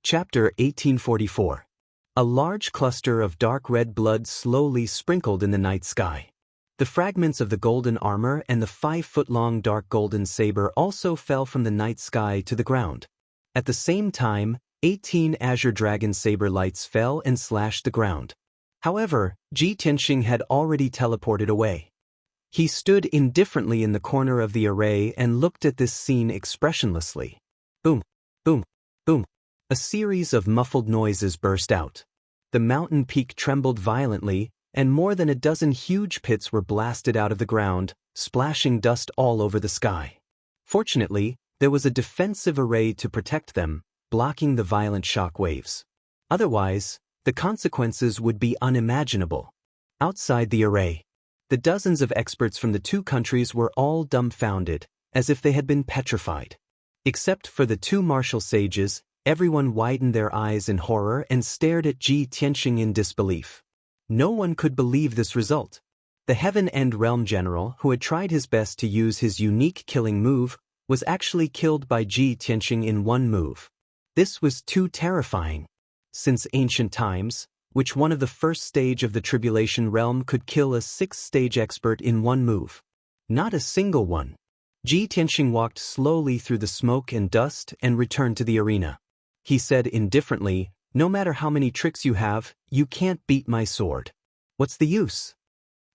Chapter 1844. A large cluster of dark red blood slowly sprinkled in the night sky. The fragments of the golden armor and the 5-foot-long dark golden saber also fell from the night sky to the ground. At the same time, 18 azure dragon saber lights fell and slashed the ground. However, Ji Tianxing had already teleported away. He stood indifferently in the corner of the array and looked at this scene expressionlessly. Boom, boom, boom. A series of muffled noises burst out. The mountain peak trembled violently, and more than a dozen huge pits were blasted out of the ground, splashing dust all over the sky. Fortunately, there was a defensive array to protect them, blocking the violent shock waves. Otherwise, the consequences would be unimaginable. Outside the array, the dozens of experts from the two countries were all dumbfounded, as if they had been petrified. Except for the two martial sages, everyone widened their eyes in horror and stared at Ji Tianxing in disbelief. No one could believe this result. The Heaven End Realm General, who had tried his best to use his unique killing move, was actually killed by Ji Tianxing in one move. This was too terrifying. Since ancient times, which one of the first stage of the Tribulation Realm could kill a 6th-stage expert in one move? Not a single one. Ji Tianxing walked slowly through the smoke and dust and returned to the arena. He said indifferently, "No matter how many tricks you have, you can't beat my sword. What's the use?"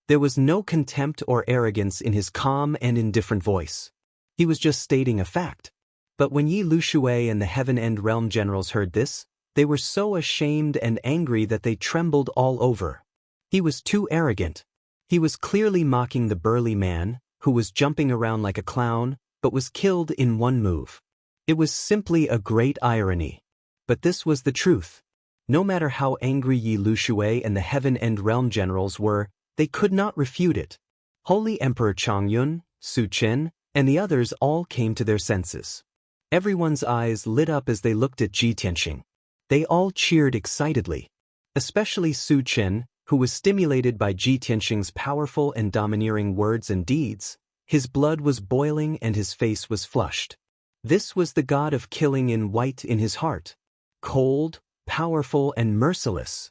There was no contempt or arrogance in his calm and indifferent voice. He was just stating a fact. But when Yi Lushui and the Heaven End Realm Generals heard this, they were so ashamed and angry that they trembled all over. He was too arrogant. He was clearly mocking the burly man, who was jumping around like a clown, but was killed in one move. It was simply a great irony. But this was the truth. No matter how angry Yi Lushui and the Heaven End Realm Generals were, they could not refute it. Holy Emperor Chongyun, Su Chen, and the others all came to their senses. Everyone's eyes lit up as they looked at Ji Tianxing. They all cheered excitedly. Especially Su Chen, who was stimulated by Ji Tianxing's powerful and domineering words and deeds. His blood was boiling and his face was flushed. This was the god of killing in white in his heart. Cold, powerful, and merciless.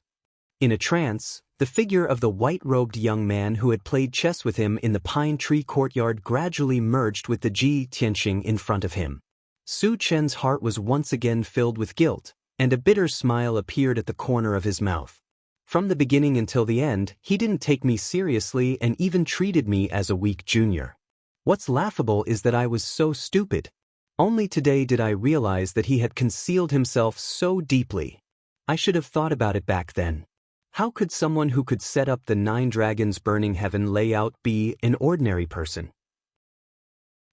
In a trance, the figure of the white-robed young man who had played chess with him in the pine tree courtyard gradually merged with the Ji Tianxing in front of him. Su Chen's heart was once again filled with guilt, and a bitter smile appeared at the corner of his mouth. From the beginning until the end, he didn't take me seriously and even treated me as a weak junior. What's laughable is that I was so stupid. Only today did I realize that he had concealed himself so deeply. I should have thought about it back then. How could someone who could set up the 9 dragons burning heaven layout be an ordinary person?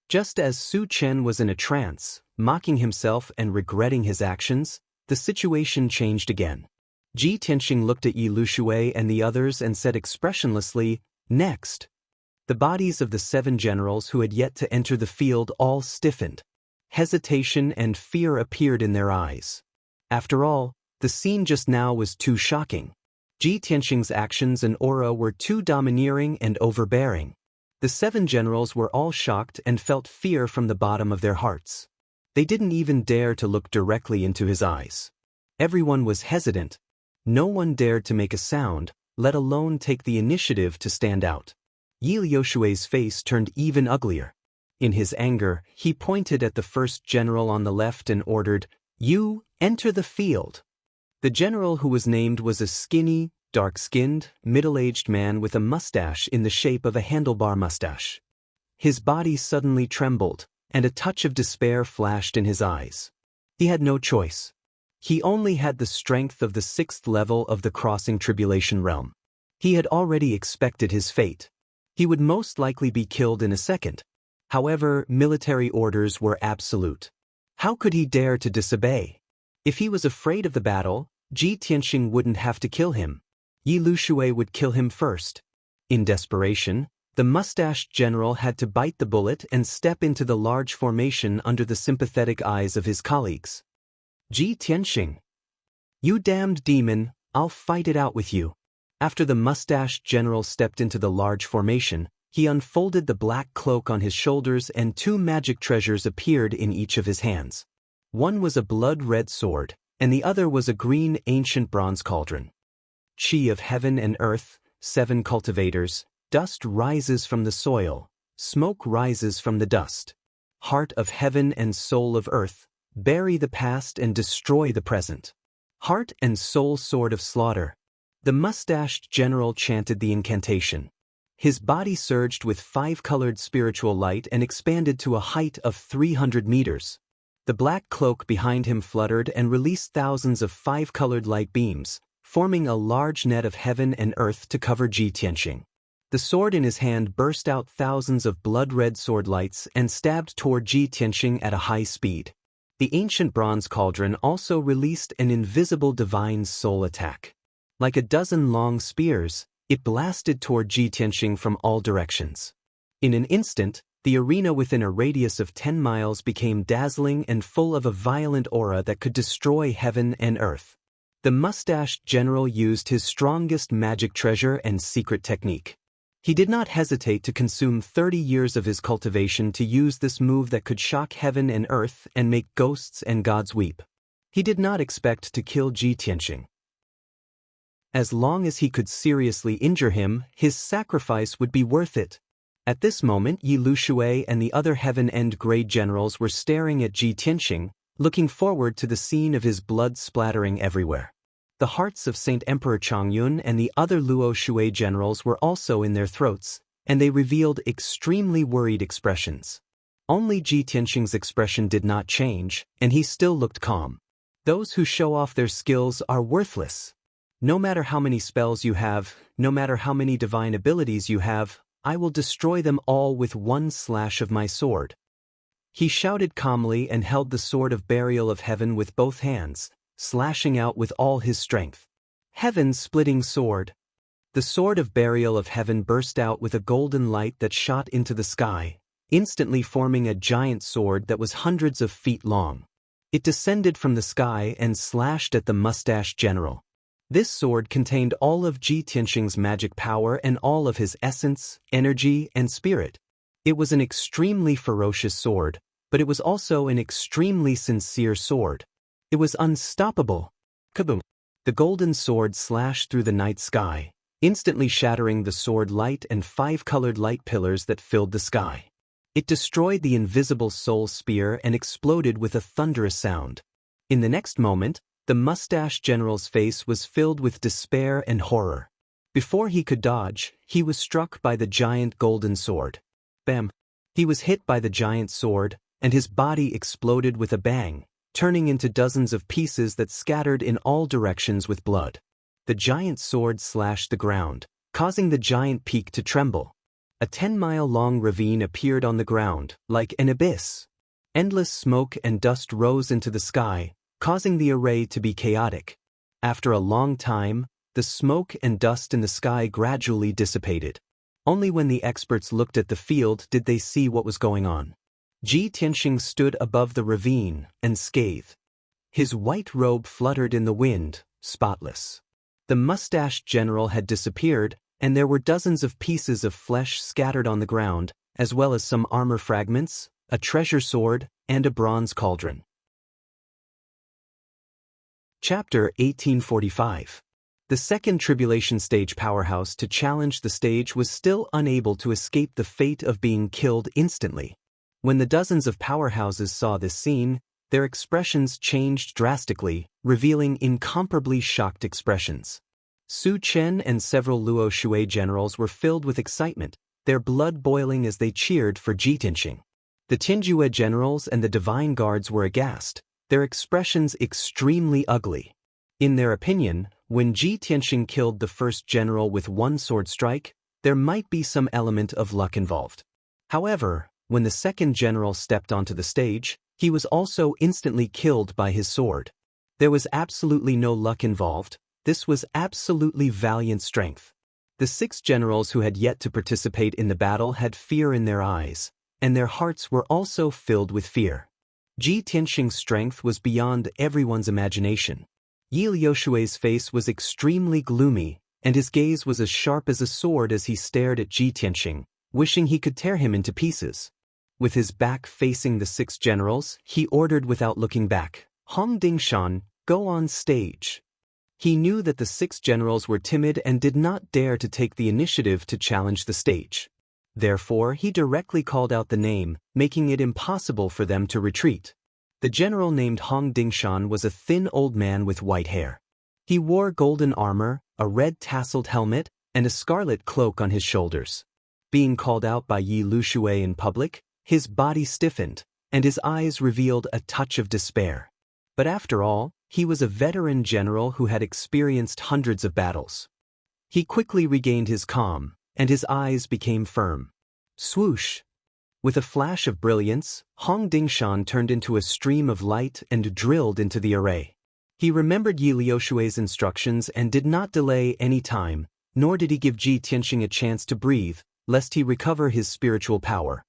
Just as Su Chen was in a trance, mocking himself and regretting his actions, the situation changed again. Ji Tianxing looked at Yi Lushui and the others and said expressionlessly, "Next." The bodies of the 7 generals who had yet to enter the field all stiffened. Hesitation and fear appeared in their eyes. After all, the scene just now was too shocking. Ji Tianxing's actions and aura were too domineering and overbearing. The 7 generals were all shocked and felt fear from the bottom of their hearts. They didn't even dare to look directly into his eyes. Everyone was hesitant. No one dared to make a sound, let alone take the initiative to stand out. Yi Lushui's face turned even uglier. In his anger, he pointed at the first general on the left and ordered, "You, enter the field." The general who was named was a skinny, dark-skinned, middle-aged man with a mustache in the shape of a handlebar mustache. His body suddenly trembled, and a touch of despair flashed in his eyes. He had no choice. He only had the strength of the 6th level of the Crossing Tribulation Realm. He had already expected his fate. He would most likely be killed in a second. However, military orders were absolute. How could he dare to disobey? If he was afraid of the battle, Ji Tianxing wouldn't have to kill him. Yi Lushui would kill him first. In desperation, the mustached general had to bite the bullet and step into the large formation under the sympathetic eyes of his colleagues. "Ji Tianxing, you damned demon, I'll fight it out with you." After the mustached general stepped into the large formation, he unfolded the black cloak on his shoulders and 2 magic treasures appeared in each of his hands. One was a blood-red sword, and the other was a green ancient bronze cauldron. Chi of heaven and earth, 7 cultivators, dust rises from the soil, smoke rises from the dust. Heart of heaven and soul of earth, bury the past and destroy the present. Heart and soul sword of slaughter. The mustached general chanted the incantation. His body surged with 5-colored spiritual light and expanded to a height of 300 meters. The black cloak behind him fluttered and released thousands of 5-colored light beams, forming a large net of heaven and earth to cover Ji Tianxing. The sword in his hand burst out thousands of blood-red sword lights and stabbed toward Ji Tianxing at a high speed. The ancient bronze cauldron also released an invisible divine soul attack. Like a dozen long spears, it blasted toward Ji Tianxing from all directions. In an instant, the arena within a radius of 10 miles became dazzling and full of a violent aura that could destroy heaven and earth. The mustached general used his strongest magic treasure and secret technique. He did not hesitate to consume 30 years of his cultivation to use this move that could shock heaven and earth and make ghosts and gods weep. He did not expect to kill Ji Tianxing. As long as he could seriously injure him, his sacrifice would be worth it. At this moment, Yi Lushui and the other Heaven End grade generals were staring at Ji Tianxing, looking forward to the scene of his blood splattering everywhere. The hearts of Saint Emperor Changyun and the other Luo Shui generals were also in their throats, and they revealed extremely worried expressions. Only Ji Tianxing's expression did not change, and he still looked calm. Those who show off their skills are worthless. No matter how many spells you have, no matter how many divine abilities you have, I will destroy them all with one slash of my sword. He shouted calmly and held the sword of burial of heaven with both hands, slashing out with all his strength. Heaven's splitting sword. The sword of burial of heaven burst out with a golden light that shot into the sky, instantly forming a giant sword that was hundreds of feet long. It descended from the sky and slashed at the mustached general. This sword contained all of Ji Tianxing's magic power and all of his essence, energy, and spirit. It was an extremely ferocious sword, but it was also an extremely sincere sword. It was unstoppable. Kaboom! The golden sword slashed through the night sky, instantly shattering the sword light and 5-colored light pillars that filled the sky. It destroyed the invisible soul spear and exploded with a thunderous sound. In the next moment, the mustached general's face was filled with despair and horror. Before he could dodge, he was struck by the giant golden sword. Bam! He was hit by the giant sword, and his body exploded with a bang, turning into dozens of pieces that scattered in all directions with blood. The giant sword slashed the ground, causing the giant peak to tremble. A 10-mile-long ravine appeared on the ground, like an abyss. Endless smoke and dust rose into the sky, causing the array to be chaotic. After a long time, the smoke and dust in the sky gradually dissipated. Only when the experts looked at the field did they see what was going on. Ji Tianxing stood above the ravine, unscathed. His white robe fluttered in the wind, spotless. The mustached general had disappeared, and there were dozens of pieces of flesh scattered on the ground, as well as some armor fragments, a treasure sword, and a bronze cauldron. Chapter 1845. The second tribulation stage powerhouse to challenge the stage was still unable to escape the fate of being killed instantly. When the dozens of powerhouses saw this scene, their expressions changed drastically, revealing incomparably shocked expressions. Su Chen and several Luo Shui generals were filled with excitement, their blood boiling as they cheered for Ji Tianxing. The Tinjue generals and the divine guards were aghast, their expressions extremely ugly. In their opinion, when Ji Tianxing killed the first general with one sword strike, there might be some element of luck involved. However, when the second general stepped onto the stage, he was also instantly killed by his sword. There was absolutely no luck involved, this was absolutely valiant strength. The 6 generals who had yet to participate in the battle had fear in their eyes, and their hearts were also filled with fear. Ji Tianxing's strength was beyond everyone's imagination. Yi Liushui's face was extremely gloomy, and his gaze was as sharp as a sword as he stared at Ji Tianxing, wishing he could tear him into pieces. With his back facing the 6 generals, he ordered without looking back, Hong Dingshan, go on stage. He knew that the 6 generals were timid and did not dare to take the initiative to challenge the stage. Therefore, he directly called out the name, making it impossible for them to retreat. The general named Hong Dingshan was a thin old man with white hair. He wore golden armor, a red tasseled helmet, and a scarlet cloak on his shoulders. Being called out by Yi Lushui in public, his body stiffened, and his eyes revealed a touch of despair. But after all, he was a veteran general who had experienced hundreds of battles. He quickly regained his calm, and his eyes became firm. Swoosh! With a flash of brilliance, Hong Dingshan turned into a stream of light and drilled into the array. He remembered Yi Liushui's instructions and did not delay any time, nor did he give Ji Tianxing a chance to breathe, lest he recover his spiritual power.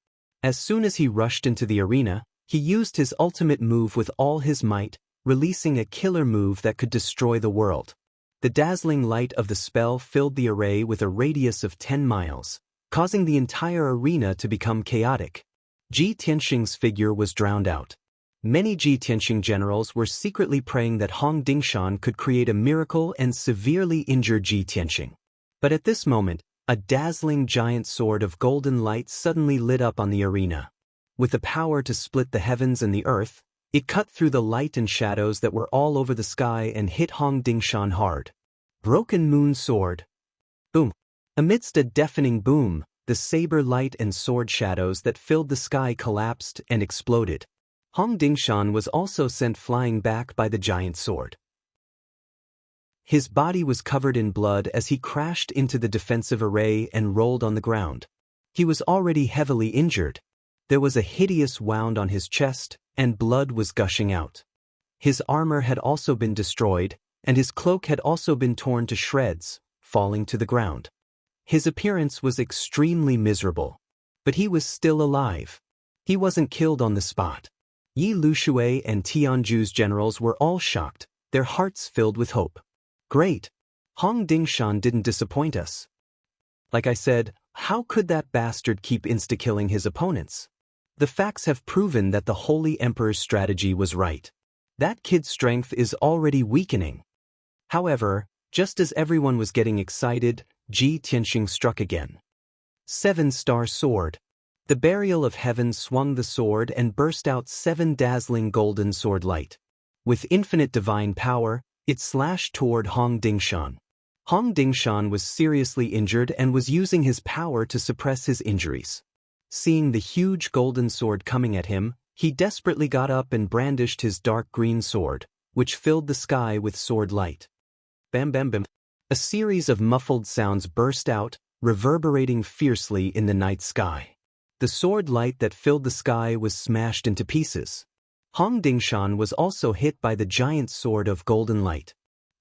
As soon as he rushed into the arena, he used his ultimate move with all his might, releasing a killer move that could destroy the world. The dazzling light of the spell filled the array with a radius of 10 miles, causing the entire arena to become chaotic. Ji Tianxing's figure was drowned out. Many Ji Tianxing generals were secretly praying that Hong Dingshan could create a miracle and severely injure Ji Tianxing. But at this moment, a dazzling giant sword of golden light suddenly lit up on the arena. With the power to split the heavens and the earth, it cut through the light and shadows that were all over the sky and hit Hong Dingshan hard. Broken Moon Sword. Boom! Amidst a deafening boom, the saber light and sword shadows that filled the sky collapsed and exploded. Hong Dingshan was also sent flying back by the giant sword. His body was covered in blood as he crashed into the defensive array and rolled on the ground. He was already heavily injured. There was a hideous wound on his chest, and blood was gushing out. His armor had also been destroyed, and his cloak had also been torn to shreds, falling to the ground. His appearance was extremely miserable. But he was still alive. He wasn't killed on the spot. Yi Lushui and Tianju's generals were all shocked, their hearts filled with hope. Great! Hong Dingshan didn't disappoint us. Like I said, how could that bastard keep insta-killing his opponents? The facts have proven that the Holy Emperor's strategy was right. That kid's strength is already weakening. However, just as everyone was getting excited, Ji Tianxing struck again. 7-star sword. The Burial of Heaven swung the sword and burst out 7 dazzling golden sword light. With infinite divine power, it slashed toward Hong Dingshan. Hong Dingshan was seriously injured and was using his power to suppress his injuries. Seeing the huge golden sword coming at him, he desperately got up and brandished his dark green sword, which filled the sky with sword light. Bam bam bam. A series of muffled sounds burst out, reverberating fiercely in the night sky. The sword light that filled the sky was smashed into pieces. Hong Dingshan was also hit by the giant sword of golden light.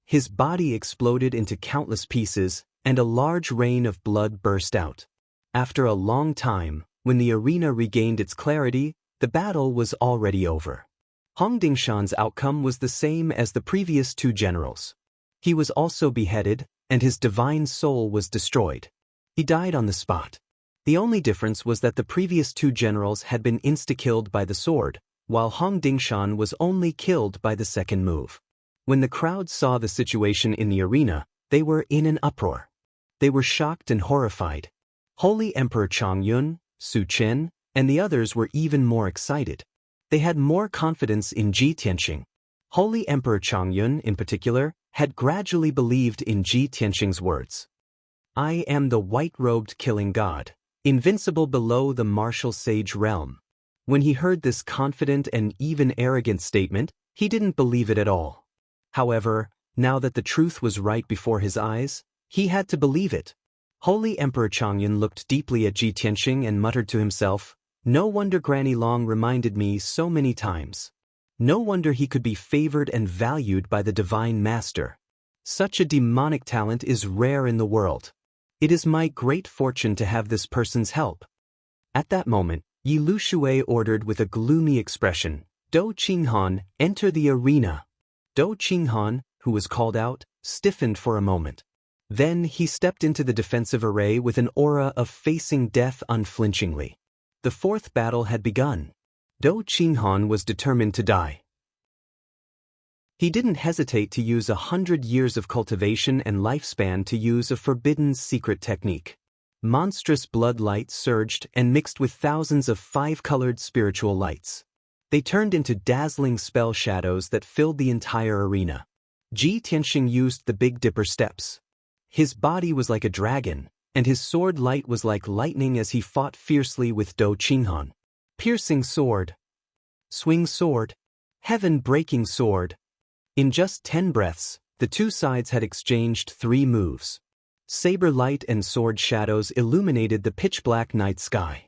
His body exploded into countless pieces, and a large rain of blood burst out. After a long time, when the arena regained its clarity, the battle was already over. Hong Dingshan's outcome was the same as the previous 2 generals. He was also beheaded, and his divine soul was destroyed. He died on the spot. The only difference was that the previous 2 generals had been insta-killed by the sword, while Hong Dingshan was only killed by the second move. When the crowd saw the situation in the arena, they were in an uproar. They were shocked and horrified. Holy Emperor Chongyun, Su Chen, and the others were even more excited. They had more confidence in Ji Tianxing. Holy Emperor Chongyun, in particular, had gradually believed in Ji Tianxing's words. I am the white-robed killing god, invincible below the martial sage realm. When he heard this confident and even arrogant statement, he didn't believe it at all. However, now that the truth was right before his eyes, he had to believe it. Holy Emperor Chongyun looked deeply at Ji Tianxing and muttered to himself, no wonder Granny Long reminded me so many times. No wonder he could be favored and valued by the Divine Master. Such a demonic talent is rare in the world. It is my great fortune to have this person's help. At that moment, Yi Lushui ordered with a gloomy expression, Dou Qinghan, enter the arena. Dou Qinghan, who was called out, stiffened for a moment. Then he stepped into the defensive array with an aura of facing death unflinchingly. The 4th battle had begun. Dou Qinghan was determined to die. He didn't hesitate to use 100 years of cultivation and lifespan to use a forbidden secret technique. Monstrous blood light surged and mixed with thousands of five-colored spiritual lights. They turned into dazzling spell shadows that filled the entire arena. Ji Tianxing used the Big Dipper steps. His body was like a dragon, and his sword light was like lightning as he fought fiercely with Dou Qinghan. Piercing sword. Swing sword. Heaven-breaking sword. In just 10 breaths, the two sides had exchanged 3 moves. Saber light and sword shadows illuminated the pitch-black night sky.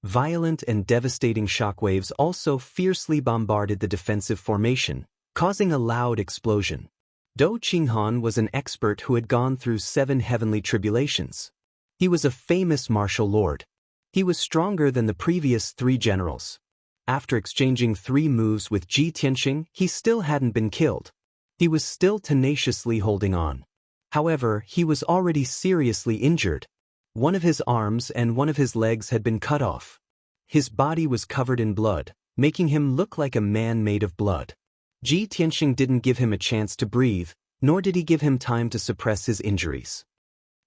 Violent and devastating shockwaves also fiercely bombarded the defensive formation, causing a loud explosion. Dou Qinghan was an expert who had gone through 7 heavenly tribulations. He was a famous martial lord. He was stronger than the previous 3 generals. After exchanging 3 moves with Ji Tianxing, he still hadn't been killed. He was still tenaciously holding on. However, he was already seriously injured. One of his arms and one of his legs had been cut off. His body was covered in blood, making him look like a man made of blood. Ji Tianxing didn't give him a chance to breathe, nor did he give him time to suppress his injuries.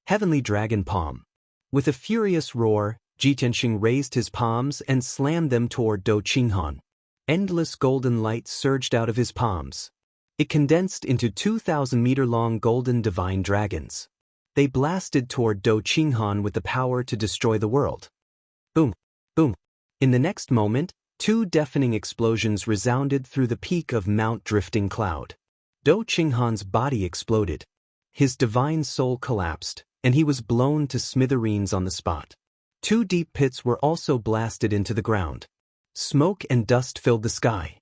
Heavenly Dragon Palm. With a furious roar, Ji Tianxing raised his palms and slammed them toward Dou Qinghan. Endless golden light surged out of his palms. It condensed into 2,000-meter-long golden divine dragons. They blasted toward Dou Qinghan with the power to destroy the world. Boom! Boom! In the next moment, 2 deafening explosions resounded through the peak of Mount Drifting Cloud. Dou Qinghan's body exploded. His divine soul collapsed, and he was blown to smithereens on the spot. 2 deep pits were also blasted into the ground. Smoke and dust filled the sky.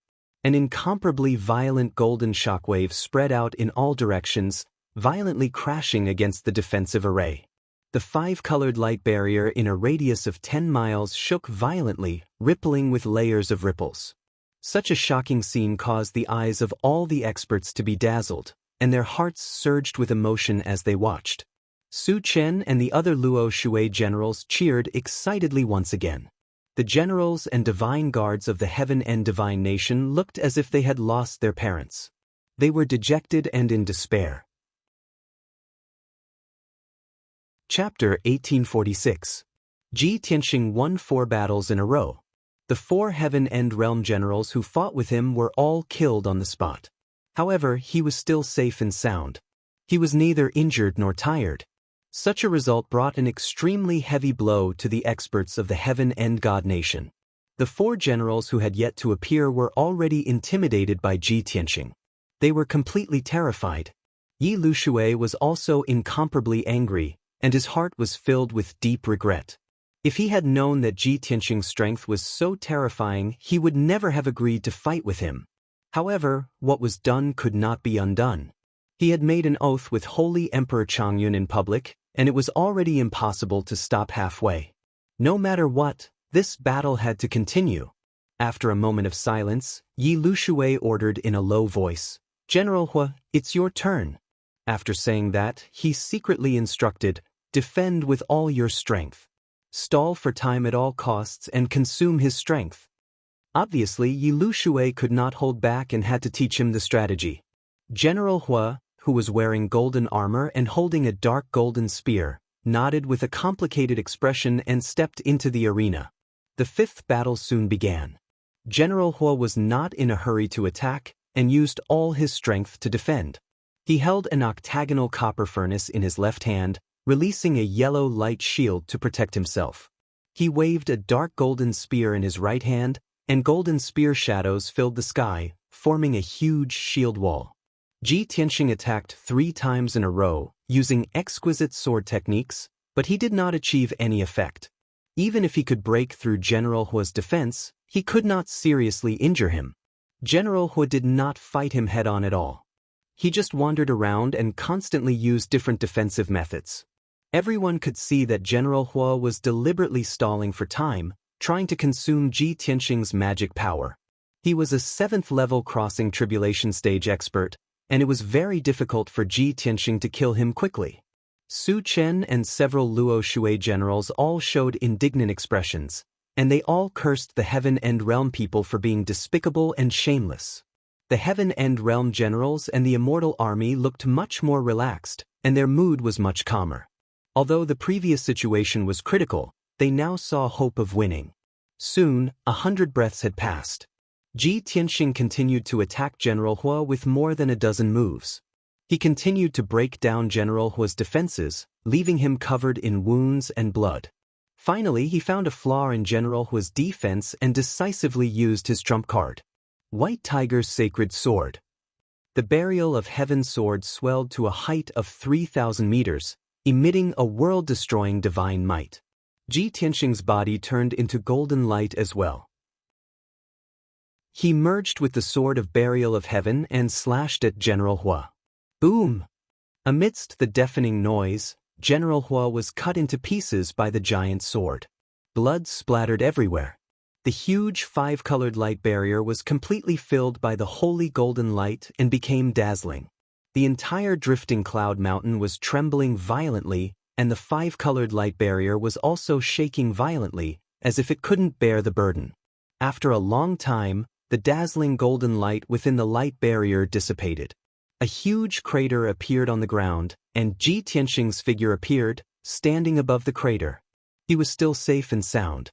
An incomparably violent golden shockwave spread out in all directions, violently crashing against the defensive array. The 5-colored light barrier in a radius of 10 miles shook violently, rippling with layers of ripples. Such a shocking scene caused the eyes of all the experts to be dazzled, and their hearts surged with emotion as they watched. Su Chen and the other Luo Shui generals cheered excitedly once again. The generals and divine guards of the Heaven and Divine Nation looked as if they had lost their parents. They were dejected and in despair. Chapter 1846. Ji Tianxing won 4 battles in a row. The 4 Heaven and Realm generals who fought with him were all killed on the spot. However, he was still safe and sound. He was neither injured nor tired. Such a result brought an extremely heavy blow to the experts of the Heaven and God Nation. The 4 generals who had yet to appear were already intimidated by Ji Tianxing. They were completely terrified. Yi Lushui was also incomparably angry, and his heart was filled with deep regret. If he had known that Ji Tianxing's strength was so terrifying, he would never have agreed to fight with him. However, what was done could not be undone. He had made an oath with Holy Emperor Chongyun in public, and it was already impossible to stop halfway. No matter what, this battle had to continue. After a moment of silence, Yi Lushui ordered in a low voice, "General Hua, it's your turn." After saying that, he secretly instructed, "Defend with all your strength. Stall for time at all costs and consume his strength." Obviously, Yi Lushui could not hold back and had to teach him the strategy. General Hua, who was wearing golden armor and holding a dark golden spear, nodded with a complicated expression and stepped into the arena. The 5th battle soon began. General Hua was not in a hurry to attack and used all his strength to defend. He held an octagonal copper furnace in his left hand, releasing a yellow light shield to protect himself. He waved a dark golden spear in his right hand, and golden spear shadows filled the sky, forming a huge shield wall. Ji Tianxing attacked 3 times in a row, using exquisite sword techniques, but he did not achieve any effect. Even if he could break through General Hua's defense, he could not seriously injure him. General Hua did not fight him head-on at all. He just wandered around and constantly used different defensive methods. Everyone could see that General Hua was deliberately stalling for time, trying to consume Ji Tianxing's magic power. He was a 7th-level crossing tribulation stage expert, and it was very difficult for Ji Tianxing to kill him quickly. Su Chen and several Luo Shui generals all showed indignant expressions, and they all cursed the Heaven and Realm people for being despicable and shameless. The Heaven and Realm generals and the Immortal army looked much more relaxed, and their mood was much calmer. Although the previous situation was critical, they now saw hope of winning. Soon, 100 breaths had passed. Ji Tianxing continued to attack General Hua with more than a dozen moves. He continued to break down General Hua's defenses, leaving him covered in wounds and blood. Finally, he found a flaw in General Hua's defense and decisively used his trump card. White Tiger's Sacred Sword. The Burial of Heaven sword swelled to a height of 3,000 meters, emitting a world-destroying divine might. Ji Tianxing's body turned into golden light as well. He merged with the Sword of Burial of Heaven and slashed at General Hua. Boom! Amidst the deafening noise, General Hua was cut into pieces by the giant sword. Blood splattered everywhere. The huge five-colored light barrier was completely filled by the holy golden light and became dazzling. The entire drifting cloud mountain was trembling violently, and the five-colored light barrier was also shaking violently, as if it couldn't bear the burden. After a long time, the dazzling golden light within the light barrier dissipated. A huge crater appeared on the ground, and Ji Tianxing's figure appeared, standing above the crater. He was still safe and sound.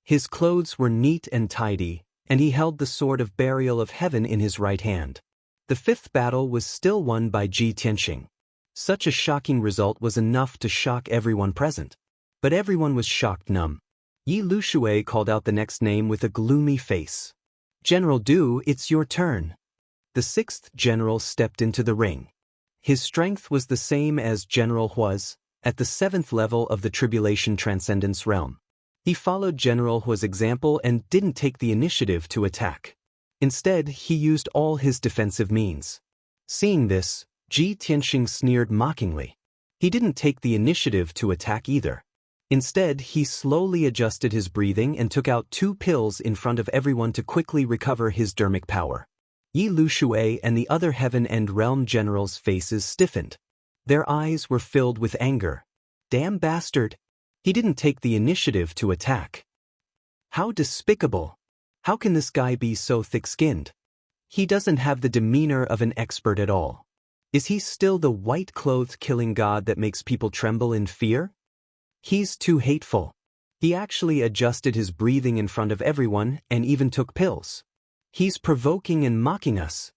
His clothes were neat and tidy, and he held the Sword of Burial of Heaven in his right hand. The fifth battle was still won by Ji Tianxing. Such a shocking result was enough to shock everyone present. But everyone was shocked numb. Yi Lushui called out the next name with a gloomy face. General Du, it's your turn. The sixth general stepped into the ring. His strength was the same as General Hua's, at the 7th level of the Tribulation Transcendence realm. He followed General Hua's example and didn't take the initiative to attack. Instead, he used all his defensive means. Seeing this, Ji Tianxing sneered mockingly. He didn't take the initiative to attack either. Instead, he slowly adjusted his breathing and took out 2 pills in front of everyone to quickly recover his dermic power. Yi Lushui and the other Heaven and Realm generals' faces stiffened. Their eyes were filled with anger. Damn bastard! He didn't take the initiative to attack. How despicable! How can this guy be so thick-skinned? He doesn't have the demeanor of an expert at all. Is he still the white-clothed killing god that makes people tremble in fear? He's too hateful. He actually adjusted his breathing in front of everyone and even took pills. He's provoking and mocking us.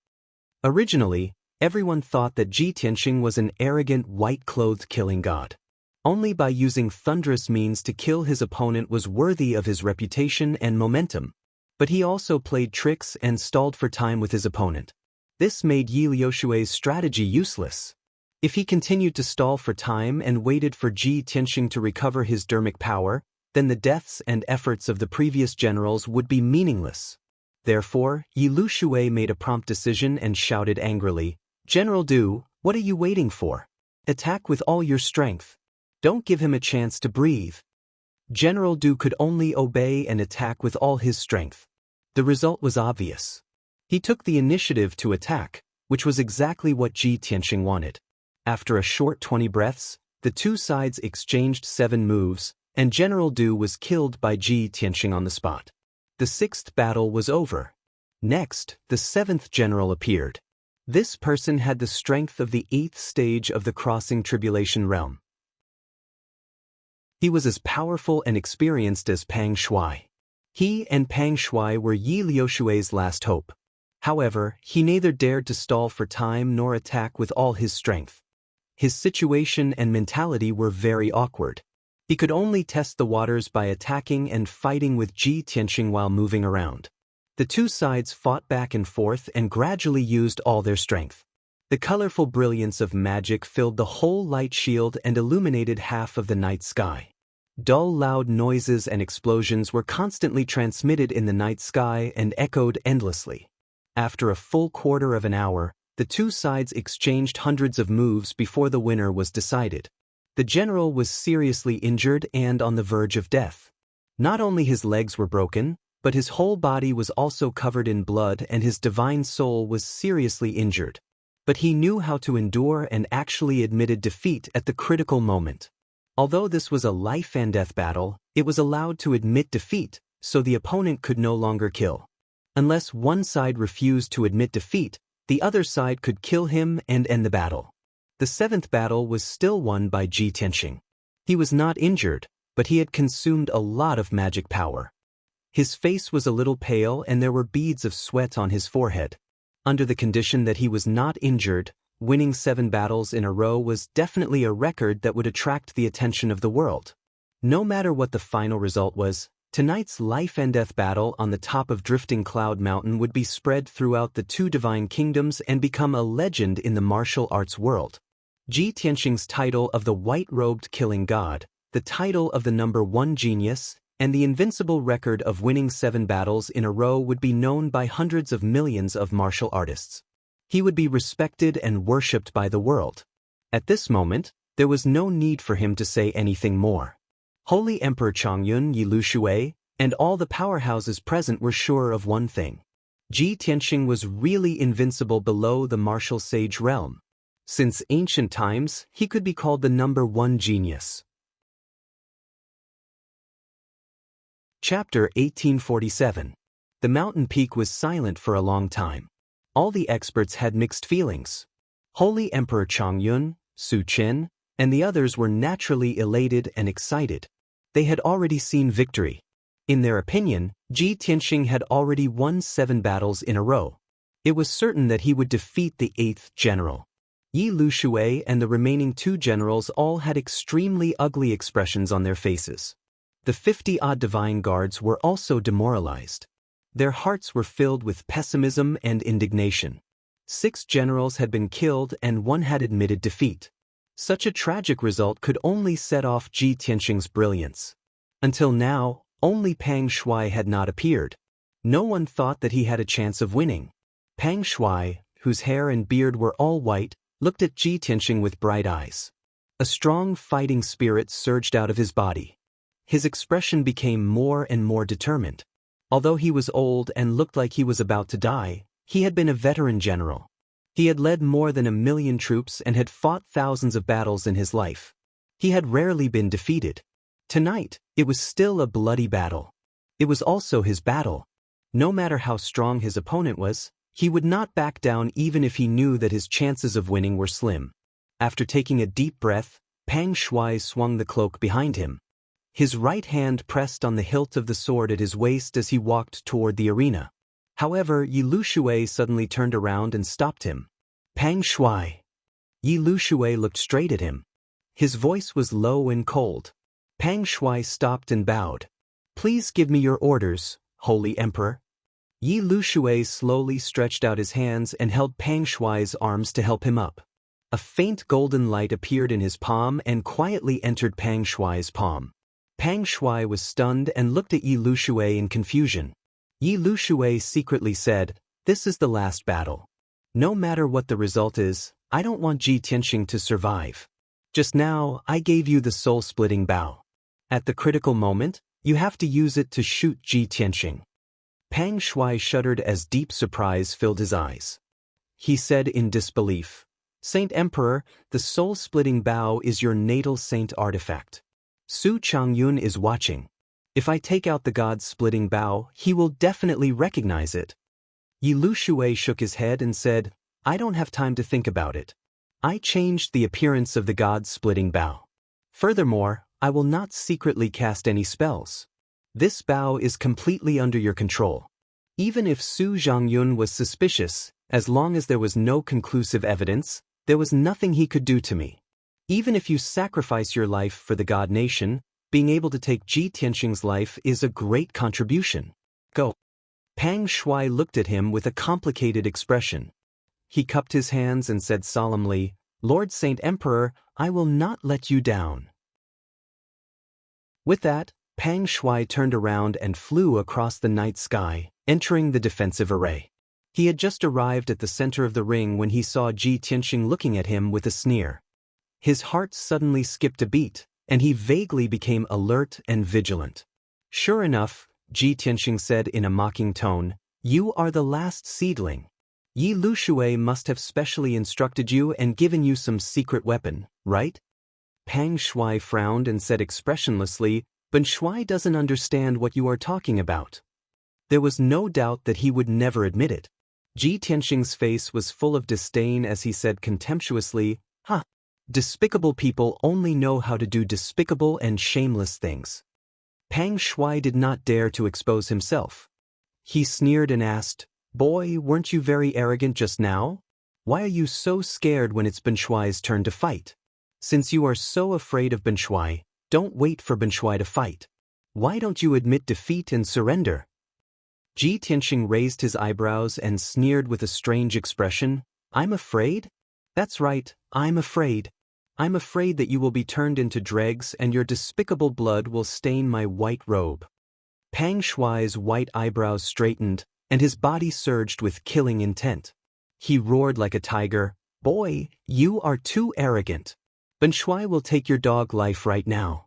Originally, everyone thought that Ji Tianxing was an arrogant white-clothed killing god. Only by using thunderous means to kill his opponent was worthy of his reputation and momentum. But he also played tricks and stalled for time with his opponent. This made Yi Lushui's strategy useless. If he continued to stall for time and waited for Ji Tianxing to recover his dermic power, then the deaths and efforts of the previous generals would be meaningless. Therefore, Yi Lushui made a prompt decision and shouted angrily, "General Du, what are you waiting for? Attack with all your strength. Don't give him a chance to breathe." General Du could only obey and attack with all his strength. The result was obvious. He took the initiative to attack, which was exactly what Ji Tianxing wanted. After a short 20 breaths, the two sides exchanged 7 moves, and General Du was killed by Ji Tianxing on the spot. The 6th battle was over. Next, the 7th general appeared. This person had the strength of the 8th stage of the Crossing Tribulation realm. He was as powerful and experienced as Pang Shui. He and Pang Shui were Yi Lushui's last hope. However, he neither dared to stall for time nor attack with all his strength. His situation and mentality were very awkward. He could only test the waters by attacking and fighting with Ji Tianxing while moving around. The two sides fought back and forth and gradually used all their strength. The colorful brilliance of magic filled the whole light shield and illuminated half of the night sky. Dull, loud noises and explosions were constantly transmitted in the night sky and echoed endlessly. After a full quarter of an hour, the two sides exchanged hundreds of moves before the winner was decided. The general was seriously injured and on the verge of death. Not only his legs were broken, but his whole body was also covered in blood and his divine soul was seriously injured. But he knew how to endure and actually admitted defeat at the critical moment. Although this was a life-and-death battle, it was allowed to admit defeat, so the opponent could no longer kill. Unless one side refused to admit defeat, the other side could kill him and end the battle. The seventh battle was still won by Ji Tianxing. He was not injured, but he had consumed a lot of magic power. His face was a little pale and there were beads of sweat on his forehead. Under the condition that he was not injured, winning 7 battles in a row was definitely a record that would attract the attention of the world. No matter what the final result was, tonight's life and death battle on the top of Drifting Cloud Mountain would be spread throughout the 2 divine kingdoms and become a legend in the martial arts world. Ji Tianxing's title of the white-robed killing god, the title of the number 1 genius, and the invincible record of winning 7 battles in a row would be known by hundreds of millions of martial artists. He would be respected and worshipped by the world. At this moment, there was no need for him to say anything more. Holy Emperor Chongyun, Yi Lushui, and all the powerhouses present were sure of one thing. Ji Tianxing was really invincible below the martial sage realm. Since ancient times, he could be called the number 1 genius. Chapter 1847. The mountain peak was silent for a long time. All the experts had mixed feelings. Holy Emperor Chongyun, Su Qin, and the others were naturally elated and excited. They had already seen victory. In their opinion, Ji Tianxing had already won 7 battles in a row. It was certain that he would defeat the 8th general. Yi Lushui and the remaining 2 generals all had extremely ugly expressions on their faces. The 50-odd divine guards were also demoralized. Their hearts were filled with pessimism and indignation. 6 generals had been killed and 1 had admitted defeat. Such a tragic result could only set off Ji Tianxing's brilliance. Until now, only Pang Shuai had not appeared. No one thought that he had a chance of winning. Pang Shuai, whose hair and beard were all white, looked at Ji Tianxing with bright eyes. A strong fighting spirit surged out of his body. His expression became more and more determined. Although he was old and looked like he was about to die, he had been a veteran general. He had led more than 1 million troops and had fought thousands of battles in his life. He had rarely been defeated. Tonight, it was still a bloody battle. It was also his battle. No matter how strong his opponent was, he would not back down even if he knew that his chances of winning were slim. After taking a deep breath, Pang Shuai swung the cloak behind him. His right hand pressed on the hilt of the sword at his waist as he walked toward the arena. However, Yi Lushui suddenly turned around and stopped him. Pang Shuai. Yi Lushui looked straight at him. His voice was low and cold. Pang Shuai stopped and bowed. Please give me your orders, Holy Emperor. Yi Lushui slowly stretched out his hands and held Pang Shuai's arms to help him up. A faint golden light appeared in his palm and quietly entered Pang Shuai's palm. Pang Shuai was stunned and looked at Yi Lushui in confusion. Yi Lushui secretly said, "This is the last battle. No matter what the result is, I don't want Ji Tianxing to survive. Just now, I gave you the soul-splitting bow. At the critical moment, you have to use it to shoot Ji Tianxing." Pang Shuai shuddered as deep surprise filled his eyes. He said in disbelief, "Saint Emperor, the soul-splitting bow is your natal saint artifact. Su Chongyun is watching. If I take out the god-splitting bow, he will definitely recognize it." Yi Lushui shook his head and said, "I don't have time to think about it. I changed the appearance of the god-splitting bow. Furthermore, I will not secretly cast any spells. This bow is completely under your control. Even if Su Zhangyun was suspicious, as long as there was no conclusive evidence, there was nothing he could do to me. Even if you sacrifice your life for the God Nation, being able to take Ji Tianxing's life is a great contribution. Go." Pang Shuai looked at him with a complicated expression. He cupped his hands and said solemnly, "Lord Saint Emperor, I will not let you down." With that, Pang Shuai turned around and flew across the night sky, entering the defensive array. He had just arrived at the center of the ring when he saw Ji Tianxing looking at him with a sneer. His heart suddenly skipped a beat, and he vaguely became alert and vigilant. "Sure enough," Ji Tianxing said in a mocking tone, "you are the last seedling. Yi Lushui must have specially instructed you and given you some secret weapon, right?" Pang Shuai frowned and said expressionlessly, "But Shuai doesn't understand what you are talking about." There was no doubt that he would never admit it. Ji Tianxing's face was full of disdain as he said contemptuously, "Huh. Despicable people only know how to do despicable and shameless things." Pang Shui did not dare to expose himself. He sneered and asked, "Boy, weren't you very arrogant just now? Why are you so scared when it's Ben Shuai's turn to fight? Since you are so afraid of Ben Shui, don't wait for Ben Shui to fight. Why don't you admit defeat and surrender?" Ji Tianxing raised his eyebrows and sneered with a strange expression. "I'm afraid? That's right, I'm afraid. I'm afraid that you will be turned into dregs and your despicable blood will stain my white robe." Pang Shuai's white eyebrows straightened, and his body surged with killing intent. He roared like a tiger, "Boy, you are too arrogant. Ben Shui will take your dog life right now."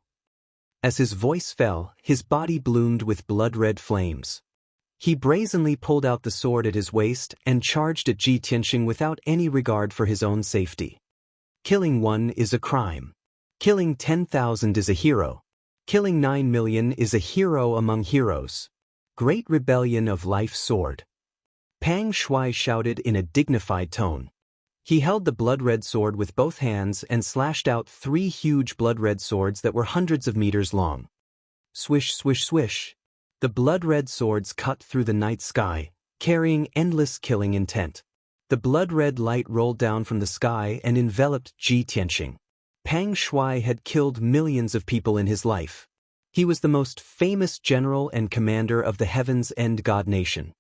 As his voice fell, his body bloomed with blood-red flames. He brazenly pulled out the sword at his waist and charged at Ji Tianxing without any regard for his own safety. Killing one is a crime. Killing 10,000 is a hero. Killing 9 million is a hero among heroes. Great rebellion of life's sword. Pang Shui shouted in a dignified tone. He held the blood-red sword with both hands and slashed out 3 huge blood-red swords that were hundreds of meters long. Swish, swish, swish. The blood-red swords cut through the night sky, carrying endless killing intent. The blood-red light rolled down from the sky and enveloped Ji Tianxing. Pang Shui had killed millions of people in his life. He was the most famous general and commander of the Heaven's End God nation.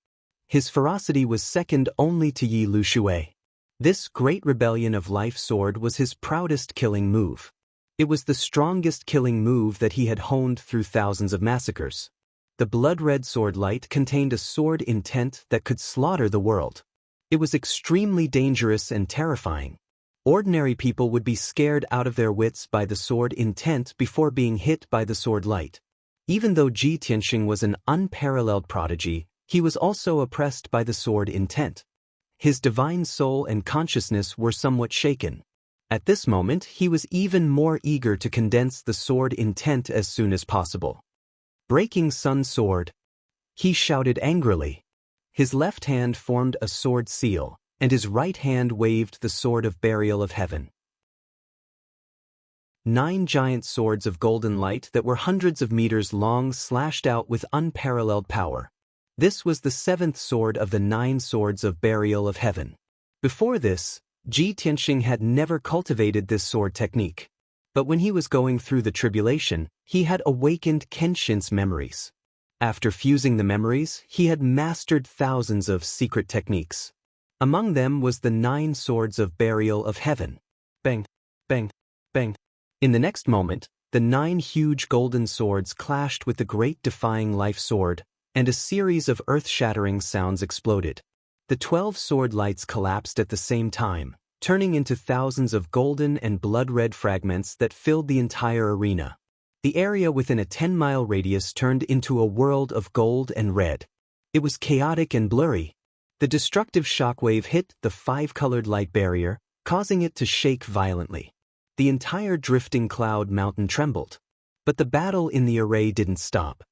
His ferocity was second only to Yi Lu Shui. This great rebellion of life sword was his proudest killing move. It was the strongest killing move that he had honed through thousands of massacres. The blood-red sword light contained a sword intent that could slaughter the world. It was extremely dangerous and terrifying. Ordinary people would be scared out of their wits by the sword intent before being hit by the sword light. Even though Ji Tianxing was an unparalleled prodigy, he was also oppressed by the sword intent. His divine soul and consciousness were somewhat shaken. At this moment, he was even more eager to condense the sword intent as soon as possible. "Breaking Sun Sword!" he shouted angrily. His left hand formed a sword seal, and his right hand waved the sword of burial of heaven. 9 giant swords of golden light that were hundreds of meters long slashed out with unparalleled power. This was the 7th sword of the 9 swords of burial of heaven. Before this, Ji Tianxing had never cultivated this sword technique. But when he was going through the tribulation, he had awakened Kenshin's memories. After fusing the memories, he had mastered thousands of secret techniques. Among them was the 9 swords of burial of heaven. Bang, bang, bang. In the next moment, the 9 huge golden swords clashed with the great defying life sword, and a series of earth-shattering sounds exploded. The 12 sword lights collapsed at the same time, turning into thousands of golden and blood-red fragments that filled the entire arena. The area within a 10-mile radius turned into a world of gold and red. It was chaotic and blurry. The destructive shockwave hit the 5-colored light barrier, causing it to shake violently. The entire drifting cloud mountain trembled. But the battle in the array didn't stop.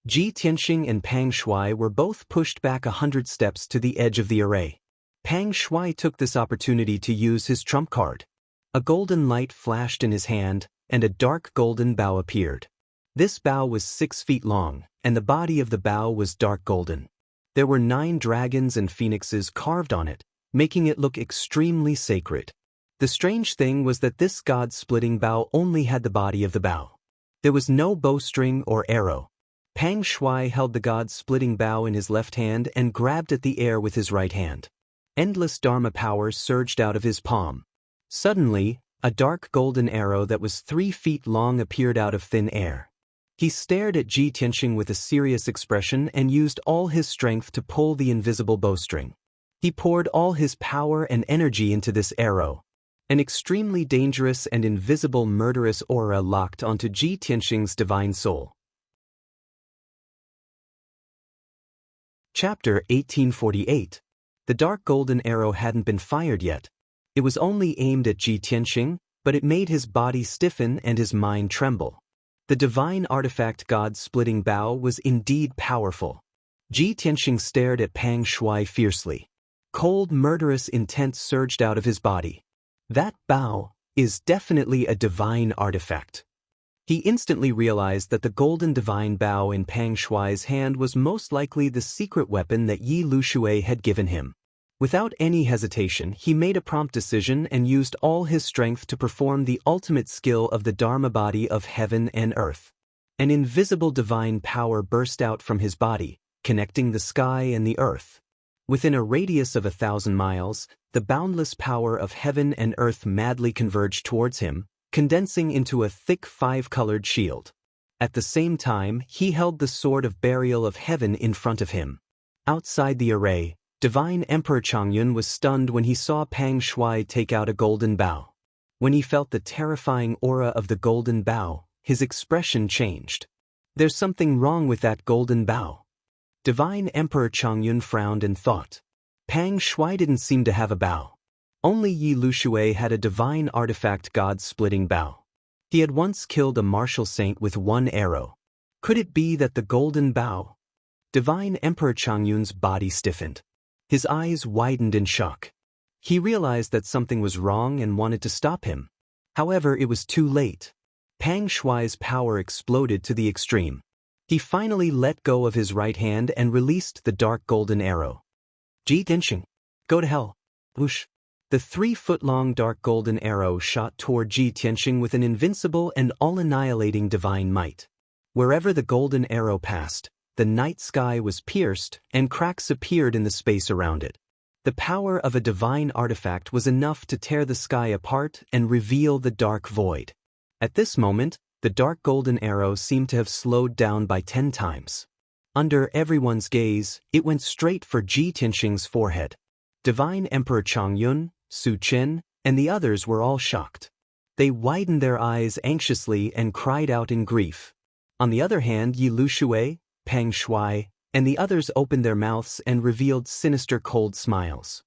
Ji Tianxing and Pang Shui were both pushed back 100 steps to the edge of the array. Pang Shui took this opportunity to use his trump card. A golden light flashed in his hand, and a dark golden bow appeared. This bow was 6 feet long, and the body of the bow was dark golden. There were 9 dragons and phoenixes carved on it, making it look extremely sacred. The strange thing was that this god-splitting bow only had the body of the bow. There was no bowstring or arrow. Pang Shui held the god-splitting bow in his left hand and grabbed at the air with his right hand. Endless Dharma power surged out of his palm. Suddenly, a dark golden arrow that was 3 feet long appeared out of thin air. He stared at Ji Tianxing with a serious expression and used all his strength to pull the invisible bowstring. He poured all his power and energy into this arrow. An extremely dangerous and invisible murderous aura locked onto Ji Tianxing's divine soul. Chapter 1848. The dark golden arrow hadn't been fired yet. It was only aimed at Ji Tianxing, but it made his body stiffen and his mind tremble. The divine artifact god-splitting bow was indeed powerful. Ji Tianxing stared at Pang Shuai fiercely. Cold, murderous intent surged out of his body. That bow is definitely a divine artifact. He instantly realized that the golden divine bow in Pang Shuai's hand was most likely the secret weapon that Yi Lushui had given him. Without any hesitation, he made a prompt decision and used all his strength to perform the ultimate skill of the Dharma body of heaven and earth. An invisible divine power burst out from his body, connecting the sky and the earth. Within a radius of 1,000 miles, the boundless power of heaven and earth madly converged towards him, condensing into a thick 5-colored shield. At the same time, he held the sword of burial of heaven in front of him. Outside the array, Divine Emperor Changyun was stunned when he saw Pang Shuai take out a golden bow. When he felt the terrifying aura of the golden bow, his expression changed. There's something wrong with that golden bow. Divine Emperor Changyun frowned and thought. Pang Shuai didn't seem to have a bow. Only Yi Lushui had a divine artifact god-splitting bow. He had once killed a martial saint with one arrow. Could it be that the golden bow? Divine Emperor Changyun's body stiffened. His eyes widened in shock. He realized that something was wrong and wanted to stop him. However, it was too late. Pang Shuai's power exploded to the extreme. He finally let go of his right hand and released the dark golden arrow. Ji Tianxing, go to hell. Whoosh. The 3-foot-long dark golden arrow shot toward Ji Tianxing with an invincible and all-annihilating divine might. Wherever the golden arrow passed, the night sky was pierced and cracks appeared in the space around it. The power of a divine artifact was enough to tear the sky apart and reveal the dark void. At this moment, the dark golden arrow seemed to have slowed down by 10 times. Under everyone's gaze, it went straight for Ji Tianxing's forehead. Divine Emperor Changyun, Su Chen, and the others were all shocked. They widened their eyes anxiously and cried out in grief. On the other hand, Yi Lushui, Pang Shuai, and the others opened their mouths and revealed sinister cold smiles.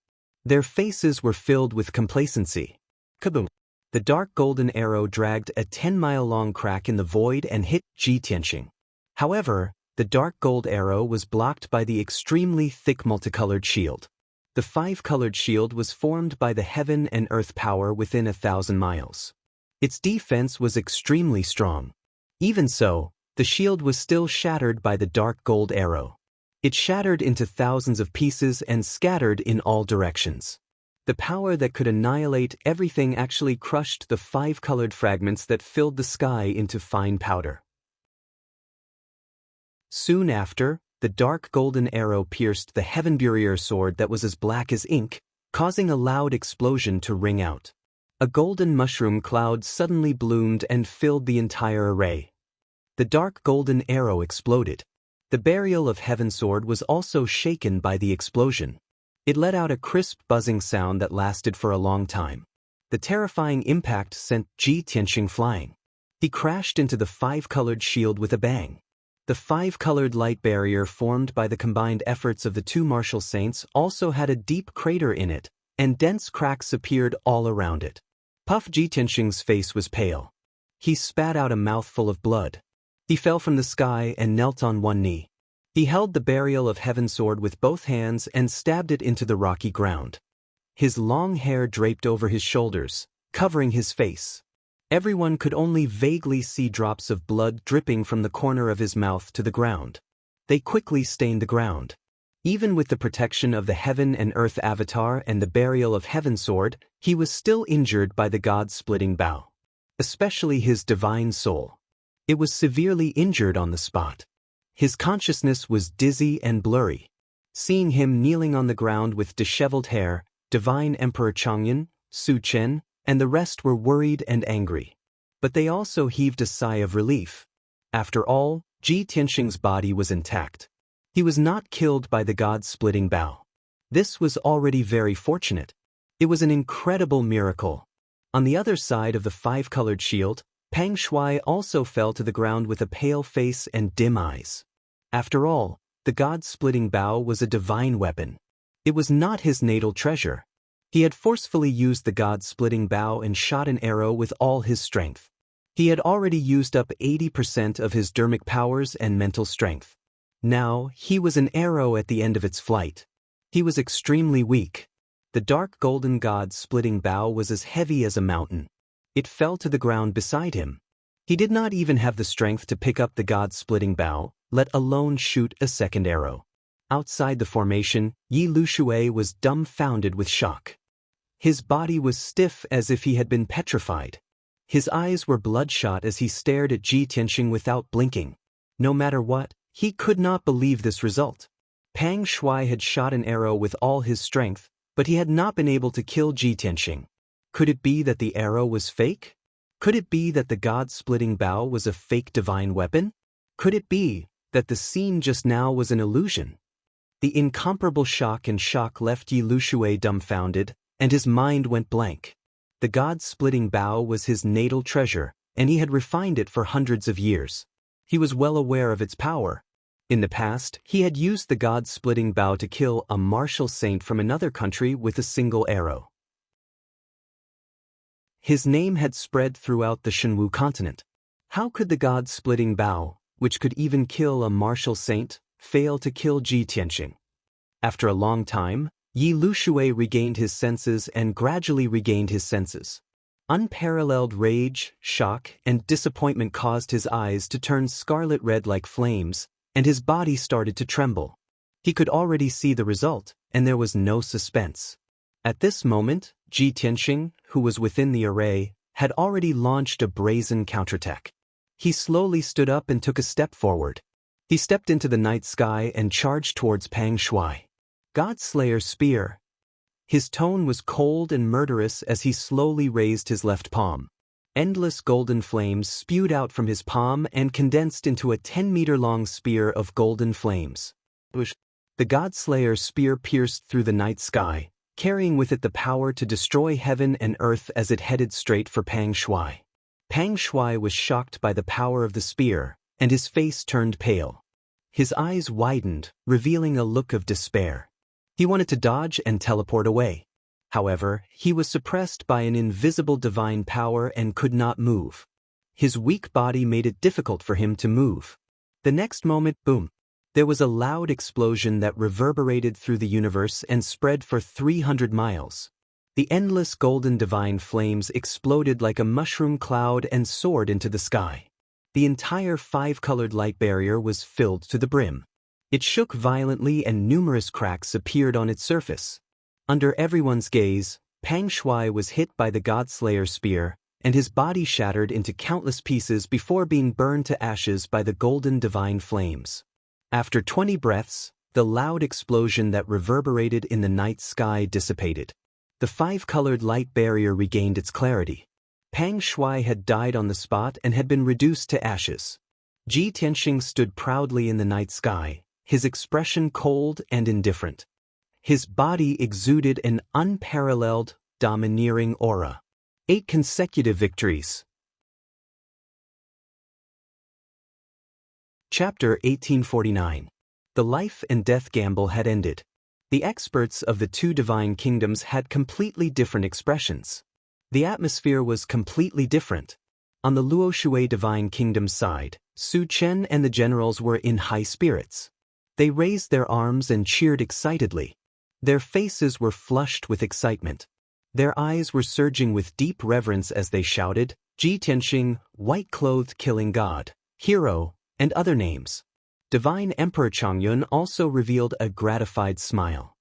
Their faces were filled with complacency. Kaboom! The dark golden arrow dragged a 10-mile-long crack in the void and hit Ji Tianxing. However, the dark gold arrow was blocked by the extremely thick multicolored shield. The 5-colored shield was formed by the heaven and earth power within 1,000 miles. Its defense was extremely strong. Even so, the shield was still shattered by the dark gold arrow. It shattered into thousands of pieces and scattered in all directions. The power that could annihilate everything actually crushed the 5-colored fragments that filled the sky into fine powder. Soon after, the dark golden arrow pierced the Heaven Barrier sword that was as black as ink, causing a loud explosion to ring out. A golden mushroom cloud suddenly bloomed and filled the entire array. The dark golden arrow exploded. The Burial of Heaven sword was also shaken by the explosion. It let out a crisp buzzing sound that lasted for a long time. The terrifying impact sent Ji Tianxing flying. He crashed into the 5-colored shield with a bang. The 5-colored light barrier formed by the combined efforts of the 2 martial saints also had a deep crater in it, and dense cracks appeared all around it. Puff Ji Tianxing's face was pale. He spat out a mouthful of blood. He fell from the sky and knelt on one knee. He held the Burial of Heaven sword with both hands and stabbed it into the rocky ground. His long hair draped over his shoulders, covering his face. Everyone could only vaguely see drops of blood dripping from the corner of his mouth to the ground. They quickly stained the ground. Even with the protection of the Heaven and Earth avatar and the Burial of Heaven sword, he was still injured by the god-splitting bow. Especially his divine soul. It was severely injured on the spot. His consciousness was dizzy and blurry. Seeing him kneeling on the ground with disheveled hair, Divine Emperor Changyun, Su Chen, and the rest were worried and angry. But they also heaved a sigh of relief. After all, Ji Tianxing's body was intact. He was not killed by the god-splitting bow. This was already very fortunate. It was an incredible miracle. On the other side of the 5-colored shield, Pang Shuai also fell to the ground with a pale face and dim eyes. After all, the god-splitting bow was a divine weapon. It was not his natal treasure. He had forcefully used the god-splitting bow and shot an arrow with all his strength. He had already used up 80% of his dermic powers and mental strength. Now, he was an arrow at the end of its flight. He was extremely weak. The dark golden god's splitting bow was as heavy as a mountain. It fell to the ground beside him. He did not even have the strength to pick up the god's splitting bow, let alone shoot a second arrow. Outside the formation, Yi Lushui was dumbfounded with shock. His body was stiff as if he had been petrified. His eyes were bloodshot as he stared at Ji Tianxing without blinking. No matter what, he could not believe this result. Pang Shui had shot an arrow with all his strength, but he had not been able to kill Ji Tianxing. Could it be that the arrow was fake? Could it be that the god-splitting bow was a fake divine weapon? Could it be that the scene just now was an illusion? The incomparable shock left Yi Lushui dumbfounded, and his mind went blank. The god-splitting bow was his natal treasure, and he had refined it for hundreds of years. He was well aware of its power. In the past, he had used the god-splitting bow to kill a martial saint from another country with a single arrow. His name had spread throughout the Shenwu continent. How could the god-splitting bow, which could even kill a martial saint, fail to kill Ji Tianxing? After a long time, Yi Lushui regained his senses and gradually regained his senses. Unparalleled rage, shock, and disappointment caused his eyes to turn scarlet red like flames, and his body started to tremble. He could already see the result, and there was no suspense. At this moment, Ji Tianxing, who was within the array, had already launched a brazen counterattack. He slowly stood up and took a step forward. He stepped into the night sky and charged towards Pang Shui. Godslayer's spear. His tone was cold and murderous as he slowly raised his left palm. Endless golden flames spewed out from his palm and condensed into a 10-meter-long spear of golden flames. The Godslayer's spear pierced through the night sky, carrying with it the power to destroy heaven and earth as it headed straight for Pang Shui. Pang Shui was shocked by the power of the spear, and his face turned pale. His eyes widened, revealing a look of despair. He wanted to dodge and teleport away. However, he was suppressed by an invisible divine power and could not move. His weak body made it difficult for him to move. The next moment, boom! There was a loud explosion that reverberated through the universe and spread for 300 miles. The endless golden divine flames exploded like a mushroom cloud and soared into the sky. The entire five-colored light barrier was filled to the brim. It shook violently and numerous cracks appeared on its surface. Under everyone's gaze, Pang Shui was hit by the Godslayer's spear, and his body shattered into countless pieces before being burned to ashes by the golden divine flames. After 20 breaths, the loud explosion that reverberated in the night sky dissipated. The five-colored light barrier regained its clarity. Pang Shui had died on the spot and had been reduced to ashes. Ji Tianxing stood proudly in the night sky, his expression cold and indifferent. His body exuded an unparalleled, domineering aura. 8 consecutive victories. Chapter 1849. The life and death gamble had ended. The experts of the 2 divine kingdoms had completely different expressions. The atmosphere was completely different. On the Luoshui divine kingdom's side, Su Chen and the generals were in high spirits. They raised their arms and cheered excitedly. Their faces were flushed with excitement. Their eyes were surging with deep reverence as they shouted, Ji Tianxing, white-clothed killing god, hero, and other names. Divine Emperor Changyun also revealed a gratified smile.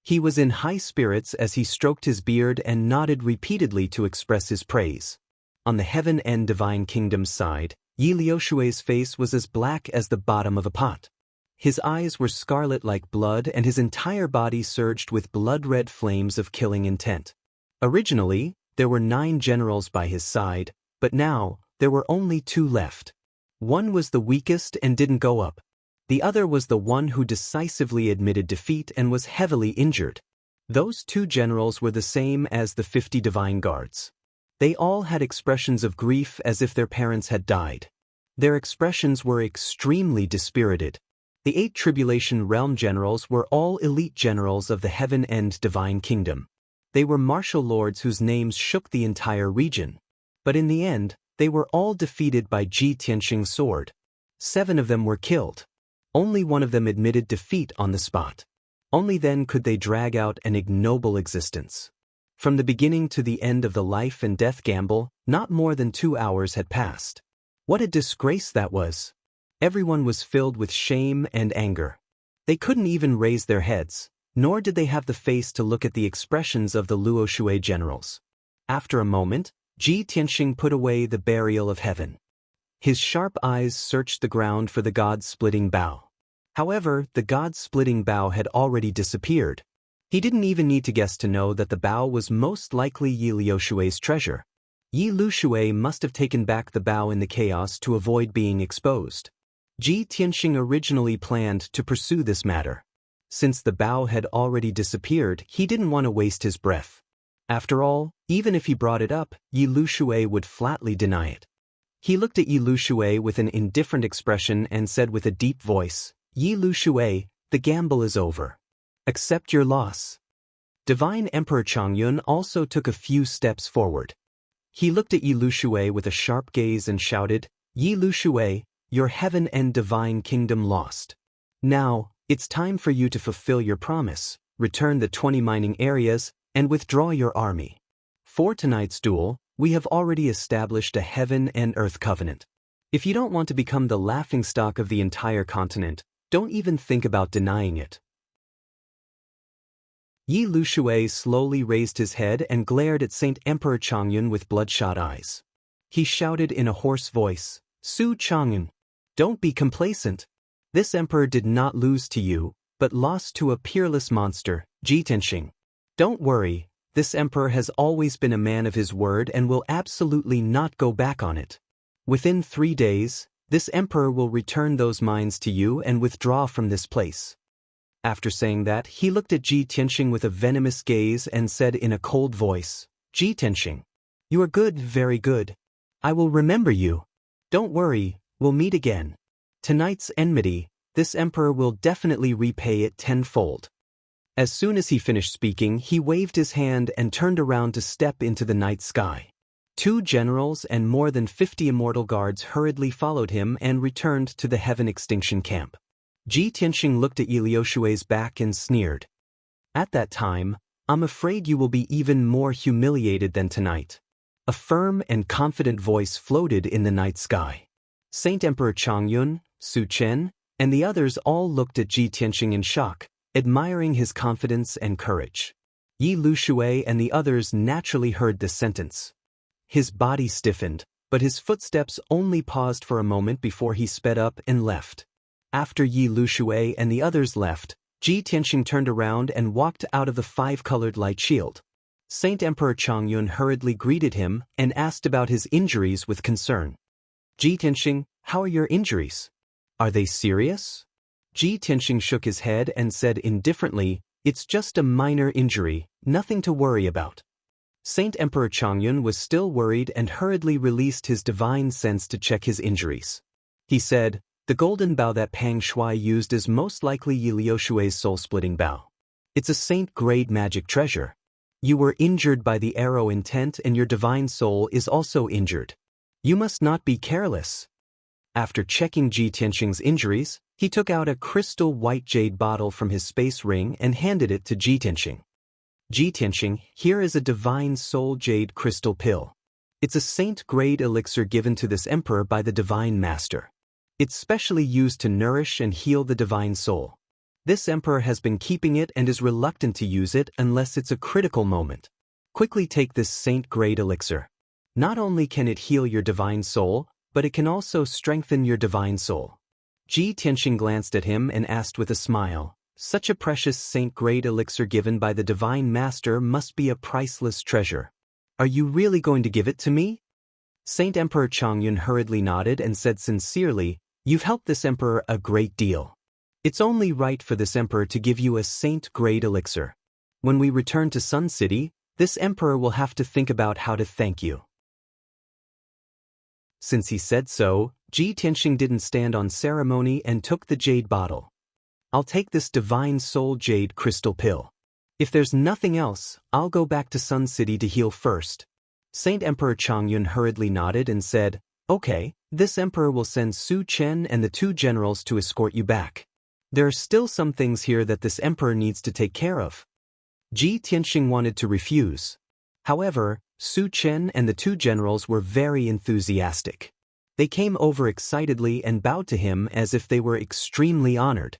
He was in high spirits as he stroked his beard and nodded repeatedly to express his praise. On the Heaven and Divine Kingdom's side, Yi Liushui's face was as black as the bottom of a pot. His eyes were scarlet like blood and his entire body surged with blood-red flames of killing intent. Originally, there were 9 generals by his side, but now, there were only 2 left. One was the weakest and didn't go up. The other was the one who decisively admitted defeat and was heavily injured. Those 2 generals were the same as the 50 divine guards. They all had expressions of grief as if their parents had died. Their expressions were extremely dispirited. The 8 Tribulation Realm generals were all elite generals of the Heaven and Divine Kingdom. They were martial lords whose names shook the entire region. But in the end, they were all defeated by Ji Tianxing's sword. 7 of them were killed. Only one of them admitted defeat on the spot. Only then could they drag out an ignoble existence. From the beginning to the end of the life and death gamble, not more than 2 hours had passed. What a disgrace that was! Everyone was filled with shame and anger. They couldn't even raise their heads, nor did they have the face to look at the expressions of the Luoshui generals. After a moment, Ji Tianxing put away the burial of heaven. His sharp eyes searched the ground for the god-splitting bow. However, the god-splitting bow had already disappeared. He didn't even need to guess to know that the bow was most likely Yi Liushui's treasure. Yi Liushui must have taken back the bow in the chaos to avoid being exposed. Ji Tianxing originally planned to pursue this matter. Since the bow had already disappeared, he didn't want to waste his breath. After all, even if he brought it up, Yi Liushui would flatly deny it. He looked at Yi Liushui with an indifferent expression and said with a deep voice, "Yi Liushui, the gamble is over. Accept your loss." Divine Emperor Changyun also took a few steps forward. He looked at Yi Liushui with a sharp gaze and shouted, "Yi Liushui, your heaven and divine kingdom lost. Now, it's time for you to fulfill your promise, return the 20 mining areas, and withdraw your army. For tonight's duel, we have already established a heaven and earth covenant. If you don't want to become the laughingstock of the entire continent, don't even think about denying it." Yi Liushui slowly raised his head and glared at Saint Emperor Changyun with bloodshot eyes. He shouted in a hoarse voice, "Su Changyun, don't be complacent. This emperor did not lose to you, but lost to a peerless monster, Ji Tianxing. Don't worry, this emperor has always been a man of his word and will absolutely not go back on it. Within 3 days, this emperor will return those mines to you and withdraw from this place." After saying that, he looked at Ji Tianxing with a venomous gaze and said in a cold voice, "Ji Tianxing, you are good, very good. I will remember you. Don't worry, we'll meet again. Tonight's enmity, this emperor will definitely repay it tenfold." As soon as he finished speaking, he waved his hand and turned around to step into the night sky. 2 generals and more than 50 immortal guards hurriedly followed him and returned to the Heaven Extinction Camp. Ji Tianxing looked at Yi Liushui's back and sneered. "At that time, I'm afraid you will be even more humiliated than tonight." A firm and confident voice floated in the night sky. Saint Emperor Changyun, Su Chen, and the others all looked at Ji Tianxing in shock, admiring his confidence and courage. Yi Liushui and the others naturally heard this sentence. His body stiffened, but his footsteps only paused for a moment before he sped up and left. After Yi Liushui and the others left, Ji Tianxing turned around and walked out of the 5-colored light shield. Saint Emperor Changyun hurriedly greeted him and asked about his injuries with concern. "Ji Tianxing, how are your injuries? Are they serious?" Ji Tianxing shook his head and said indifferently, "It's just a minor injury, nothing to worry about." Saint Emperor Changyun was still worried and hurriedly released his divine sense to check his injuries. He said, "The golden bow that Pang Shui used is most likely Yi Liushui's soul-splitting bow. It's a saint-grade magic treasure. You were injured by the arrow intent and your divine soul is also injured. You must not be careless." After checking Ji Tianxing's injuries, he took out a crystal white jade bottle from his space ring and handed it to Ji Tianxing. "Ji Tianxing, here is a divine soul jade crystal pill. It's a saint-grade elixir given to this emperor by the divine master. It's specially used to nourish and heal the divine soul. This emperor has been keeping it and is reluctant to use it unless it's a critical moment. Quickly take this saint-grade elixir. Not only can it heal your divine soul, but it can also strengthen your divine soul." Ji Tianxing glanced at him and asked with a smile, "Such a precious saint-grade elixir given by the divine master must be a priceless treasure. Are you really going to give it to me?" Saint Emperor Changyun hurriedly nodded and said sincerely, "You've helped this emperor a great deal. It's only right for this emperor to give you a saint-grade elixir. When we return to Sun City, this emperor will have to think about how to thank you." Since he said so, Ji Tianxing didn't stand on ceremony and took the jade bottle. "I'll take this divine soul jade crystal pill. If there's nothing else, I'll go back to Sun City to heal first." Saint Emperor Changyun hurriedly nodded and said, "Okay, This emperor will send Su Chen and the 2 generals to escort you back. There are still some things here that this emperor needs to take care of. Ji Tianxing wanted to refuse. However, Su Chen and the 2 generals were very enthusiastic. They came over excitedly and bowed to him as if they were extremely honored.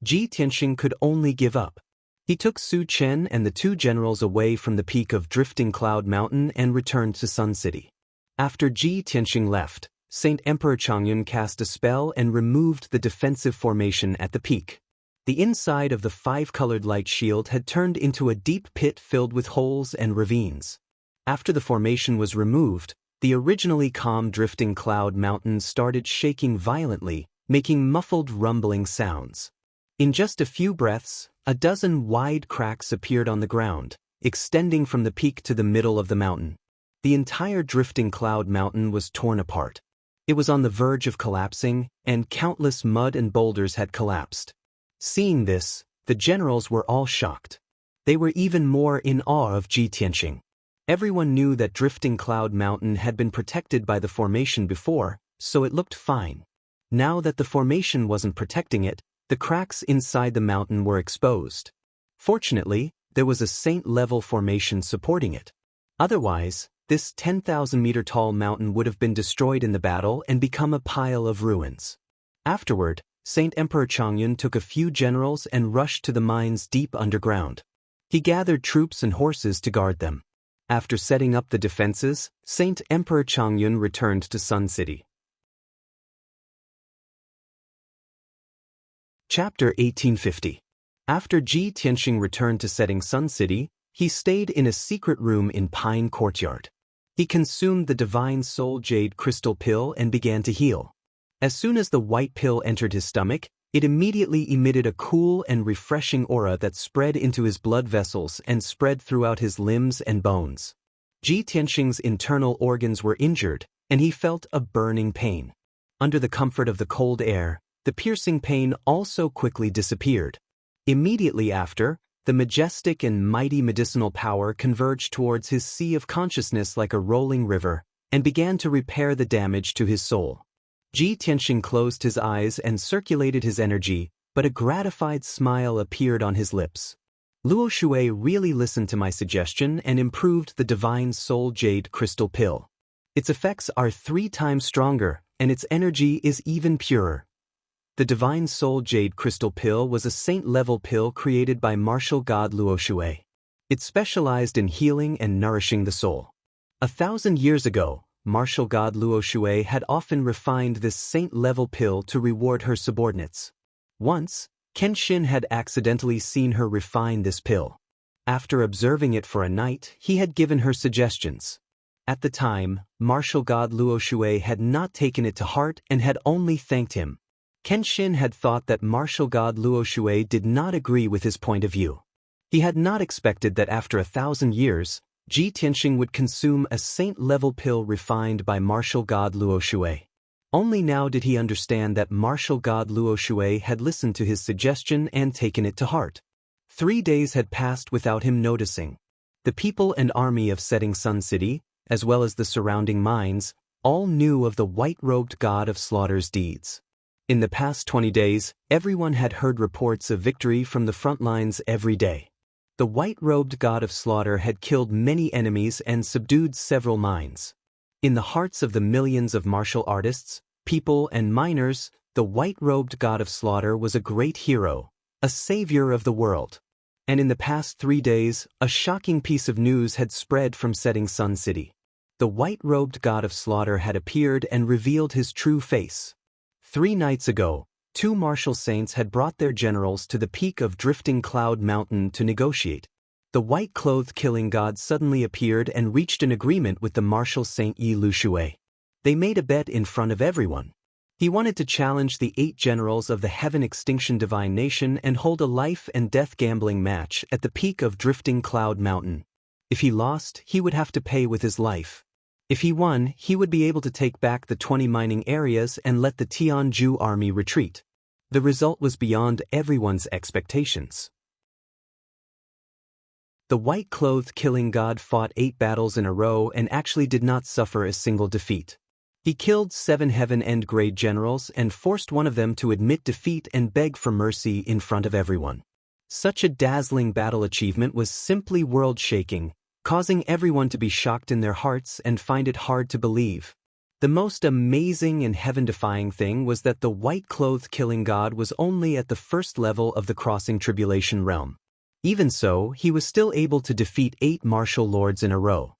Ji Tianxing could only give up. He took Su Chen and the 2 generals away from the peak of Drifting Cloud Mountain and returned to Sun City. After Ji Tianxing left, Saint Emperor Chongyun cast a spell and removed the defensive formation at the peak. The inside of the 5-colored light shield had turned into a deep pit filled with holes and ravines. After the formation was removed, the originally calm Drifting Cloud Mountain started shaking violently, making muffled rumbling sounds. In just a few breaths, a dozen wide cracks appeared on the ground, extending from the peak to the middle of the mountain. The entire Drifting Cloud Mountain was torn apart. It was on the verge of collapsing, and countless mud and boulders had collapsed. Seeing this, the generals were all shocked. They were even more in awe of Ji Tianxing. Everyone knew that Drifting Cloud Mountain had been protected by the formation before, so it looked fine. Now that the formation wasn't protecting it, the cracks inside the mountain were exposed. Fortunately, there was a saint-level formation supporting it. Otherwise, this 10,000-meter-tall mountain would have been destroyed in the battle and become a pile of ruins. Afterward, Saint Emperor Chongyun took a few generals and rushed to the mines deep underground. He gathered troops and horses to guard them. After setting up the defenses, Saint Emperor Chongyun returned to Sun City. Chapter 1850. After Ji Tianxing returned to Setting Sun City, he stayed in a secret room in Pine Courtyard. He consumed the Divine Soul Jade Crystal Pill and began to heal. As soon as the white pill entered his stomach, it immediately emitted a cool and refreshing aura that spread into his blood vessels and spread throughout his limbs and bones. Ji Tianxing's internal organs were injured, and he felt a burning pain. Under the comfort of the cold air, the piercing pain also quickly disappeared. Immediately after, the majestic and mighty medicinal power converged towards his sea of consciousness like a rolling river, and began to repair the damage to his soul. Ji Tianxing closed his eyes and circulated his energy, but a gratified smile appeared on his lips. Luo Shui really listened to my suggestion and improved the Divine Soul Jade Crystal Pill. Its effects are 3 times stronger, and its energy is even purer. The Divine Soul Jade Crystal Pill was a saint-level pill created by martial god Luo Shui. It specialized in healing and nourishing the soul. 1,000 years ago, martial god Luo Shui had often refined this saint-level pill to reward her subordinates. Once, Kenshin had accidentally seen her refine this pill. After observing it for a night, he had given her suggestions. At the time, martial god Luo Shui had not taken it to heart and had only thanked him. Kenshin had thought that martial god Luo Shui did not agree with his point of view. He had not expected that after 1,000 years, Ji Tianxing would consume a saint-level pill refined by martial god Luo Shui. Only now did he understand that martial god Luo Shui had listened to his suggestion and taken it to heart. 3 days had passed without him noticing. The people and army of Setting Sun City, as well as the surrounding mines, all knew of the white-robed god of slaughter's deeds. In the past 20 days, everyone had heard reports of victory from the front lines every day. The white-robed god of slaughter had killed many enemies and subdued several mines. In the hearts of the millions of martial artists, people and miners, the white-robed god of slaughter was a great hero, a savior of the world. And in the past 3 days, a shocking piece of news had spread from Setting Sun City. The white-robed god of slaughter had appeared and revealed his true face. 3 nights ago, 2 martial saints had brought their generals to the peak of Drifting Cloud Mountain to negotiate. The white-clothed killing god suddenly appeared and reached an agreement with the martial saint Yi Lu Shui. They made a bet in front of everyone. He wanted to challenge the 8 generals of the Heaven Extinction Divine Nation and hold a life-and-death gambling match at the peak of Drifting Cloud Mountain. If he lost, he would have to pay with his life. If he won, he would be able to take back the 20 mining areas and let the Tianju army retreat. The result was beyond everyone's expectations. The white-clothed killing god fought 8 battles in a row and actually did not suffer a single defeat. He killed 7 heaven-end grade generals and forced one of them to admit defeat and beg for mercy in front of everyone. Such a dazzling battle achievement was simply world-shaking, causing everyone to be shocked in their hearts and find it hard to believe. The most amazing and heaven-defying thing was that the white-clothed killing god was only at the first level of the crossing tribulation realm. Even so, he was still able to defeat 8 martial lords in a row.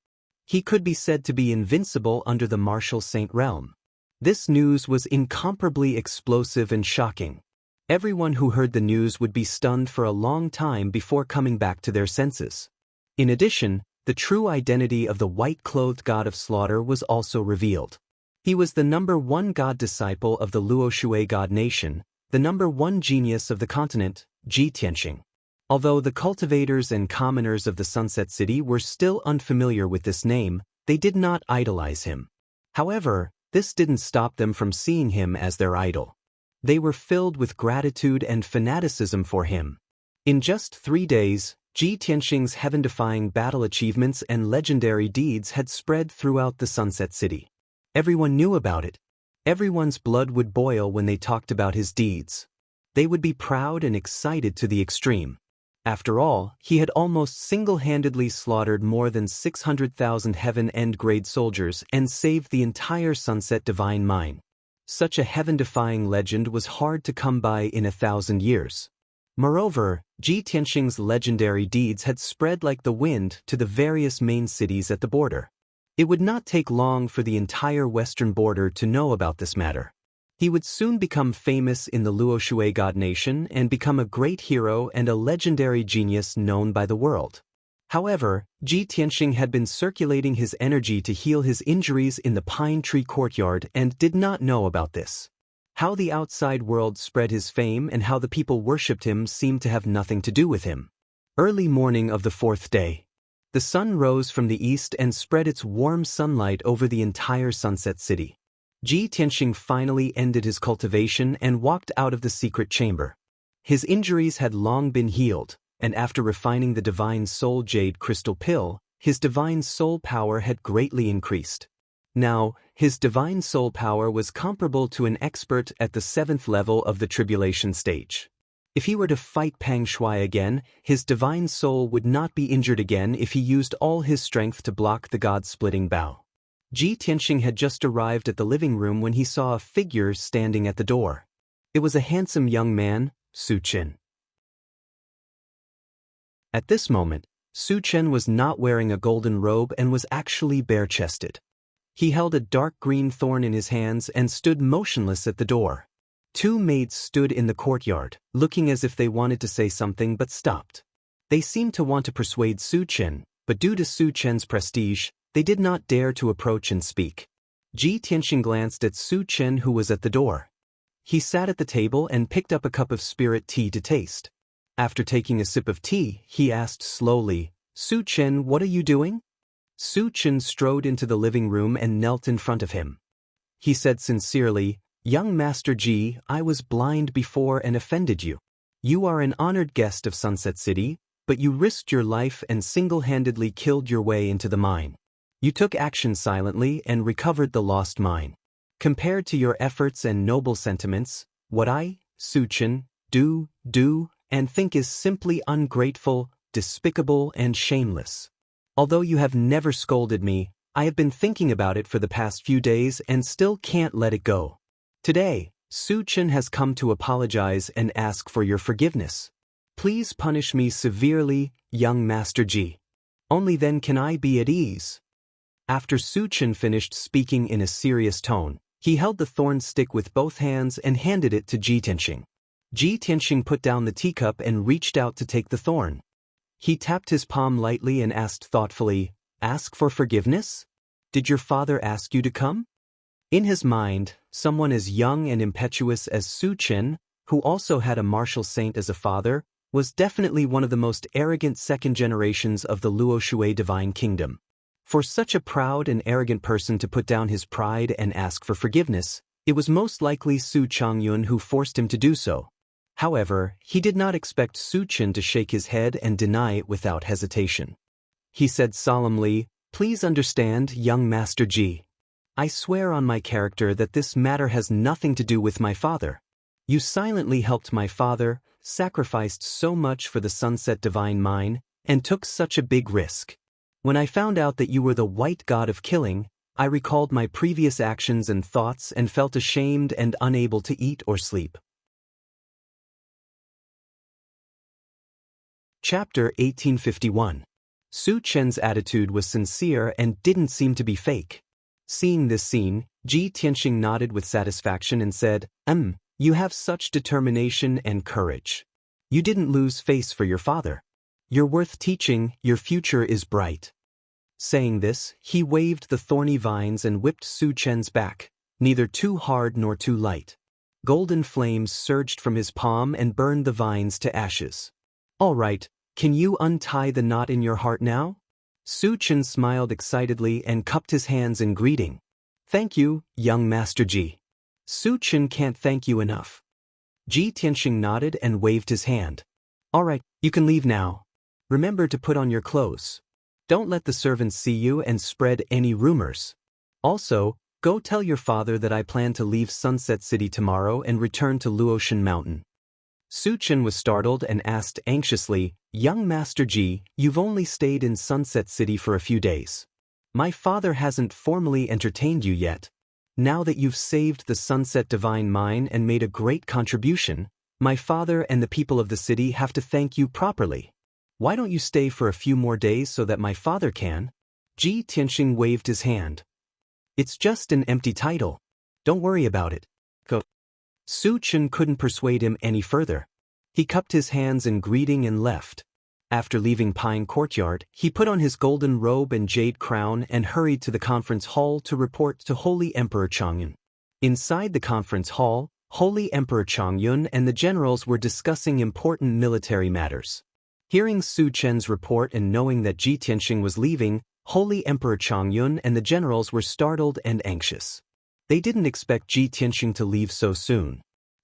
He could be said to be invincible under the martial saint realm. This news was incomparably explosive and shocking. Everyone who heard the news would be stunned for a long time before coming back to their senses. In addition, the true identity of the white-clothed god of slaughter was also revealed. He was the #1 god disciple of the Luo Shui god nation, the #1 genius of the continent, Ji Tianxing. Although the cultivators and commoners of the Sunset City were still unfamiliar with this name, they did not idolize him. However, this didn't stop them from seeing him as their idol. They were filled with gratitude and fanaticism for him. In just 3 days, Ji Tianxing's heaven-defying battle achievements and legendary deeds had spread throughout the Sunset City. Everyone knew about it. Everyone's blood would boil when they talked about his deeds. They would be proud and excited to the extreme. After all, he had almost single-handedly slaughtered more than 600,000 heaven-end grade soldiers and saved the entire Sunset Divine Mine. Such a heaven-defying legend was hard to come by in 1,000 years. Moreover, Ji Tianxing's legendary deeds had spread like the wind to the various main cities at the border. It would not take long for the entire western border to know about this matter. He would soon become famous in the Luo Shui god nation and become a great hero and a legendary genius known by the world. However, Ji Tianxing had been circulating his energy to heal his injuries in the pine tree courtyard and did not know about this. How the outside world spread his fame and how the people worshipped him seemed to have nothing to do with him. Early morning of the 4th day. The sun rose from the east and spread its warm sunlight over the entire Sunset City. Ji Tianxing finally ended his cultivation and walked out of the secret chamber. His injuries had long been healed, and after refining the Divine Soul Jade Crystal Pill, his Divine Soul power had greatly increased. Now, his Divine Soul power was comparable to an expert at the 7th level of the Tribulation stage. If he were to fight Pang Shui again, his Divine Soul would not be injured again if he used all his strength to block the god-splitting bow. Ji Tianxing had just arrived at the living room when he saw a figure standing at the door. It was a handsome young man, Su Chen. At this moment, Su Chen was not wearing a golden robe and was actually bare-chested. He held a dark green thorn in his hands and stood motionless at the door. 2 maids stood in the courtyard, looking as if they wanted to say something but stopped. They seemed to want to persuade Su Chen, but due to Su Chen's prestige, they did not dare to approach and speak. Ji Tianxing glanced at Su Chen who was at the door. He sat at the table and picked up a cup of spirit tea to taste. After taking a sip of tea, he asked slowly, "Su Chen, what are you doing?" Su Chen strode into the living room and knelt in front of him. He said sincerely, "Young Master Ji, I was blind before and offended you. You are an honored guest of Sunset City, but you risked your life and single-handedly killed your way into the mine. You took action silently and recovered the lost mine. Compared to your efforts and noble sentiments, what I, Su Chen, do, and think is simply ungrateful, despicable, and shameless. Although you have never scolded me, I have been thinking about it for the past few days and still can't let it go. Today, Su Chen has come to apologize and ask for your forgiveness. Please punish me severely, young Master Ji. Only then can I be at ease." After Su Chen finished speaking in a serious tone, he held the thorn stick with both hands and handed it to Ji Tianxing. Ji Tianxing put down the teacup and reached out to take the thorn. He tapped his palm lightly and asked thoughtfully, "Ask for forgiveness? Did your father ask you to come?" In his mind, someone as young and impetuous as Su Chen, who also had a martial saint as a father, was definitely one of the most arrogant second generations of the Luo Shui divine kingdom. For such a proud and arrogant person to put down his pride and ask for forgiveness, it was most likely Su Changyun who forced him to do so. However, he did not expect Su Chen to shake his head and deny it without hesitation. He said solemnly, "Please understand, young Master Ji. I swear on my character that this matter has nothing to do with my father. You silently helped my father, sacrificed so much for the sunset divine mine, and took such a big risk. When I found out that you were the white god of killing, I recalled my previous actions and thoughts and felt ashamed and unable to eat or sleep. Chapter 1851. Su Chen's attitude was sincere and didn't seem to be fake. Seeing this scene, Ji Tianxing nodded with satisfaction and said, You have such determination and courage. You didn't lose face for your father. You're worth teaching, your future is bright. Saying this, he waved the thorny vines and whipped Su Chen's back, neither too hard nor too light. Golden flames surged from his palm and burned the vines to ashes. All right, can you untie the knot in your heart now? Su Chen smiled excitedly and cupped his hands in greeting. Thank you, young Master Ji. Su Chen can't thank you enough. Ji Tianxing nodded and waved his hand. All right, you can leave now. Remember to put on your clothes. Don't let the servants see you and spread any rumors. Also, go tell your father that I plan to leave Sunset City tomorrow and return to Luotian Mountain. Su Chen was startled and asked anxiously, Young Master Ji, you've only stayed in Sunset City for a few days. My father hasn't formally entertained you yet. Now that you've saved the Sunset Divine Mine and made a great contribution, my father and the people of the city have to thank you properly. Why don't you stay for a few more days so that my father can? Ji Tianxing waved his hand. It's just an empty title. Don't worry about it. Go. Su Chen couldn't persuade him any further. He cupped his hands in greeting and left. After leaving Pine Courtyard, he put on his golden robe and jade crown and hurried to the conference hall to report to Holy Emperor Changyun. Inside the conference hall, Holy Emperor Changyun and the generals were discussing important military matters. Hearing Su Chen's report and knowing that Ji Tianxing was leaving, Holy Emperor Changyun and the generals were startled and anxious. They didn't expect Ji Tianxing to leave so soon.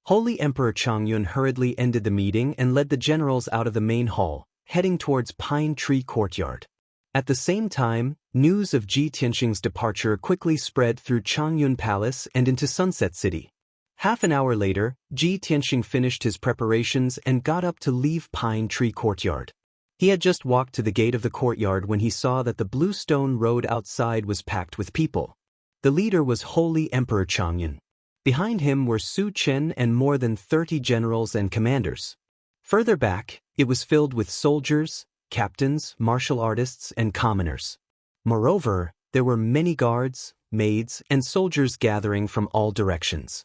Holy Emperor Changyun hurriedly ended the meeting and led the generals out of the main hall, heading towards Pine Tree Courtyard. At the same time, news of Ji Tianxing's departure quickly spread through Changyun Palace and into Sunset City. Half an hour later, Ji Tianxing finished his preparations and got up to leave Pine Tree Courtyard. He had just walked to the gate of the courtyard when he saw that the blue stone road outside was packed with people. The leader was Holy Emperor Changyun. Behind him were Su Chen and more than 30 generals and commanders. Further back, it was filled with soldiers, captains, martial artists, and commoners. Moreover, there were many guards, maids, and soldiers gathering from all directions.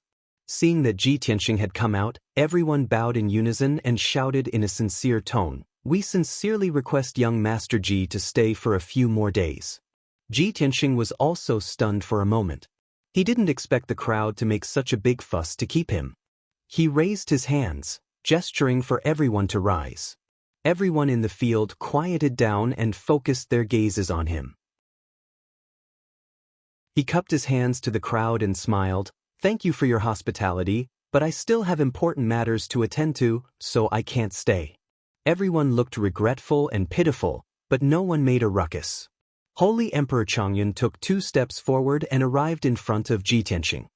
Seeing that Ji Tianxing had come out, everyone bowed in unison and shouted in a sincere tone, We sincerely request young Master Ji to stay for a few more days. Ji Tianxing was also stunned for a moment. He didn't expect the crowd to make such a big fuss to keep him. He raised his hands, gesturing for everyone to rise. Everyone in the field quieted down and focused their gazes on him. He cupped his hands to the crowd and smiled, Thank you for your hospitality, but I still have important matters to attend to, so I can't stay. Everyone looked regretful and pitiful, but no one made a ruckus. Holy Emperor Changyun took 2 steps forward and arrived in front of Ji Tianxing.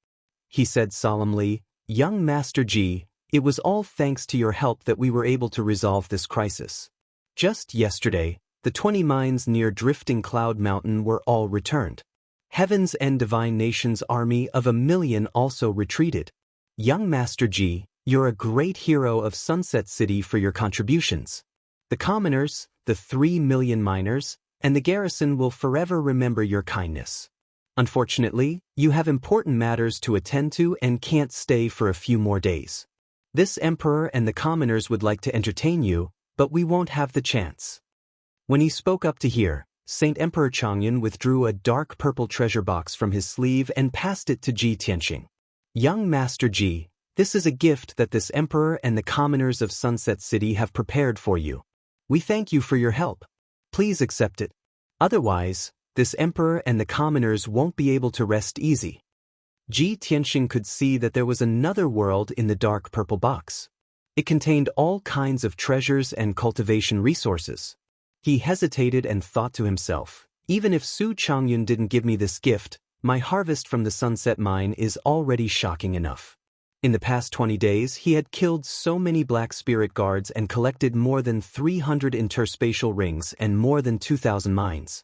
He said solemnly, Young Master Ji, it was all thanks to your help that we were able to resolve this crisis. Just yesterday, the 20 mines near Drifting Cloud Mountain were all returned. Heaven's and Divine Nation's army of 1,000,000 also retreated. Young Master Ji, you're a great hero of Sunset City for your contributions. The commoners, the 3 million miners, and the garrison will forever remember your kindness. Unfortunately, you have important matters to attend to and can't stay for a few more days. This emperor and the commoners would like to entertain you, but we won't have the chance. When he spoke up to hear, Saint Emperor Changyun withdrew a dark purple treasure box from his sleeve and passed it to Ji Tianxing. Young Master Ji, this is a gift that this emperor and the commoners of Sunset City have prepared for you. We thank you for your help. Please accept it. Otherwise, this emperor and the commoners won't be able to rest easy. Ji Tianxing could see that there was another world in the dark purple box. It contained all kinds of treasures and cultivation resources. He hesitated and thought to himself, even if Su Changyun didn't give me this gift, My harvest from the Sunset Mine is already shocking enough. In the past 20 days, he had killed so many black spirit guards and collected more than 300 interspatial rings and more than 2,000 mines.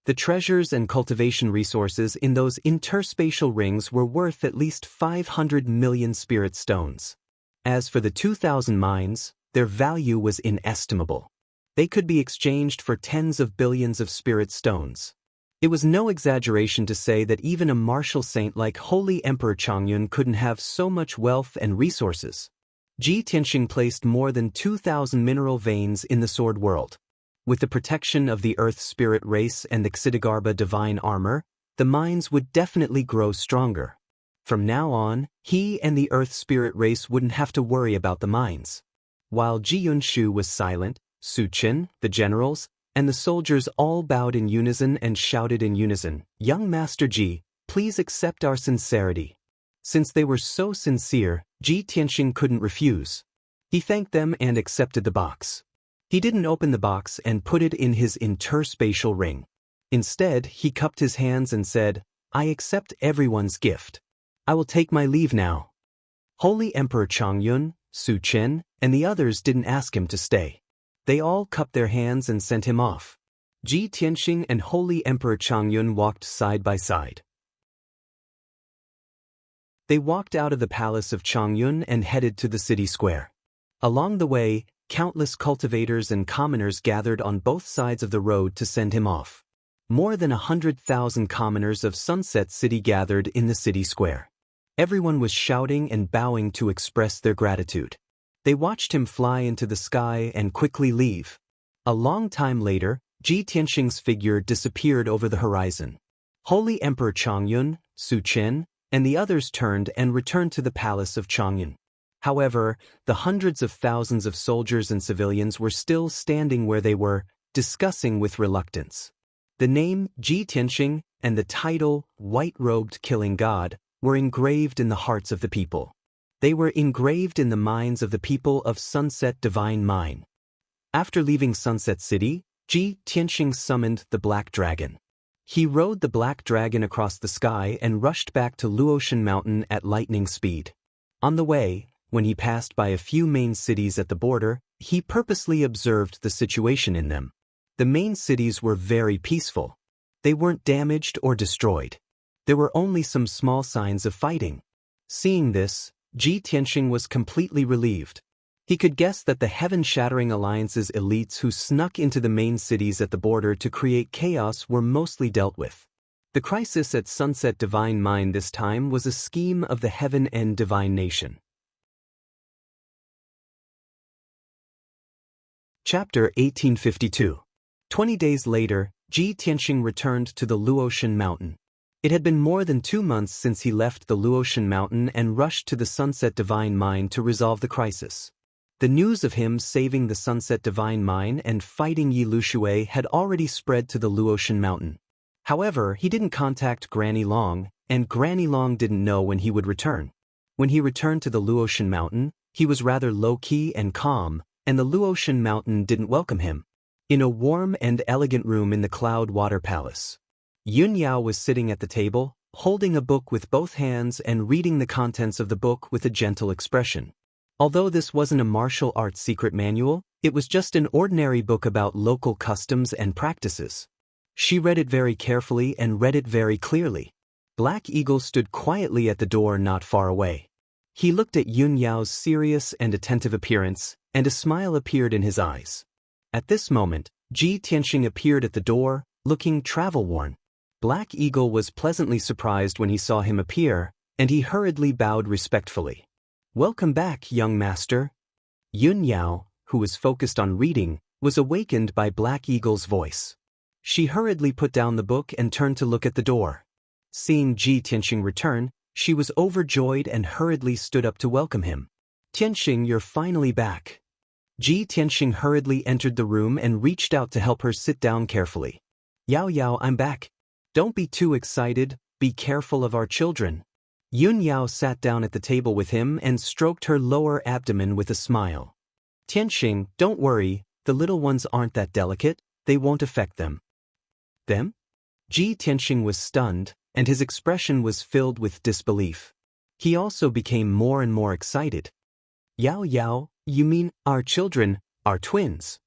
The treasures and cultivation resources in those interspatial rings were worth at least 500 million spirit stones. As for the 2,000 mines, their value was inestimable. They could be exchanged for tens of billions of spirit stones. It was no exaggeration to say that even a martial saint like Holy Emperor Chongyun couldn't have so much wealth and resources. Ji Tianxing placed more than 2,000 mineral veins in the sword world. With the protection of the Earth Spirit race and the Xitigarbha divine armor, the mines would definitely grow stronger. From now on, he and the Earth Spirit race wouldn't have to worry about the mines. While Ji Yunshu was silent, Su Qin, the generals, and the soldiers all bowed in unison and shouted in unison, "Young Master Ji, please accept our sincerity." Since they were so sincere, Ji Tianxing couldn't refuse. He thanked them and accepted the box. He didn't open the box and put it in his interspatial ring. Instead, he cupped his hands and said, "I accept everyone's gift. I will take my leave now." Holy Emperor Chongyun, Su Qin, and the others didn't ask him to stay. They all cupped their hands and sent him off. Ji Tianxing and Holy Emperor Chongyun walked side by side. They walked out of the palace of Chongyun and headed to the city square. Along the way, countless cultivators and commoners gathered on both sides of the road to send him off. More than 100,000 commoners of Sunset City gathered in the city square. Everyone was shouting and bowing to express their gratitude. They watched him fly into the sky and quickly leave. A long time later, Ji Tianxing's figure disappeared over the horizon. Holy Emperor Chongyun, Su Qin, and the others turned and returned to the palace of Chongyun. However, the hundreds of thousands of soldiers and civilians were still standing where they were, discussing with reluctance. The name Ji Tianxing and the title White-Robed Killing God were engraved in the hearts of the people. They were engraved in the minds of the people of Sunset Divine Mine. After leaving Sunset City, Ji Tianxing summoned the Black Dragon. He rode the Black Dragon across the sky and rushed back to Luotian Mountain at lightning speed. On the way, when he passed by a few main cities at the border, he purposely observed the situation in them. The main cities were very peaceful. They weren't damaged or destroyed. There were only some small signs of fighting. Seeing this, Ji Tianxing was completely relieved. He could guess that the heaven-shattering alliance's elites who snuck into the main cities at the border to create chaos were mostly dealt with. The crisis at Sunset Divine Mine this time was a scheme of the Heaven and Divine Nation. Chapter 1852. 20 days later, Ji Tianxing returned to the Luotian Mountain. It had been more than 2 months since he left the Luotian Mountain and rushed to the Sunset Divine Mine to resolve the crisis. The news of him saving the Sunset Divine Mine and fighting Yi Lushui had already spread to the Luotian Mountain. However, he didn't contact Granny Long, and Granny Long didn't know when he would return. When he returned to the Luotian Mountain, he was rather low-key and calm, and the Luotian Mountain didn't welcome him. In a warm and elegant room in the Cloud Water Palace, Yun Yao was sitting at the table, holding a book with both hands and reading the contents of the book with a gentle expression. Although this wasn't a martial arts secret manual, it was just an ordinary book about local customs and practices. She read it very carefully and read it very clearly. Black Eagle stood quietly at the door not far away. He looked at Yun Yao's serious and attentive appearance, and a smile appeared in his eyes. At this moment, Ji Tianxing appeared at the door, looking travel-worn. Black Eagle was pleasantly surprised when he saw him appear, and he hurriedly bowed respectfully. "Welcome back, young master." Yun Yao, who was focused on reading, was awakened by Black Eagle's voice. She hurriedly put down the book and turned to look at the door. Seeing Ji Tianxing return, she was overjoyed and hurriedly stood up to welcome him. "Tianxing, you're finally back." Ji Tianxing hurriedly entered the room and reached out to help her sit down carefully. "Yao Yao, I'm back. Don't be too excited, be careful of our children." Yun Yao sat down at the table with him and stroked her lower abdomen with a smile. "Tianxing, don't worry, the little ones aren't that delicate, they won't affect them." "Them?" Ji Tianxing was stunned, and his expression was filled with disbelief. He also became more and more excited. Yao Yao, you mean our children, our twins?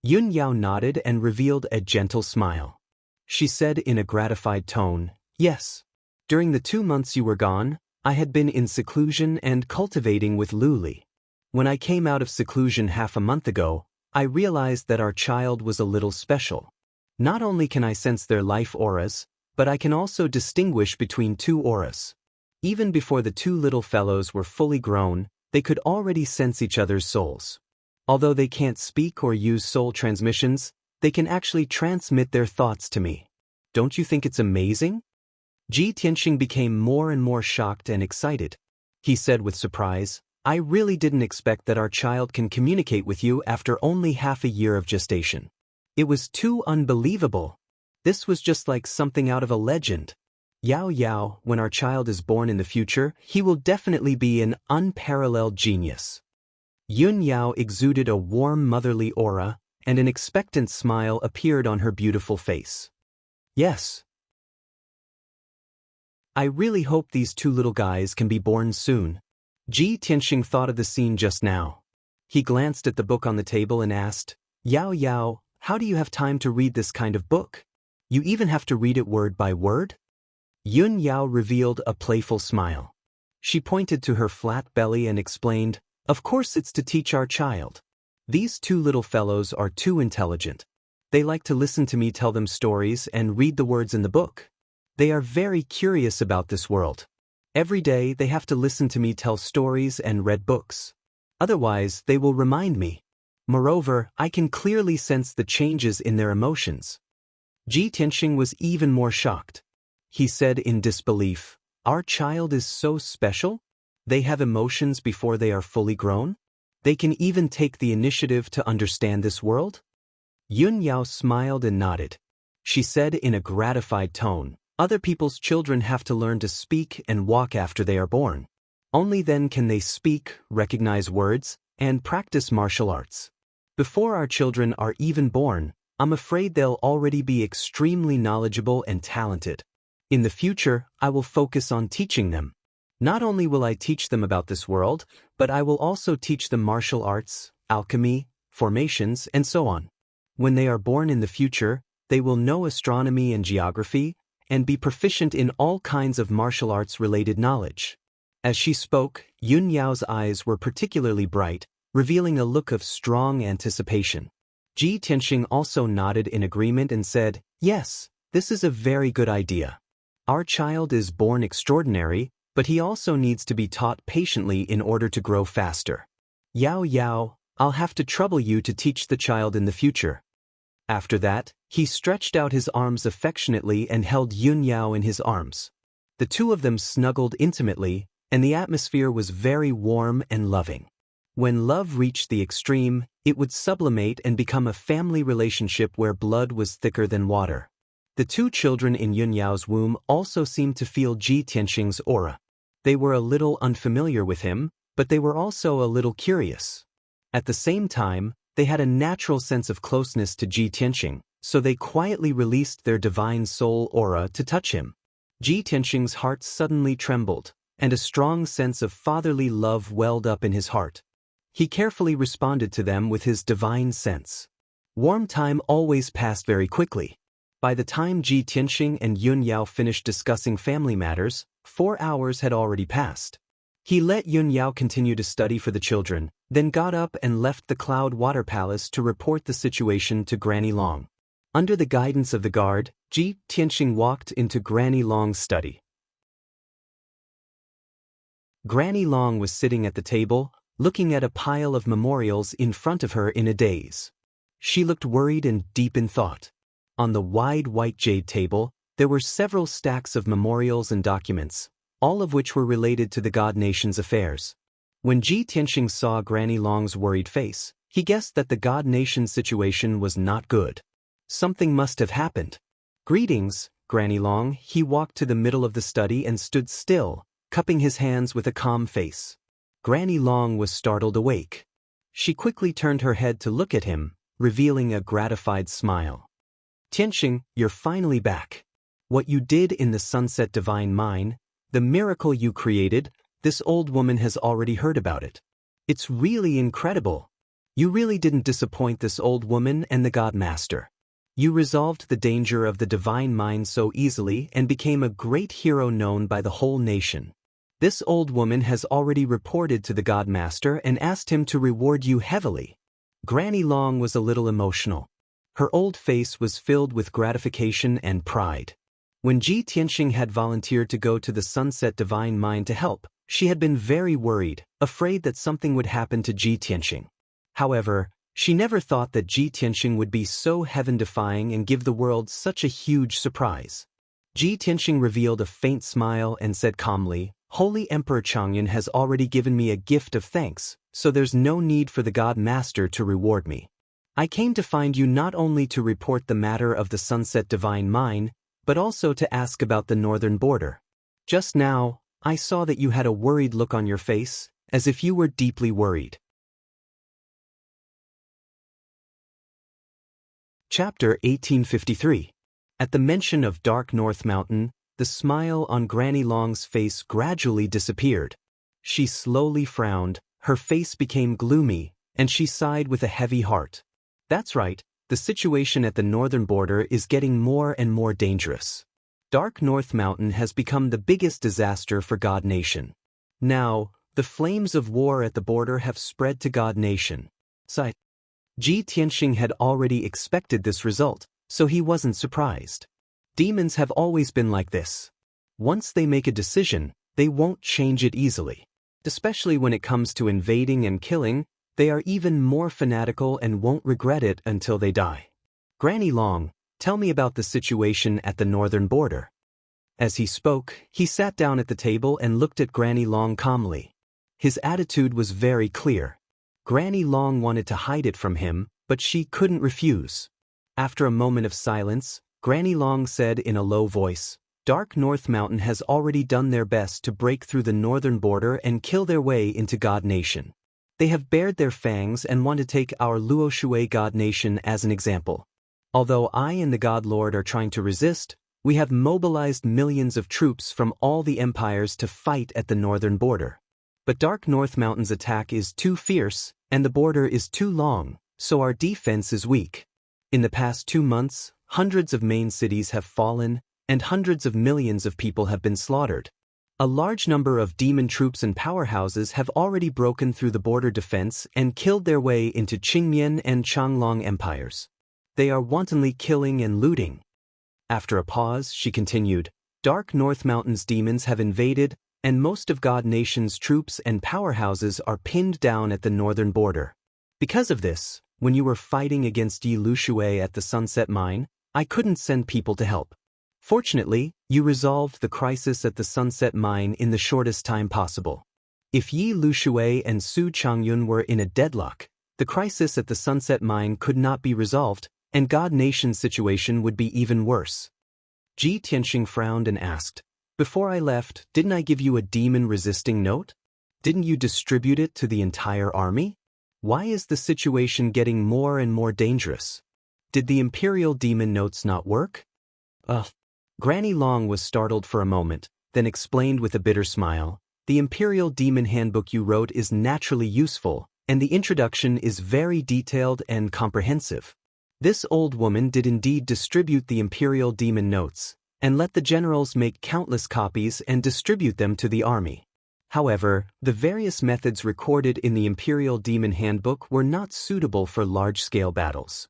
Yun Yao nodded and revealed a gentle smile. She said in a gratified tone, yes. During the 2 months you were gone, I had been in seclusion and cultivating with Luli. When I came out of seclusion half a month ago, I realized that our child was a little special. Not only can I sense their life auras, but I can also distinguish between 2 auras. Even before the 2 little fellows were fully grown, they could already sense each other's souls. Although they can't speak or use soul transmissions, they can actually transmit their thoughts to me. Don't you think it's amazing? Ji Tianxing became more and more shocked and excited. He said with surprise, I really didn't expect that our child can communicate with you after only half a year of gestation. It was too unbelievable. This was just like something out of a legend. Yao Yao, when our child is born in the future, he will definitely be an unparalleled genius. Yun Yao exuded a warm motherly aura, and an expectant smile appeared on her beautiful face. Yes. I really hope these 2 little guys can be born soon. Ji Tianxing thought of the scene just now. He glanced at the book on the table and asked, Yao Yao, how do you have time to read this kind of book? You even have to read it word by word? Yun Yao revealed a playful smile. She pointed to her flat belly and explained, of course it's to teach our child. These 2 little fellows are too intelligent. They like to listen to me tell them stories and read the words in the book. They are very curious about this world. Every day they have to listen to me tell stories and read books. Otherwise, they will remind me. Moreover, I can clearly sense the changes in their emotions. Ji Tianxing was even more shocked. He said in disbelief, our child is so special? They have emotions before they are fully grown? They can even take the initiative to understand this world? Yun Yao smiled and nodded. She said in a gratified tone, other people's children have to learn to speak and walk after they are born. Only then can they speak, recognize words, and practice martial arts. Before our children are even born, I'm afraid they'll already be extremely knowledgeable and talented. In the future, I will focus on teaching them. Not only will I teach them about this world, but I will also teach them martial arts, alchemy, formations, and so on. When they are born in the future, they will know astronomy and geography, and be proficient in all kinds of martial arts-related knowledge. As she spoke, Yun Yao's eyes were particularly bright, revealing a look of strong anticipation. Ji Tianxing also nodded in agreement and said, yes, this is a very good idea. Our child is born extraordinary, but he also needs to be taught patiently in order to grow faster. Yao Yao, I'll have to trouble you to teach the child in the future. After that, he stretched out his arms affectionately and held Yun Yao in his arms. The 2 of them snuggled intimately, and the atmosphere was very warm and loving. When love reached the extreme, it would sublimate and become a family relationship where blood was thicker than water. The 2 children in Yun Yao's womb also seemed to feel Ji Tianxing's aura. They were a little unfamiliar with him, but they were also a little curious. At the same time, they had a natural sense of closeness to Ji Tianxing, so they quietly released their divine soul aura to touch him. Ji Tianxing's heart suddenly trembled, and a strong sense of fatherly love welled up in his heart. He carefully responded to them with his divine sense. Warm time always passed very quickly. By the time Ji Tianxing and Yun Yao finished discussing family matters, 4 hours had already passed. He let Yun Yao continue to study for the children, then got up and left the Cloud Water Palace to report the situation to Granny Long. Under the guidance of the guard, Ji Tianxing walked into Granny Long's study. Granny Long was sitting at the table, looking at a pile of memorials in front of her in a daze. She looked worried and deep in thought. On the wide white jade table, there were several stacks of memorials and documents, all of which were related to the God Nation's affairs. When Ji Tianxing saw Granny Long's worried face, he guessed that the God Nation's situation was not good. Something must have happened. Greetings, Granny Long. He walked to the middle of the study and stood still, cupping his hands with a calm face. Granny Long was startled awake. She quickly turned her head to look at him, revealing a gratified smile. Tianxing, you're finally back. What you did in the Sunset Divine Mine, the miracle you created, this old woman has already heard about it. It's really incredible. You really didn't disappoint this old woman and the God Master. You resolved the danger of the divine mine so easily and became a great hero known by the whole nation. This old woman has already reported to the God Master and asked him to reward you heavily. Granny Long was a little emotional. Her old face was filled with gratification and pride. When Ji Tianxing had volunteered to go to the Sunset Divine Mine to help, she had been very worried, afraid that something would happen to Ji Tianxing. However, she never thought that Ji Tianxing would be so heaven-defying and give the world such a huge surprise. Ji Tianxing revealed a faint smile and said calmly, "Holy Emperor Changyan has already given me a gift of thanks, so there's no need for the God Master to reward me. I came to find you not only to report the matter of the Sunset Divine Mine, but also to ask about the northern border. Just now, I saw that you had a worried look on your face, as if you were deeply worried." Chapter 1853. At the mention of Dark North Mountain, the smile on Granny Long's face gradually disappeared. She slowly frowned, her face became gloomy, and she sighed with a heavy heart. That's right, the situation at the northern border is getting more and more dangerous. Dark North Mountain has become the biggest disaster for God Nation. Now, the flames of war at the border have spread to God Nation. Ji Tianxing had already expected this result, so he wasn't surprised. Demons have always been like this. Once they make a decision, they won't change it easily. Especially when it comes to invading and killing, they are even more fanatical and won't regret it until they die. Granny Long, tell me about the situation at the northern border. As he spoke, he sat down at the table and looked at Granny Long calmly. His attitude was very clear. Granny Long wanted to hide it from him, but she couldn't refuse. After a moment of silence, Granny Long said in a low voice, "Dark North Mountain has already done their best to break through the northern border and kill their way into God Nation. They have bared their fangs and want to take our Luoshui God Nation as an example. Although I and the God Lord are trying to resist, we have mobilized millions of troops from all the empires to fight at the northern border. But Dark North Mountain's attack is too fierce, and the border is too long, so our defense is weak. In the past 2 months, hundreds of main cities have fallen, and hundreds of millions of people have been slaughtered. A large number of demon troops and powerhouses have already broken through the border defense and killed their way into Qingmian and Changlong empires. They are wantonly killing and looting." After a pause, she continued, "Dark North Mountain's demons have invaded, and most of God Nation's troops and powerhouses are pinned down at the northern border. Because of this, when you were fighting against Yi Lushui at the Sunset Mine, I couldn't send people to help. Fortunately, you resolved the crisis at the Sunset Mine in the shortest time possible. If Yi Lushui and Su Changyun were in a deadlock, the crisis at the Sunset Mine could not be resolved, and God Nation's situation would be even worse." Ji Tianxing frowned and asked, "Before I left, didn't I give you a demon-resisting note? Didn't you distribute it to the entire army? Why is the situation getting more and more dangerous? Did the Imperial Demon Notes not work?" Granny Long was startled for a moment, then explained with a bitter smile, "The Imperial Demon Handbook you wrote is naturally useful, and the introduction is very detailed and comprehensive. This old woman did indeed distribute the Imperial Demon Notes, and let the generals make countless copies and distribute them to the army. However, the various methods recorded in the Imperial Demon Handbook were not suitable for large-scale battles.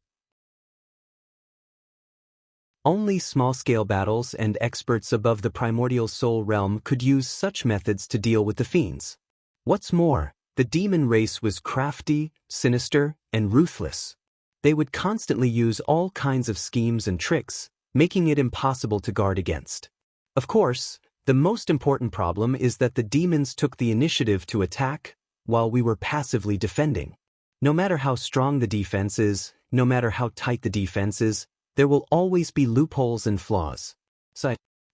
Only small-scale battles and experts above the primordial soul realm could use such methods to deal with the fiends. What's more, the demon race was crafty, sinister, and ruthless. They would constantly use all kinds of schemes and tricks, making it impossible to guard against. Of course, the most important problem is that the demons took the initiative to attack, while we were passively defending. No matter how strong the defense is, no matter how tight the defense is, there will always be loopholes and flaws."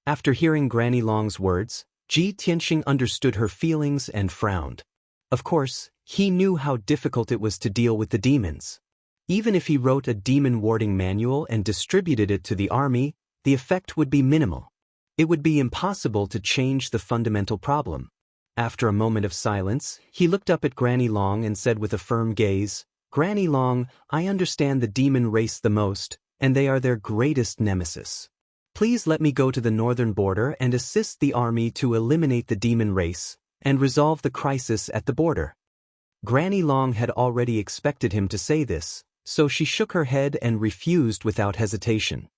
After hearing Granny Long's words, Ji Tianxing understood her feelings and frowned. Of course, he knew how difficult it was to deal with the demons. Even if he wrote a demon warding manual and distributed it to the army, the effect would be minimal. It would be impossible to change the fundamental problem. After a moment of silence, he looked up at Granny Long and said with a firm gaze, "Granny Long, I understand the demon race the most, and they are their greatest nemesis. Please let me go to the northern border and assist the army to eliminate the demon race and resolve the crisis at the border." Granny Long had already expected him to say this, so she shook her head and refused without hesitation.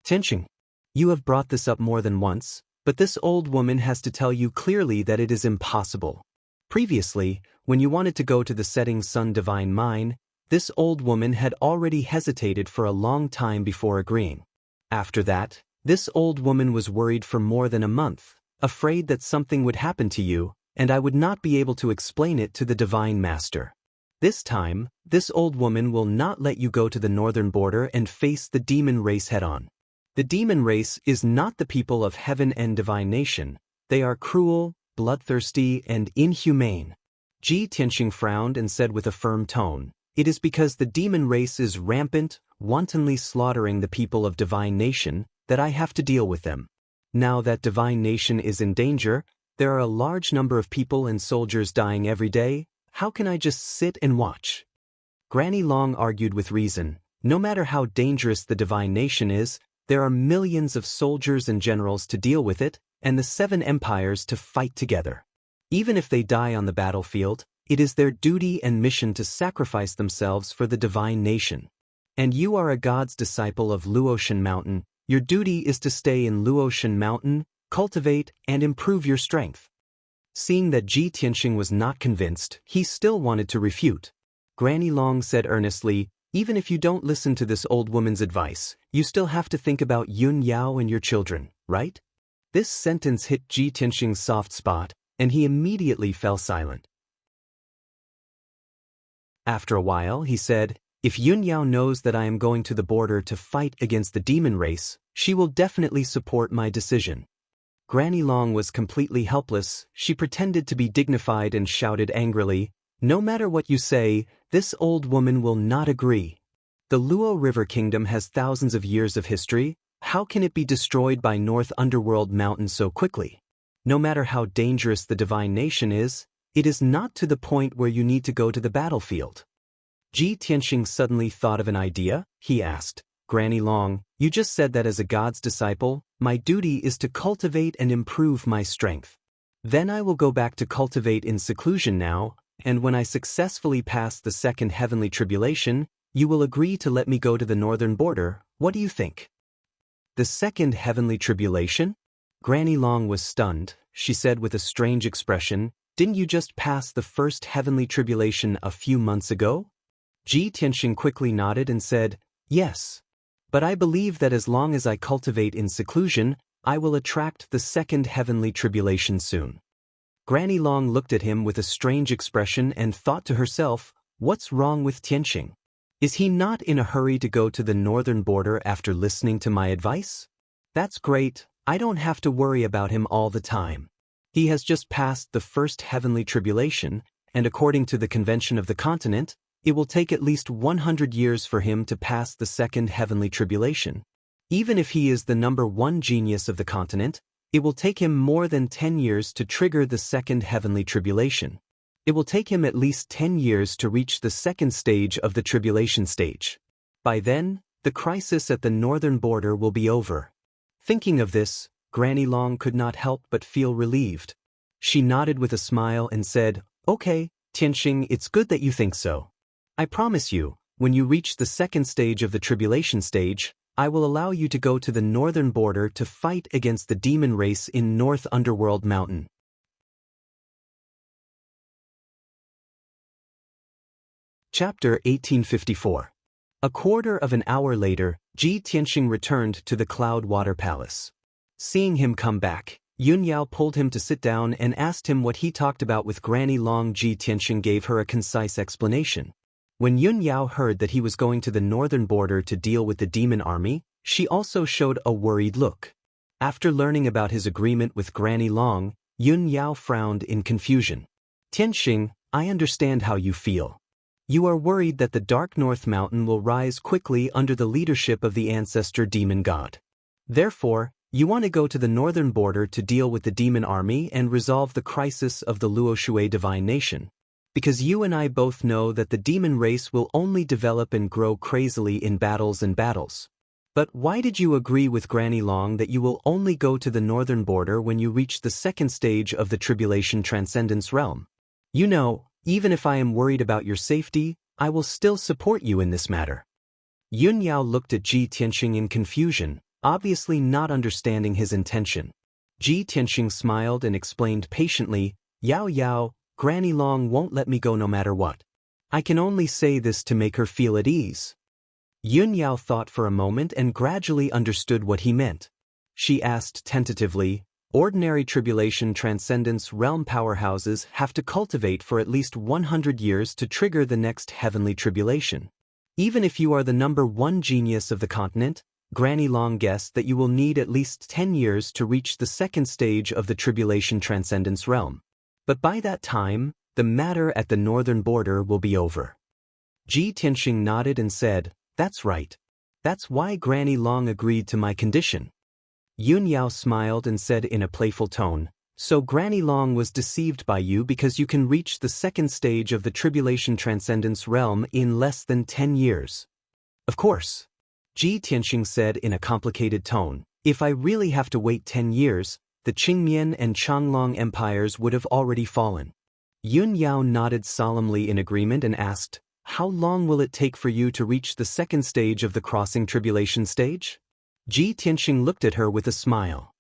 "Tianxing, you have brought this up more than once, but this old woman has to tell you clearly that it is impossible. Previously, when you wanted to go to the setting sun divine mine, this old woman had already hesitated for a long time before agreeing. After that, this old woman was worried for more than a month, afraid that something would happen to you, and I would not be able to explain it to the divine master. This time, this old woman will not let you go to the northern border and face the demon race head-on. The demon race is not the people of heaven and divine nation. They are cruel, bloodthirsty, and inhumane." Tianxing frowned and said with a firm tone, "It is because the demon race is rampant, wantonly slaughtering the people of divine nation, that I have to deal with them. Now that divine nation is in danger, there are a large number of people and soldiers dying every day. How can I just sit and watch?" Granny Long argued with reason. No matter how dangerous the divine nation is, there are millions of soldiers and generals to deal with it, and the 7 empires to fight together. Even if they die on the battlefield, it is their duty and mission to sacrifice themselves for the divine nation. And you are a god's disciple of Luotian Mountain. Your duty is to stay in Luotian Mountain, cultivate, and improve your strength. Seeing that Tianxing was not convinced, he still wanted to refute. Granny Long said earnestly, "Even if you don't listen to this old woman's advice, you still have to think about Yun Yao and your children, right?" This sentence hit Tianxing's soft spot, and he immediately fell silent. After a while, he said, "If Yun Yao knows that I am going to the border to fight against the demon race, she will definitely support my decision." Granny Long was completely helpless. She pretended to be dignified and shouted angrily, "No matter what you say, this old woman will not agree. The Luo River Kingdom has thousands of years of history. How can it be destroyed by North Underworld Mountain so quickly? No matter how dangerous the divine nation is, it is not to the point where you need to go to the battlefield." Tianxing suddenly thought of an idea. He asked, "Granny Long, you just said that as a god's disciple, my duty is to cultivate and improve my strength. Then I will go back to cultivate in seclusion now, and when I successfully pass the second heavenly tribulation, you will agree to let me go to the northern border. What do you think?" "The second heavenly tribulation?" Granny Long was stunned. She said with a strange expression, "Didn't you just pass the first heavenly tribulation a few months ago?" Tianxing quickly nodded and said, "Yes. But I believe that as long as I cultivate in seclusion, I will attract the second heavenly tribulation soon." Granny Long looked at him with a strange expression and thought to herself, "What's wrong with Tianxing? Is he not in a hurry to go to the northern border after listening to my advice? That's great. I don't have to worry about him all the time. He has just passed the first heavenly tribulation, and according to the convention of the continent, it will take at least 100 years for him to pass the second heavenly tribulation. Even if he is the #1 genius of the continent, it will take him more than 10 years to trigger the second heavenly tribulation. It will take him at least 10 years to reach the second stage of the tribulation stage. By then, the crisis at the northern border will be over." Thinking of this, Granny Long could not help but feel relieved. She nodded with a smile and said, "Okay, Tianxing, it's good that you think so. I promise you, when you reach the second stage of the tribulation stage, I will allow you to go to the northern border to fight against the demon race in North Underworld Mountain." Chapter 1854. A quarter of an hour later, Tianxing returned to the Cloud Water Palace. Seeing him come back, Yun Yao pulled him to sit down and asked him what he talked about with Granny Long. Tianxing gave her a concise explanation. When Yun Yao heard that he was going to the northern border to deal with the demon army, she also showed a worried look. After learning about his agreement with Granny Long, Yun Yao frowned in confusion. "Tianxing, I understand how you feel. You are worried that the Dark North Mountain will rise quickly under the leadership of the ancestor demon god. Therefore, you want to go to the northern border to deal with the demon army and resolve the crisis of the Luoshui divine nation. Because you and I both know that the demon race will only develop and grow crazily in battles and battles. But why did you agree with Granny Long that you will only go to the northern border when you reach the second stage of the Tribulation Transcendence realm? You know, even if I am worried about your safety, I will still support you in this matter. Yun Yao looked at Ji Tianxing in confusion, obviously not understanding his intention. Ji Tianxing smiled and explained patiently, Yao Yao, Granny Long won't let me go no matter what. I can only say this to make her feel at ease. Yun Yao thought for a moment and gradually understood what he meant. She asked tentatively, ordinary tribulation transcendence realm powerhouses have to cultivate for at least 100 years to trigger the next heavenly tribulation. Even if you are the #1 genius of the continent, Granny Long guessed that you will need at least 10 years to reach the second stage of the tribulation transcendence realm. But by that time, the matter at the northern border will be over. Ji Tianxing nodded and said, That's right. That's why Granny Long agreed to my condition. Yun Yao smiled and said in a playful tone, So Granny Long was deceived by you because you can reach the second stage of the tribulation transcendence realm in less than 10 years. Of course. Ji Tianxing said in a complicated tone, If I really have to wait 10 years, the Qingmian and Changlong empires would have already fallen. Yun Yao nodded solemnly in agreement and asked, How long will it take for you to reach the second stage of the crossing tribulation stage? Ji Tianxing looked at her with a smile.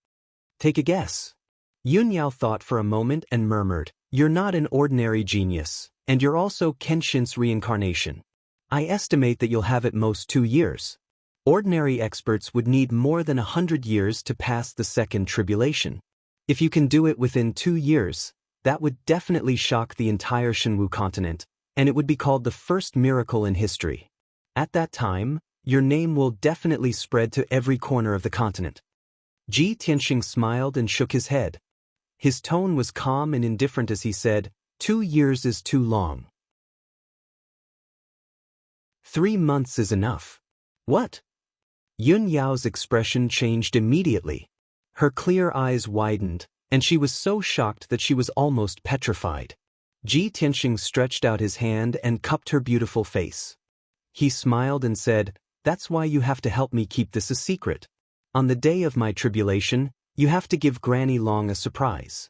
Take a guess. Yun Yao thought for a moment and murmured, You're not an ordinary genius, and you're also Kenshin's reincarnation. I estimate that you'll have at most 2 years. Ordinary experts would need more than 100 years to pass the second tribulation. If you can do it within 2 years, that would definitely shock the entire Shenwu continent, and it would be called the first miracle in history. At that time, your name will definitely spread to every corner of the continent. Ji Tianxing smiled and shook his head. His tone was calm and indifferent as he said, 2 years is too long. 3 months is enough. What? Yun Yao's expression changed immediately. Her clear eyes widened, and she was so shocked that she was almost petrified. Ji Tianxing stretched out his hand and cupped her beautiful face. He smiled and said, That's why you have to help me keep this a secret. On the day of my tribulation, you have to give Granny Long a surprise.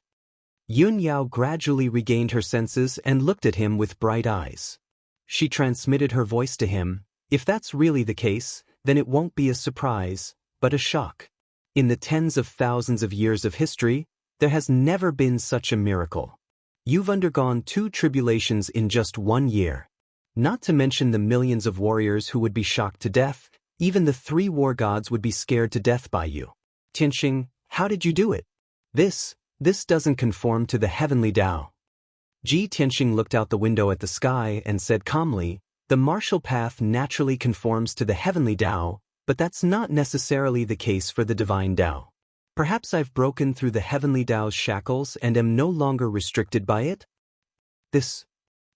Yun Yao gradually regained her senses and looked at him with bright eyes. She transmitted her voice to him, If that's really the case, then it won't be a surprise, but a shock. In the tens of thousands of years of history, there has never been such a miracle. You've undergone 2 tribulations in just 1 year. Not to mention the millions of warriors who would be shocked to death, even the 3 war gods would be scared to death by you. Tianxing, how did you do it? This doesn't conform to the heavenly Tao. Ji Tianxing looked out the window at the sky and said calmly, The martial path naturally conforms to the heavenly Tao, but that's not necessarily the case for the divine Tao. Perhaps I've broken through the heavenly Tao's shackles and am no longer restricted by it?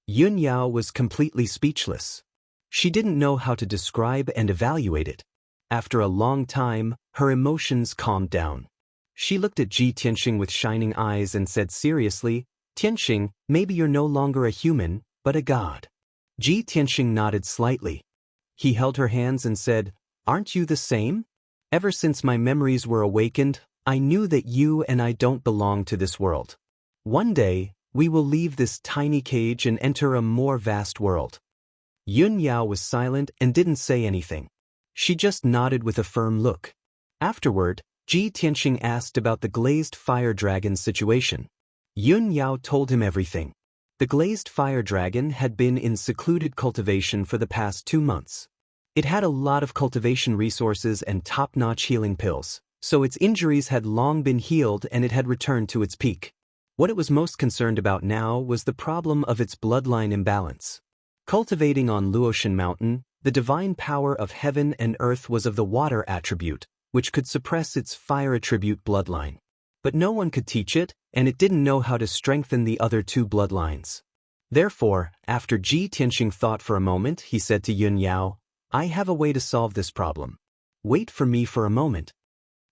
Yun Yao was completely speechless. She didn't know how to describe and evaluate it. After a long time, her emotions calmed down. She looked at Ji Tianxing with shining eyes and said seriously, Tianxing, maybe you're no longer a human, but a god. Ji Tianxing nodded slightly. He held her hands and said, Aren't you the same? Ever since my memories were awakened, I knew that you and I don't belong to this world. One day, we will leave this tiny cage and enter a more vast world. Yun Yao was silent and didn't say anything. She just nodded with a firm look. Afterward, Ji Tianxing asked about the glazed fire dragon situation. Yun Yao told him everything. The glazed fire dragon had been in secluded cultivation for the past 2 months. It had a lot of cultivation resources and top-notch healing pills, so its injuries had long been healed and it had returned to its peak. What it was most concerned about now was the problem of its bloodline imbalance. Cultivating on Luoshan Mountain, the divine power of heaven and earth was of the water attribute, which could suppress its fire attribute bloodline. But no one could teach it, and it didn't know how to strengthen the other 2 bloodlines. Therefore, after Ji Tianxing thought for a moment, he said to Yun Yao, I have a way to solve this problem. Wait for me for a moment.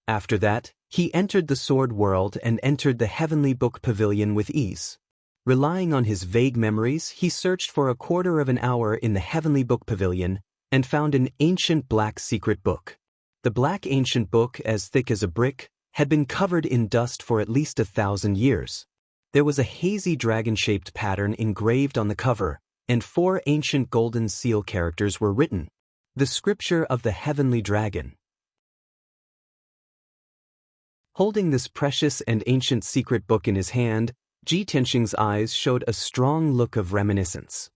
After that, he entered the sword world and entered the heavenly book pavilion with ease. Relying on his vague memories, he searched for a quarter of an hour in the heavenly book pavilion and found an ancient black secret book. The black ancient book, as thick as a brick, had been covered in dust for at least 1,000 years. There was a hazy dragon-shaped pattern engraved on the cover, and 4 ancient golden seal characters were written. The scripture of the heavenly dragon. Holding this precious and ancient secret book in his hand, Ji Tianxing's eyes showed a strong look of reminiscence.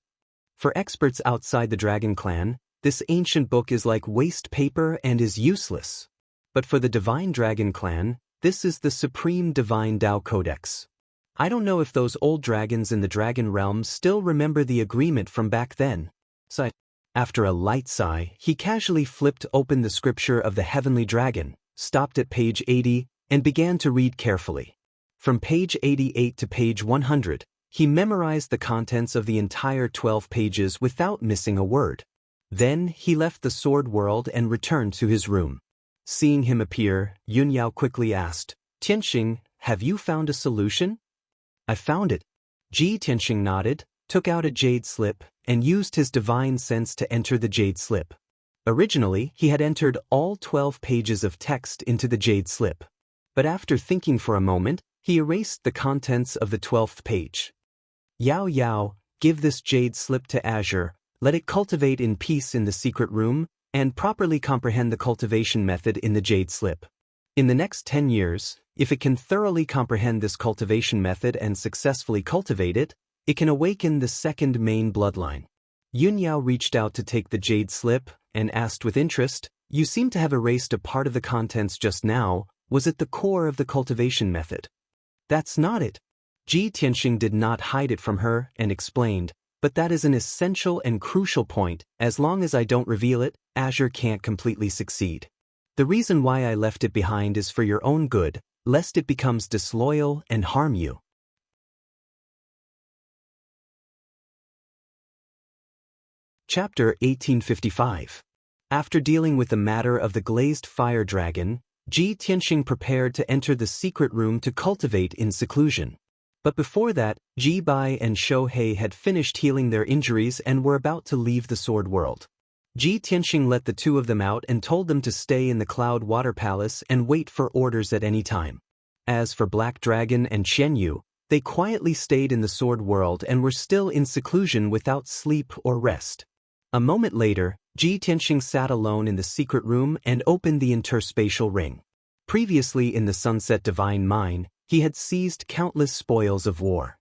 For experts outside the Dragon Clan, this ancient book is like waste paper and is useless. But for the Divine Dragon Clan, this is the supreme divine Tao Codex. I don't know if those old dragons in the Dragon Realm still remember the agreement from back then. So, after a light sigh, he casually flipped open the scripture of the Heavenly Dragon, stopped at page 80, and began to read carefully. From page 88 to page 100, he memorized the contents of the entire 12 pages without missing a word. Then he left the sword world and returned to his room. Seeing him appear, Yunyao quickly asked, "Tianxing, have you found a solution?" "I found it." Ji Tianxing nodded, took out a jade slip, and used his divine sense to enter the jade slip. Originally, he had entered all 12 pages of text into the jade slip. But after thinking for a moment, he erased the contents of the 12th page. "Yao Yao, give this jade slip to Azure, let it cultivate in peace in the secret room, and properly comprehend the cultivation method in the jade slip. In the next 10 years, if it can thoroughly comprehend this cultivation method and successfully cultivate it, it can awaken the second main bloodline." Yunyao reached out to take the jade slip and asked with interest, "You seem to have erased a part of the contents just now. Was it the core of the cultivation method?" "That's not it." Ji Tianxing did not hide it from her and explained, "But that is an essential and crucial point. As long as I don't reveal it, Azure can't completely succeed. The reason why I left it behind is for your own good, lest it becomes disloyal and harm you." Chapter 1855. After dealing with the matter of the glazed fire dragon, Ji Tianxing prepared to enter the secret room to cultivate in seclusion. But before that, Ji Bai and Shou-Hei had finished healing their injuries and were about to leave the sword world. Ji Tianxing let the two of them out and told them to stay in the Cloud Water Palace and wait for orders at any time. As for Black Dragon and Xianyu, they quietly stayed in the sword world and were still in seclusion without sleep or rest. A moment later, Ji Tianxing sat alone in the secret room and opened the interspatial ring. Previously in the Sunset Divine Mine, he had seized countless spoils of war.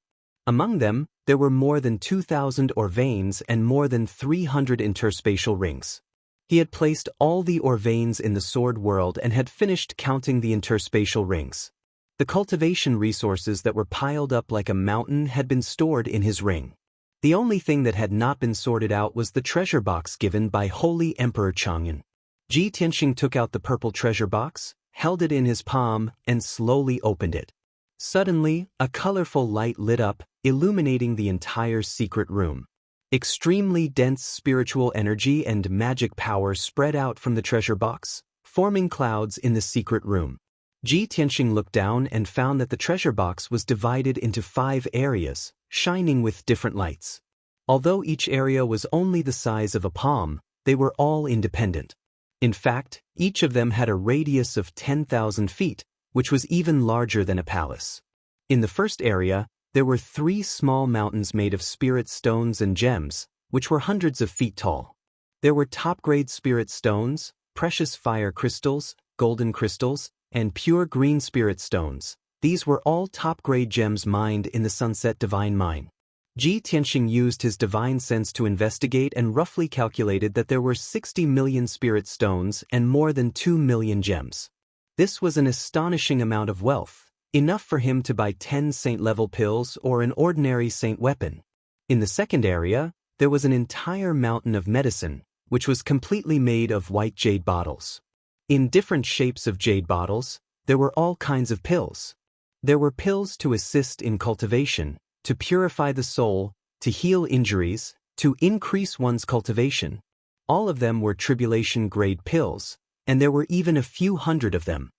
Among them, there were more than 2,000 Orvanes and more than 300 interspatial rings. He had placed all the Orvanes in the sword world and had finished counting the interspatial rings. The cultivation resources that were piled up like a mountain had been stored in his ring. The only thing that had not been sorted out was the treasure box given by Holy Emperor Chang'an. Ji Tianxing took out the purple treasure box, held it in his palm, and slowly opened it. Suddenly, a colorful light lit up, illuminating the entire secret room. Extremely dense spiritual energy and magic power spread out from the treasure box, forming clouds in the secret room. Ji Tianxing looked down and found that the treasure box was divided into 5 areas, shining with different lights. Although each area was only the size of a palm, they were all independent. In fact, each of them had a radius of 10,000 feet, which was even larger than a palace. In the first area, there were 3 small mountains made of spirit stones and gems, which were hundreds of feet tall. There were top-grade spirit stones, precious fire crystals, golden crystals, and pure green spirit stones. These were all top-grade gems mined in the Sunset Divine Mine. Ji Tianxing used his divine sense to investigate and roughly calculated that there were 60 million spirit stones and more than 2 million gems. This was an astonishing amount of wealth, enough for him to buy 10 saint-level pills or an ordinary saint weapon. In the second area, there was an entire mountain of medicine, which was completely made of white jade bottles. In different shapes of jade bottles, there were all kinds of pills. There were pills to assist in cultivation, to purify the soul, to heal injuries, to increase one's cultivation. All of them were tribulation-grade pills, and there were even a few hundred of them.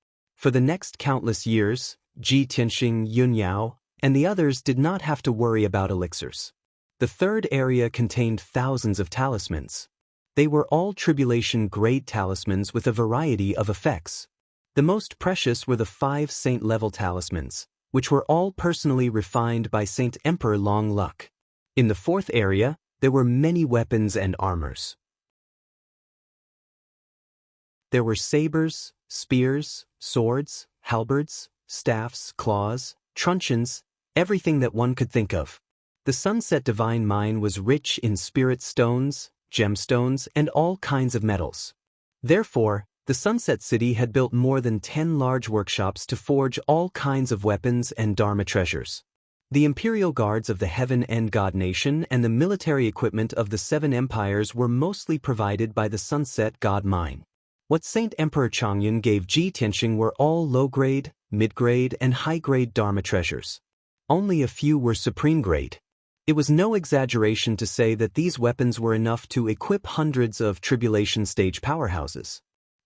For the next countless years, Ji Tianxing, Yun Yao, and the others did not have to worry about elixirs. The third area contained thousands of talismans. They were all tribulation-grade talismans with a variety of effects. The most precious were the 5 saint-level talismans, which were all personally refined by Saint Emperor Long Luck. In the fourth area, there were many weapons and armors. There were sabers, spears, swords, halberds, staffs, claws, truncheons, everything that one could think of. The Sunset Divine Mine was rich in spirit stones, gemstones, and all kinds of metals. Therefore, the Sunset City had built more than 10 large workshops to forge all kinds of weapons and Dharma treasures. The imperial guards of the Heaven End God Nation and the military equipment of the 7 empires were mostly provided by the Sunset God Mine. What Saint Emperor Chongyun gave Ji Tianxing were all low-grade, mid-grade, and high-grade Dharma treasures. Only a few were supreme-grade. It was no exaggeration to say that these weapons were enough to equip hundreds of tribulation-stage powerhouses.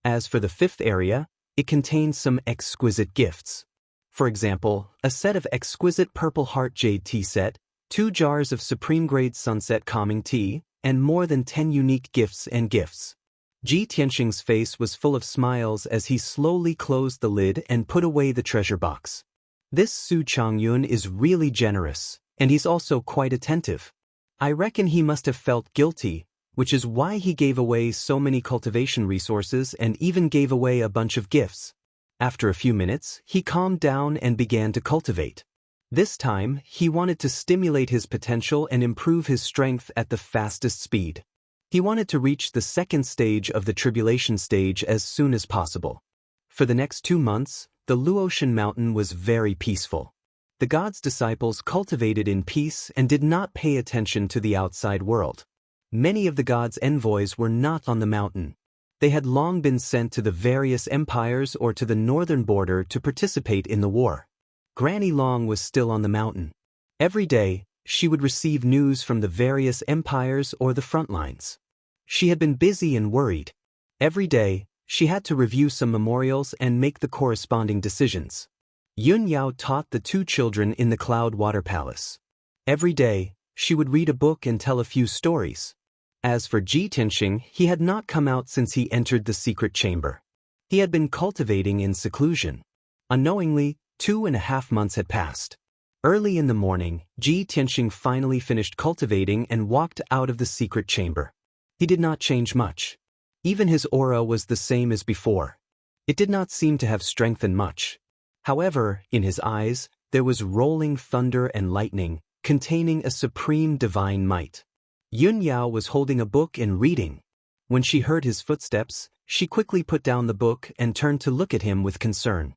As for the fifth area, it contained some exquisite gifts. For example, a set of exquisite Purple Heart Jade tea set, 2 jars of supreme-grade Sunset Calming tea, and more than 10 unique gifts and gifts. Ji Tianxing's face was full of smiles as he slowly closed the lid and put away the treasure box. This Su Chongyun is really generous, and he's also quite attentive. I reckon he must have felt guilty, which is why he gave away so many cultivation resources and even gave away a bunch of gifts. After a few minutes, he calmed down and began to cultivate. This time, he wanted to stimulate his potential and improve his strength at the fastest speed. He wanted to reach the second stage of the tribulation stage as soon as possible. For the next 2 months, the Luotian mountain was very peaceful. The god's disciples cultivated in peace and did not pay attention to the outside world. Many of the god's envoys were not on the mountain. They had long been sent to the various empires or to the northern border to participate in the war. Granny Long was still on the mountain. Every day, she would receive news from the various empires or the front lines. She had been busy and worried. Every day, she had to review some memorials and make the corresponding decisions. Yun Yao taught the 2 children in the Cloud Water Palace. Every day, she would read a book and tell a few stories. As for Ji Tianxing, he had not come out since he entered the secret chamber. He had been cultivating in seclusion. Unknowingly, 2.5 months had passed. Early in the morning, Ji Tianxing finally finished cultivating and walked out of the secret chamber. He did not change much. Even his aura was the same as before. It did not seem to have strengthened much. However, in his eyes, there was rolling thunder and lightning, containing a supreme divine might. Yun Yao was holding a book and reading. When she heard his footsteps, she quickly put down the book and turned to look at him with concern.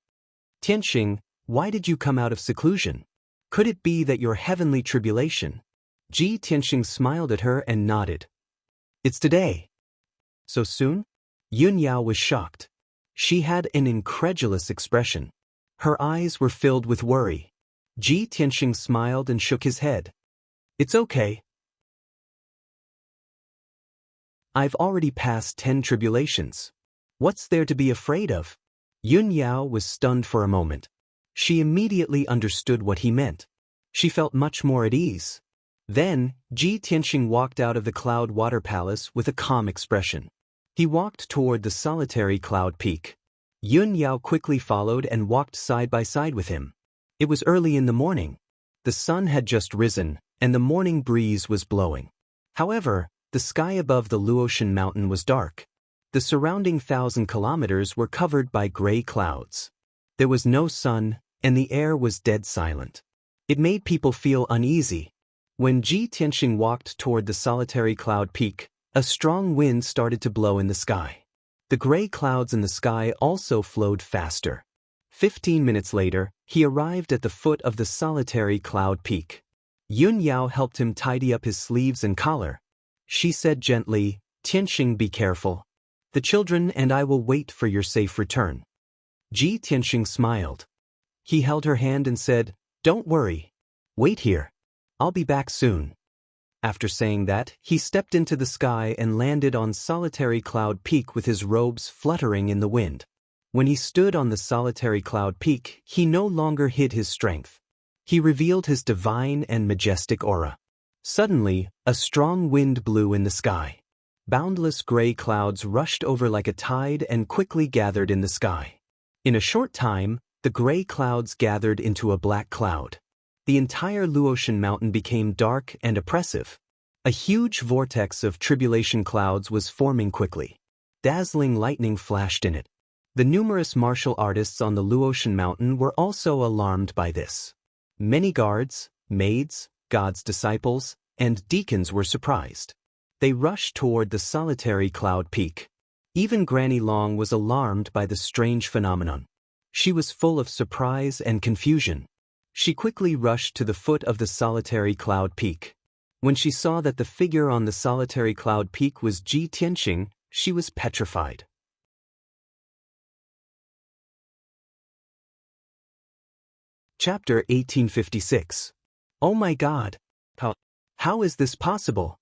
Tianxing, why did you come out of seclusion? Could it be that your heavenly tribulation? Ji Tianxing smiled at her and nodded. It's today. So soon? Yun Yao was shocked. She had an incredulous expression. Her eyes were filled with worry. Ji Tianxing smiled and shook his head. It's okay. I've already passed 10 tribulations. What's there to be afraid of? Yun Yao was stunned for a moment. She immediately understood what he meant. She felt much more at ease. Then, Ji Tianxing walked out of the Cloud Water Palace with a calm expression. He walked toward the solitary cloud peak. Yun Yao quickly followed and walked side by side with him. It was early in the morning. The sun had just risen, and the morning breeze was blowing. However, the sky above the Luotian mountain was dark. The surrounding 1,000 kilometers were covered by gray clouds. There was no sun, and the air was dead silent. It made people feel uneasy. When Ji Tianxing walked toward the solitary cloud peak, a strong wind started to blow in the sky. The gray clouds in the sky also flowed faster. 15 minutes later, he arrived at the foot of the solitary cloud peak. Yun Yao helped him tidy up his sleeves and collar. She said gently, Tianxing, be careful. The children and I will wait for your safe return. Ji Tianxing smiled. He held her hand and said, Don't worry. Wait here. I'll be back soon. After saying that, he stepped into the sky and landed on solitary cloud peak with his robes fluttering in the wind. When he stood on the solitary cloud peak, he no longer hid his strength. He revealed his divine and majestic aura. Suddenly, a strong wind blew in the sky. Boundless gray clouds rushed over like a tide and quickly gathered in the sky. In a short time, the gray clouds gathered into a black cloud. The entire Luotian mountain became dark and oppressive. A huge vortex of tribulation clouds was forming quickly. Dazzling lightning flashed in it. The numerous martial artists on the Luotian mountain were also alarmed by this. Many guards, maids, God's disciples, and deacons were surprised. They rushed toward the solitary cloud peak. Even Granny Long was alarmed by the strange phenomenon. She was full of surprise and confusion. She quickly rushed to the foot of the solitary cloud peak. When she saw that the figure on the solitary cloud peak was Ji Tianxing, she was petrified. Chapter 1856. Oh my God! How is this possible?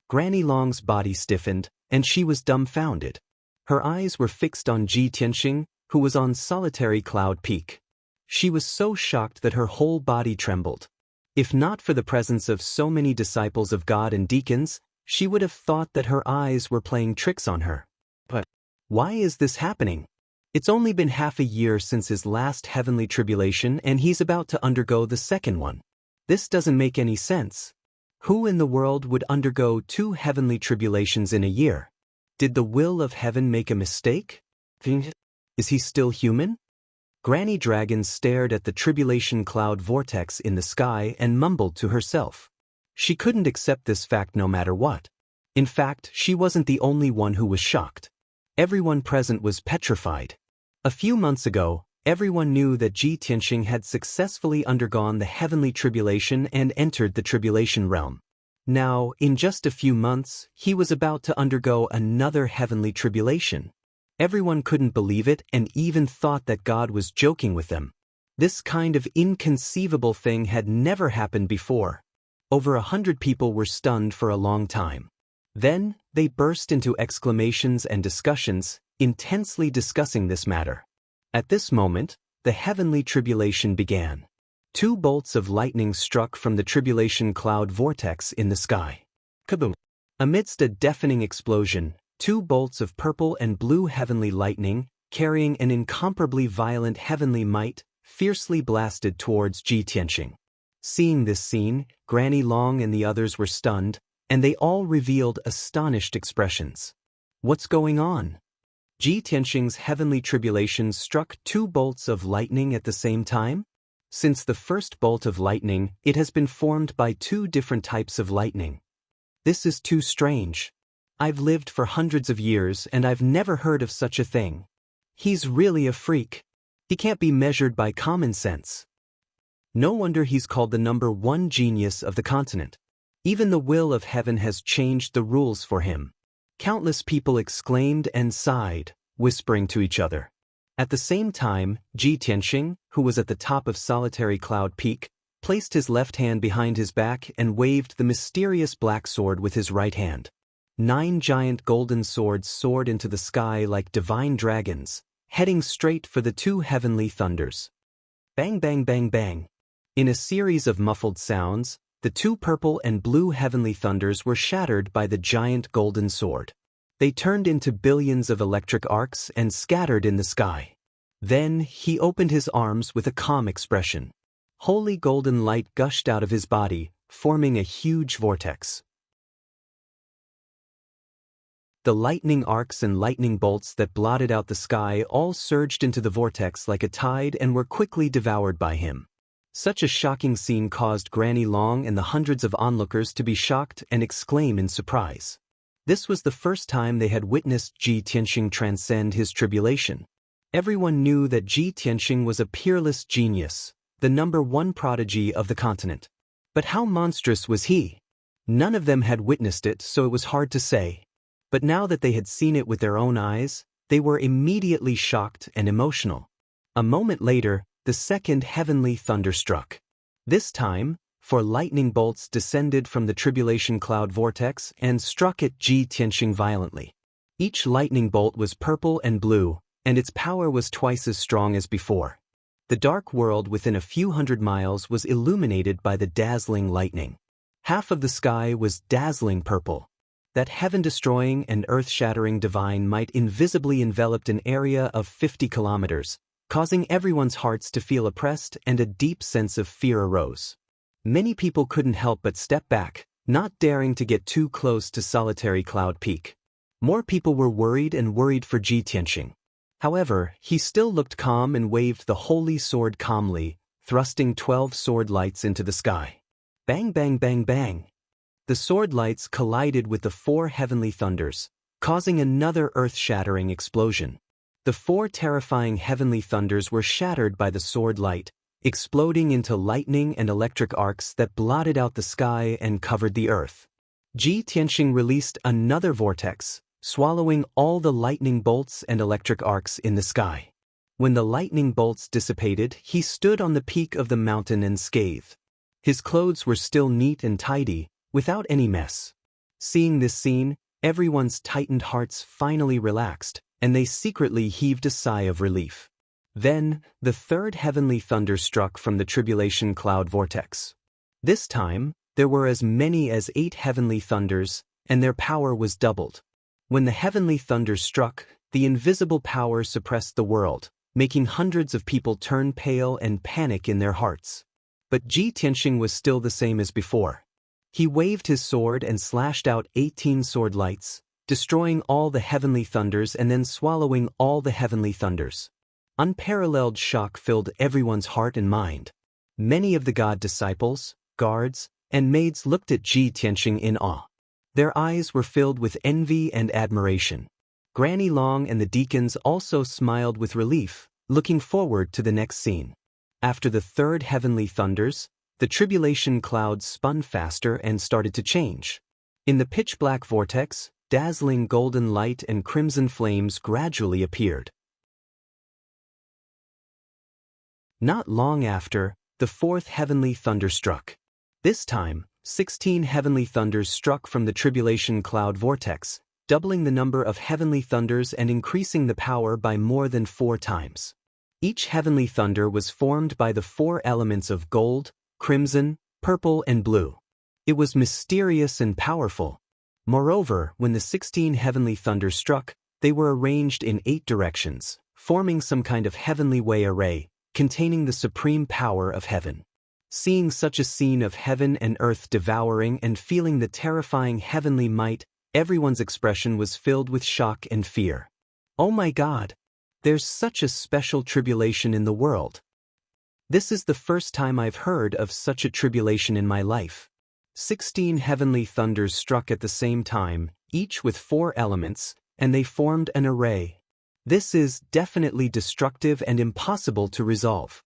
Granny Long's body stiffened, and she was dumbfounded. Her eyes were fixed on Ji Tianxing, who was on solitary cloud peak. She was so shocked that her whole body trembled. If not for the presence of so many disciples of God and deacons, she would have thought that her eyes were playing tricks on her. But why is this happening? It's only been half a year since his last heavenly tribulation, and he's about to undergo the second one. This doesn't make any sense. Who in the world would undergo 2 heavenly tribulations in a year? Did the will of heaven make a mistake? Is he still human? Granny Dragon stared at the tribulation cloud vortex in the sky and mumbled to herself. She couldn't accept this fact no matter what. In fact, she wasn't the only one who was shocked. Everyone present was petrified. A few months ago, everyone knew that Ji Tianxing had successfully undergone the heavenly tribulation and entered the tribulation realm. Now, in just a few months, he was about to undergo another heavenly tribulation. Everyone couldn't believe it and even thought that God was joking with them. This kind of inconceivable thing had never happened before. Over 100 people were stunned for a long time. Then, they burst into exclamations and discussions, intensely discussing this matter. At this moment, the heavenly tribulation began. 2 bolts of lightning struck from the tribulation cloud vortex in the sky. Kaboom! Amidst a deafening explosion, 2 bolts of purple and blue heavenly lightning, carrying an incomparably violent heavenly might, fiercely blasted towards Ji Tianxing. Seeing this scene, Granny Long and the others were stunned, and they all revealed astonished expressions. What's going on? Ji Tianxing's heavenly tribulation struck 2 bolts of lightning at the same time? Since the first bolt of lightning, it has been formed by 2 different types of lightning. This is too strange. I've lived for hundreds of years and I've never heard of such a thing. He's really a freak. He can't be measured by common sense. No wonder he's called the #1 genius of the continent. Even the will of heaven has changed the rules for him. Countless people exclaimed and sighed, whispering to each other. At the same time, Ji Tianxing, who was at the top of solitary cloud peak, placed his left hand behind his back and waved the mysterious black sword with his right hand. 9 giant golden swords soared into the sky like divine dragons, heading straight for the 2 heavenly thunders. Bang bang bang bang. In a series of muffled sounds, the 2 purple and blue heavenly thunders were shattered by the giant golden sword. They turned into billions of electric arcs and scattered in the sky. Then he opened his arms with a calm expression. Holy golden light gushed out of his body, forming a huge vortex. The lightning arcs and lightning bolts that blotted out the sky all surged into the vortex like a tide and were quickly devoured by him. Such a shocking scene caused Granny Long and the hundreds of onlookers to be shocked and exclaim in surprise. This was the first time they had witnessed Ji Tianxing transcend his tribulation. Everyone knew that Ji Tianxing was a peerless genius, the #1 prodigy of the continent. But how monstrous was he? None of them had witnessed it, so it was hard to say. But now that they had seen it with their own eyes, they were immediately shocked and emotional. A moment later, the second heavenly thunder struck. This time, 4 lightning bolts descended from the tribulation cloud vortex and struck at Ji Tianxing violently. Each lightning bolt was purple and blue, and its power was twice as strong as before. The dark world within a few hundred miles was illuminated by the dazzling lightning. Half of the sky was dazzling purple. That heaven-destroying and earth-shattering divine might invisibly enveloped an area of 50 kilometers, causing everyone's hearts to feel oppressed, and a deep sense of fear arose. Many people couldn't help but step back, not daring to get too close to solitary Cloud Peak. More people were worried for Ji Tianxing. However, he still looked calm and waved the holy sword calmly, thrusting 12 sword lights into the sky. Bang bang bang bang. The sword lights collided with the 4 heavenly thunders, causing another earth-shattering explosion. The 4 terrifying heavenly thunders were shattered by the sword light, exploding into lightning and electric arcs that blotted out the sky and covered the earth. Ji Tianxing released another vortex, swallowing all the lightning bolts and electric arcs in the sky. When the lightning bolts dissipated, he stood on the peak of the mountain unscathed. His clothes were still neat and tidy, without any mess. Seeing this scene, everyone's tightened hearts finally relaxed, and they secretly heaved a sigh of relief. Then, the 3rd heavenly thunder struck from the tribulation cloud vortex. This time, there were as many as 8 heavenly thunders, and their power was doubled. When the heavenly thunder struck, the invisible power suppressed the world, making hundreds of people turn pale and panic in their hearts. But Ji Tianxing was still the same as before. He waved his sword and slashed out 18 sword lights, destroying all the heavenly thunders and then swallowing all the heavenly thunders. Unparalleled shock filled everyone's heart and mind. Many of the god disciples, guards, and maids looked at Ji Tianxing in awe. Their eyes were filled with envy and admiration. Granny Long and the deacons also smiled with relief, looking forward to the next scene. After the 3rd heavenly thunders, the tribulation clouds spun faster and started to change. In the pitch-black vortex, dazzling golden light and crimson flames gradually appeared. Not long after, the 4th heavenly thunder struck. This time, 16 heavenly thunders struck from the tribulation cloud vortex, doubling the number of heavenly thunders and increasing the power by more than 4 times. Each heavenly thunder was formed by the 4 elements of gold, crimson, purple, and blue. It was mysterious and powerful. Moreover, when the 16 heavenly thunders struck, they were arranged in 8 directions, forming some kind of heavenly way array, containing the supreme power of heaven. Seeing such a scene of heaven and earth devouring and feeling the terrifying heavenly might, everyone's expression was filled with shock and fear. Oh my God! There's such a special tribulation in the world. This is the first time I've heard of such a tribulation in my life. 16 heavenly thunders struck at the same time, each with 4 elements, and they formed an array. This is definitely destructive and impossible to resolve.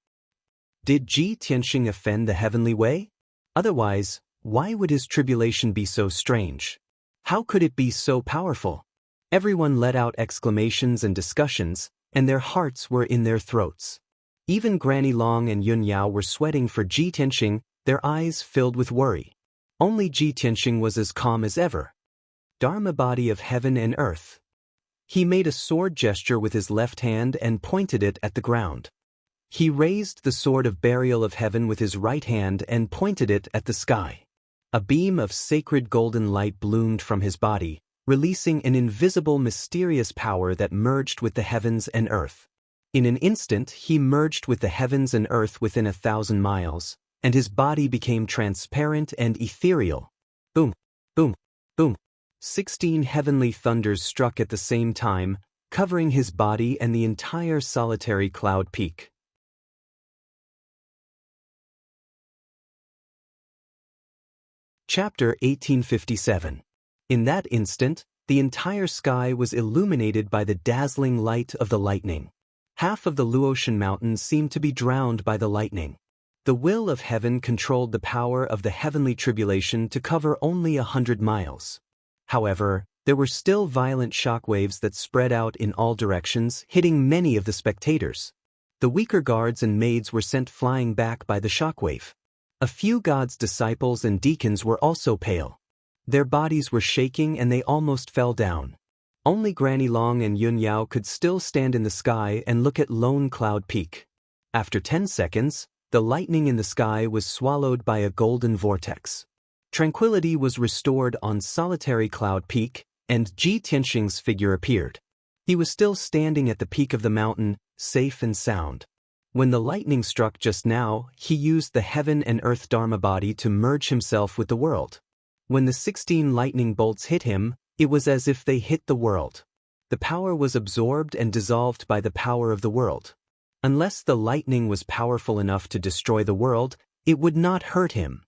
Did Ji Tianxing offend the heavenly way? Otherwise, why would his tribulation be so strange? How could it be so powerful? Everyone let out exclamations and discussions, and their hearts were in their throats. Even Granny Long and Yun Yao were sweating for Ji Tianxing, their eyes filled with worry. Only Ji Tianxing was as calm as ever. Dharma body of heaven and earth. He made a sword gesture with his left hand and pointed it at the ground. He raised the sword of burial of heaven with his right hand and pointed it at the sky. A beam of sacred golden light bloomed from his body, releasing an invisible mysterious power that merged with the heavens and earth. In an instant he merged with the heavens and earth within 1,000 miles, and his body became transparent and ethereal. Boom, boom, boom. 16 heavenly thunders struck at the same time, covering his body and the entire solitary cloud peak. Chapter 1857. In that instant, the entire sky was illuminated by the dazzling light of the lightning. Half of the Luotian mountains seemed to be drowned by the lightning. The will of heaven controlled the power of the heavenly tribulation to cover only 100 miles. However, there were still violent shockwaves that spread out in all directions, hitting many of the spectators. The weaker guards and maids were sent flying back by the shockwave. A few gods' disciples and deacons were also pale. Their bodies were shaking and they almost fell down. Only Granny Long and Yun Yao could still stand in the sky and look at Lone Cloud Peak. After 10 seconds, the lightning in the sky was swallowed by a golden vortex. Tranquility was restored on Solitary Cloud Peak, and Ji Tianxing's figure appeared. He was still standing at the peak of the mountain, safe and sound. When the lightning struck just now, he used the heaven and earth Dharma body to merge himself with the world. When the 16 lightning bolts hit him, it was as if they hit the world. The power was absorbed and dissolved by the power of the world. Unless the lightning was powerful enough to destroy the world, it would not hurt him.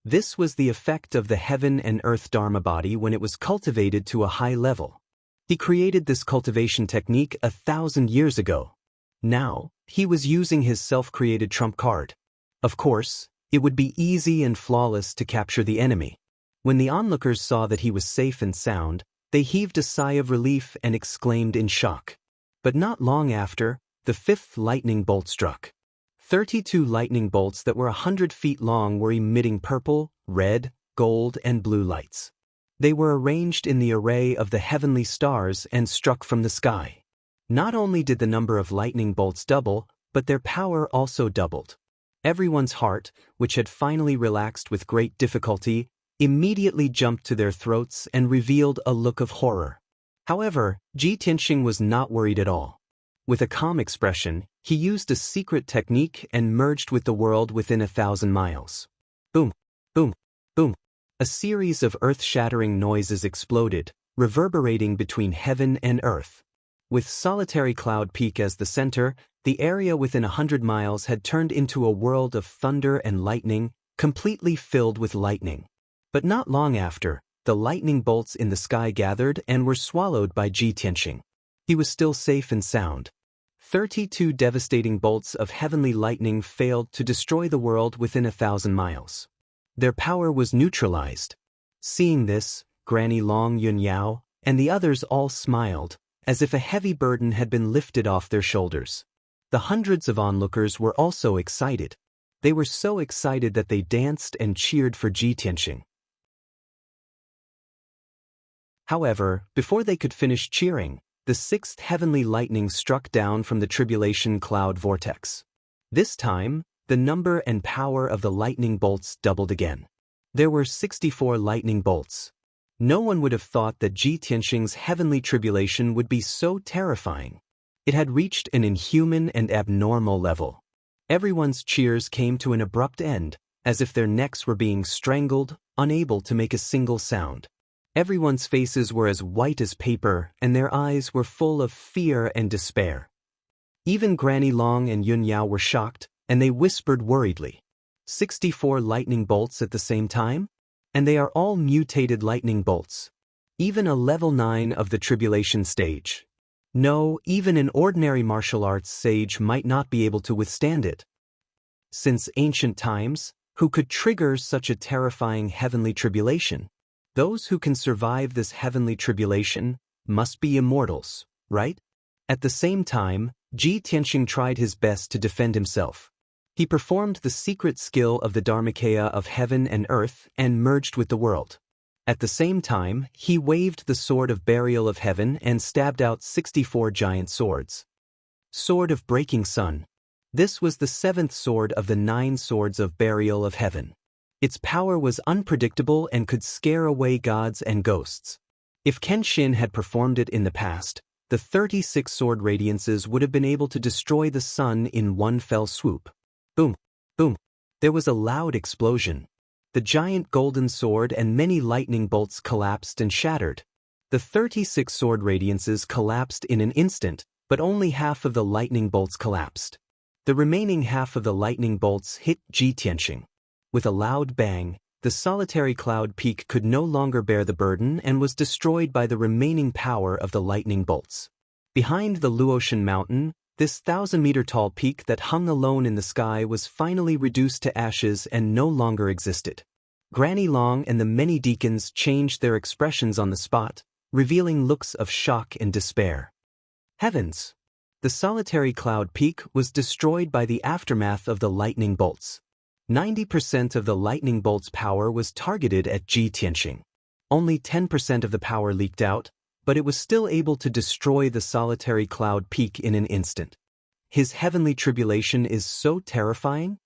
This was the effect of the heaven and earth Dharma body when it was cultivated to a high level. He created this cultivation technique 1,000 years ago. Now, he was using his self-created trump card. Of course, it would be easy and flawless to capture the enemy. When the onlookers saw that he was safe and sound, they heaved a sigh of relief and exclaimed in shock. But not long after, the 5th lightning bolt struck. 32 lightning bolts that were 100 feet long were emitting purple, red, gold, and blue lights. They were arranged in the array of the heavenly stars and struck from the sky. Not only did the number of lightning bolts double, but their power also doubled. Everyone's heart, which had finally relaxed with great difficulty, immediately jumped to their throats and revealed a look of horror. However, Ji Tianxing was not worried at all. With a calm expression, he used a secret technique and merged with the world within 1,000 miles. Boom, boom, boom. A series of earth-shattering noises exploded, reverberating between heaven and earth. With Solitary Cloud Peak as the center, the area within 100 miles had turned into a world of thunder and lightning, completely filled with lightning. But not long after, the lightning bolts in the sky gathered and were swallowed by Ji Tianxing. He was still safe and sound. 32 devastating bolts of heavenly lightning failed to destroy the world within 1,000 miles. Their power was neutralized. Seeing this, Granny Long, Yun Yao, and the others all smiled, as if a heavy burden had been lifted off their shoulders. The hundreds of onlookers were also excited. They were so excited that they danced and cheered for Ji Tianxing. However, before they could finish cheering, the 6th heavenly lightning struck down from the tribulation cloud vortex. This time, the number and power of the lightning bolts doubled again. There were 64 lightning bolts. No one would have thought that Ji Tianxing's heavenly tribulation would be so terrifying. It had reached an inhuman and abnormal level. Everyone's cheers came to an abrupt end, as if their necks were being strangled, unable to make a single sound. Everyone's faces were as white as paper, and their eyes were full of fear and despair. Even Granny Long and Yun Yao were shocked, and they whispered worriedly, 64 lightning bolts at the same time? And they are all mutated lightning bolts. Even a level 9 of the tribulation stage. No, even an ordinary martial arts sage might not be able to withstand it. Since ancient times, who could trigger such a terrifying heavenly tribulation? Those who can survive this heavenly tribulation must be immortals, right? At the same time, Ji Tianxing tried his best to defend himself. He performed the secret skill of the Dharmakaya of heaven and earth and merged with the world. At the same time, he waved the sword of burial of heaven and stabbed out 64 giant swords. Sword of breaking sun. This was the 7th sword of the 9 swords of burial of heaven. Its power was unpredictable and could scare away gods and ghosts. If Kenshin had performed it in the past, the 36 sword radiances would have been able to destroy the sun in one fell swoop. Boom, boom. There was a loud explosion. The giant golden sword and many lightning bolts collapsed and shattered. The 36 sword radiances collapsed in an instant, but only half of the lightning bolts collapsed. The remaining half of the lightning bolts hit Ji Tianxing. With a loud bang, the Solitary Cloud Peak could no longer bear the burden and was destroyed by the remaining power of the lightning bolts. Behind the Luotian mountain, this 1,000-meter-tall peak that hung alone in the sky was finally reduced to ashes and no longer existed. Granny Long and the many deacons changed their expressions on the spot, revealing looks of shock and despair. Heavens! The Solitary Cloud Peak was destroyed by the aftermath of the lightning bolts. 90% of the lightning bolt's power was targeted at Ji Tianxing. Only 10% of the power leaked out, but it was still able to destroy the solitary cloud peak in an instant. His heavenly tribulation is so terrifying?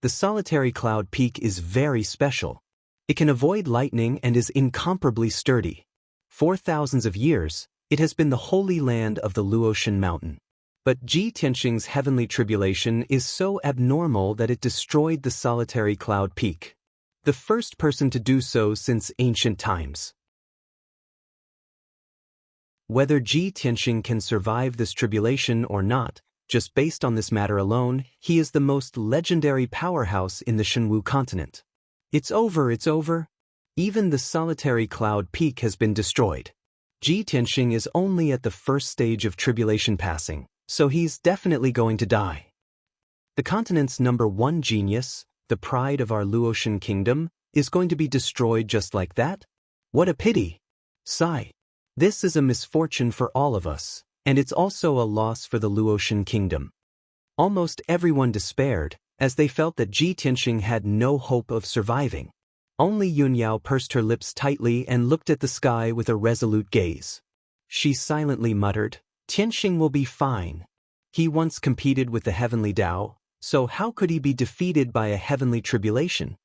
The solitary cloud peak is very special. It can avoid lightning and is incomparably sturdy. For thousands of years, it has been the holy land of the Luotian mountain. But Ji Tianxing's heavenly tribulation is so abnormal that it destroyed the solitary cloud peak. The first person to do so since ancient times. Whether Ji Tianxing can survive this tribulation or not, just based on this matter alone, he is the most legendary powerhouse in the Shenwu continent. It's over, it's over. Even the solitary cloud peak has been destroyed. Ji Tianxing is only at the first stage of tribulation passing, so he's definitely going to die. The continent's #1 genius, the pride of our Luotian kingdom, is going to be destroyed just like that? What a pity! Sigh. This is a misfortune for all of us, and it's also a loss for the Luotian kingdom. Almost everyone despaired, as they felt that Ji Tianxing had no hope of surviving. Only Yunyao pursed her lips tightly and looked at the sky with a resolute gaze. She silently muttered, "Tianxing will be fine. He once competed with the heavenly Dao, so how could he be defeated by a heavenly tribulation?"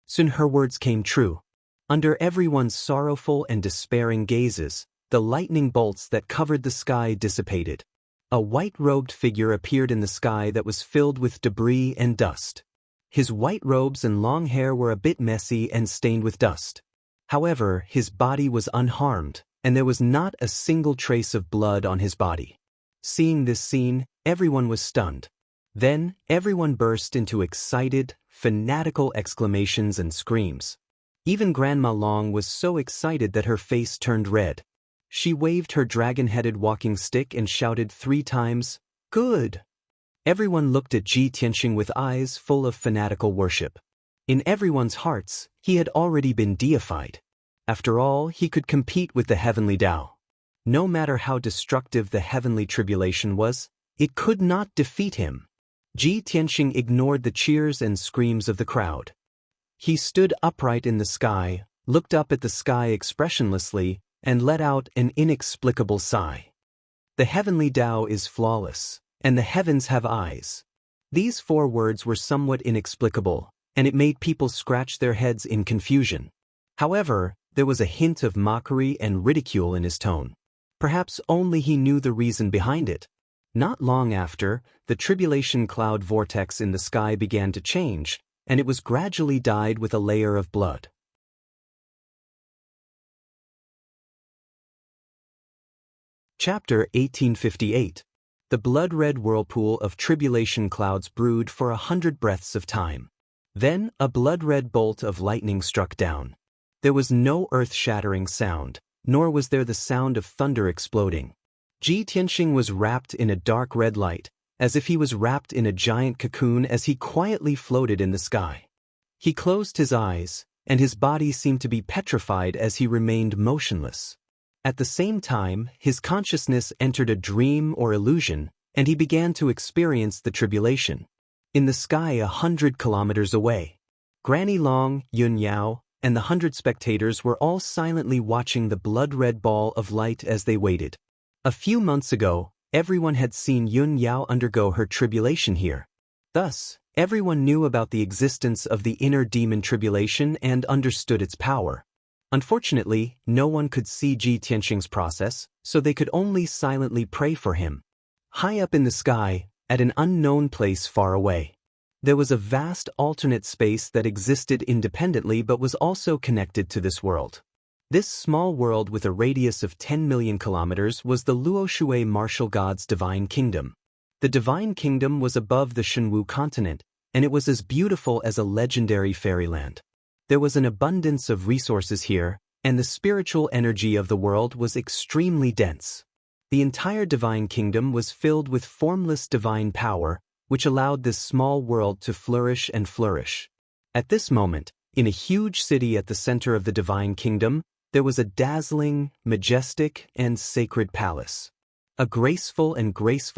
Soon her words came true. Under everyone's sorrowful and despairing gazes, the lightning bolts that covered the sky dissipated. A white-robed figure appeared in the sky that was filled with debris and dust. His white robes and long hair were a bit messy and stained with dust. However, his body was unharmed, and there was not a single trace of blood on his body. Seeing this scene, everyone was stunned. Then, everyone burst into excited, fanatical exclamations and screams. Even Grandma Long was so excited that her face turned red. She waved her dragon-headed walking stick and shouted 3 times, "Good!" Everyone looked at Ji Tianxing with eyes full of fanatical worship. In everyone's hearts, he had already been deified. After all, he could compete with the heavenly Dao. No matter how destructive the heavenly tribulation was, it could not defeat him. Ji Tianxing ignored the cheers and screams of the crowd. He stood upright in the sky, looked up at the sky expressionlessly, and let out an inexplicable sigh. The heavenly Dao is flawless, and the heavens have eyes. These 4 words were somewhat inexplicable, and it made people scratch their heads in confusion. However, there was a hint of mockery and ridicule in his tone. Perhaps only he knew the reason behind it. Not long after, the tribulation cloud vortex in the sky began to change, and it was gradually dyed with a layer of blood. Chapter 1858. The blood-red whirlpool of tribulation clouds brewed for 100 breaths of time. Then, a blood-red bolt of lightning struck down. There was no earth-shattering sound, nor was there the sound of thunder exploding. Ji Tianxing was wrapped in a dark red light, as if he was wrapped in a giant cocoon as he quietly floated in the sky. He closed his eyes, and his body seemed to be petrified as he remained motionless. At the same time, his consciousness entered a dream or illusion, and he began to experience the tribulation. In the sky 100 kilometers away, Granny Long, Yun Yao, and the 100 spectators were all silently watching the blood-red ball of light as they waited. A few months ago, everyone had seen Yun Yao undergo her tribulation here. Thus, everyone knew about the existence of the inner demon tribulation and understood its power. Unfortunately, no one could see Ji Tianxing's process, so they could only silently pray for him. High up in the sky, at an unknown place far away, there was a vast alternate space that existed independently but was also connected to this world. This small world with a radius of 10 million kilometers was the Luoshui martial god's divine kingdom. The divine kingdom was above the Shenwu continent, and it was as beautiful as a legendary fairyland. There was an abundance of resources here, and the spiritual energy of the world was extremely dense. The entire divine kingdom was filled with formless divine power, which allowed this small world to flourish and flourish. At this moment, in a huge city at the center of the divine kingdom, there was a dazzling, majestic, and sacred palace. A graceful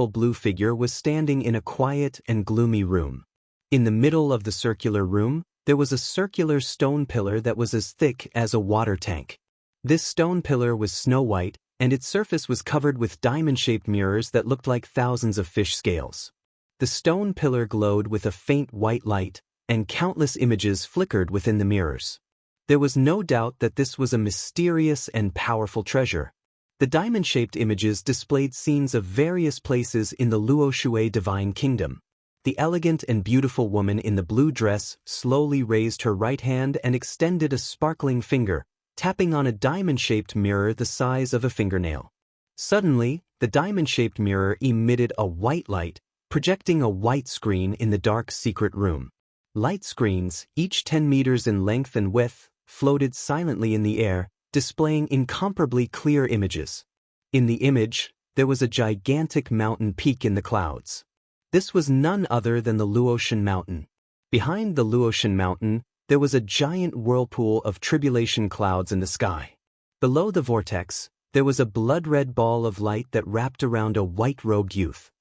blue figure was standing in a quiet and gloomy room. In the middle of the circular room, there was a circular stone pillar that was as thick as a water tank. This stone pillar was snow white, and its surface was covered with diamond-shaped mirrors that looked like thousands of fish scales. The stone pillar glowed with a faint white light, and countless images flickered within the mirrors. There was no doubt that this was a mysterious and powerful treasure. The diamond-shaped images displayed scenes of various places in the Luo Shui divine kingdom. The elegant and beautiful woman in the blue dress slowly raised her right hand and extended a sparkling finger, tapping on a diamond-shaped mirror the size of a fingernail. Suddenly, the diamond-shaped mirror emitted a white light, projecting a white screen in the dark secret room. Light screens, each 10 meters in length and width, floated silently in the air, displaying incomparably clear images. In the image, there was a gigantic mountain peak in the clouds. This was none other than the Luotian Mountain. Behind the Luotian Mountain, there was a giant whirlpool of tribulation clouds in the sky. Below the vortex, there was a blood-red ball of light that wrapped around a white-robed youth.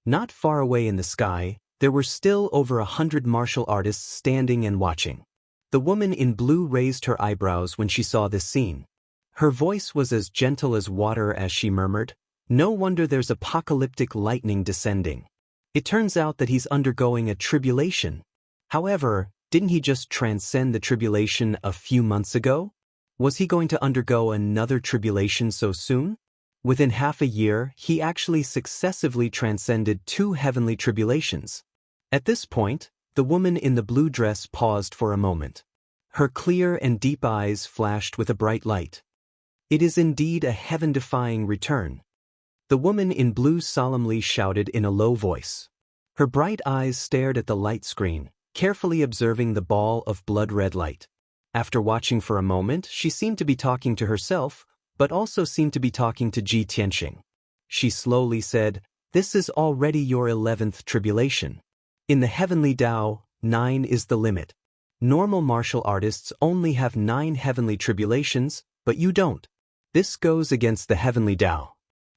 Not far away in the sky, there were still over 100 martial artists standing and watching. The woman in blue raised her eyebrows when she saw this scene. Her voice was as gentle as water as she murmured, "No wonder there's apocalyptic lightning descending. It turns out that he's undergoing a tribulation. However, didn't he just transcend the tribulation a few months ago? Was he going to undergo another tribulation so soon?" Within half a year, he actually successively transcended 2 heavenly tribulations. At this point, the woman in the blue dress paused for a moment. Her clear and deep eyes flashed with a bright light. "It is indeed a heaven-defying return." The woman in blue solemnly shouted in a low voice. Her bright eyes stared at the light screen, carefully observing the ball of blood-red light. After watching for a moment, she seemed to be talking to herself, but also seemed to be talking to Ji Tianxing. She slowly said, "This is already your 11th tribulation. In the heavenly Tao, 9 is the limit. Normal martial artists only have 9 heavenly tribulations, but you don't. This goes against the heavenly Tao.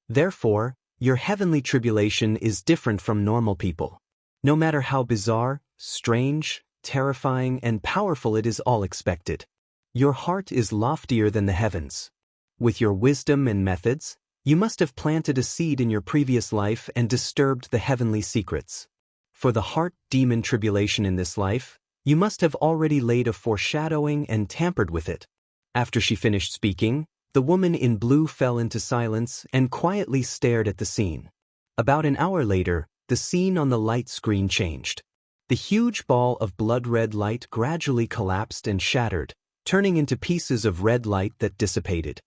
Therefore, your heavenly tribulation is different from normal people. No matter how bizarre, strange, terrifying, and powerful it is all expected. Your heart is loftier than the heavens. With your wisdom and methods, you must have planted a seed in your previous life and disturbed the heavenly secrets. For the heart demon tribulation in this life, you must have already laid a foreshadowing and tampered with it." After she finished speaking, the woman in blue fell into silence and quietly stared at the scene. About an hour later, the scene on the light screen changed. The huge ball of blood-red light gradually collapsed and shattered, turning into pieces of red light that dissipated.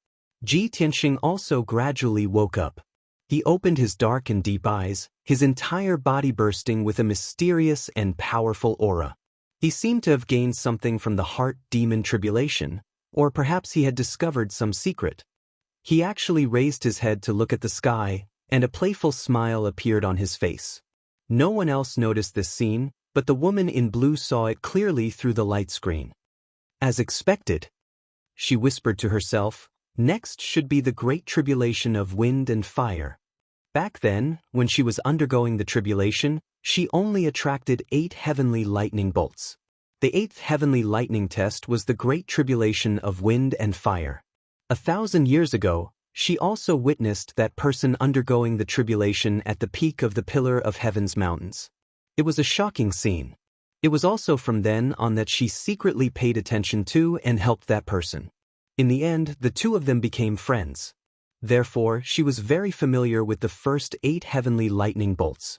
Ji Tianxing also gradually woke up. He opened his dark and deep eyes, his entire body bursting with a mysterious and powerful aura. He seemed to have gained something from the heart demon tribulation, or perhaps he had discovered some secret. He actually raised his head to look at the sky, and a playful smile appeared on his face. No one else noticed this scene, but the woman in blue saw it clearly through the light screen. "As expected," she whispered to herself, "next should be the great tribulation of wind and fire." Back then, when she was undergoing the tribulation, she only attracted 8 heavenly lightning bolts. The 8th heavenly lightning test was the great tribulation of wind and fire. 1,000 years ago, she also witnessed that person undergoing the tribulation at the peak of the Pillar of Heaven's mountains. It was a shocking scene. It was also from then on that she secretly paid attention to and helped that person. In the end, the two of them became friends. Therefore, she was very familiar with the first 8 heavenly lightning bolts.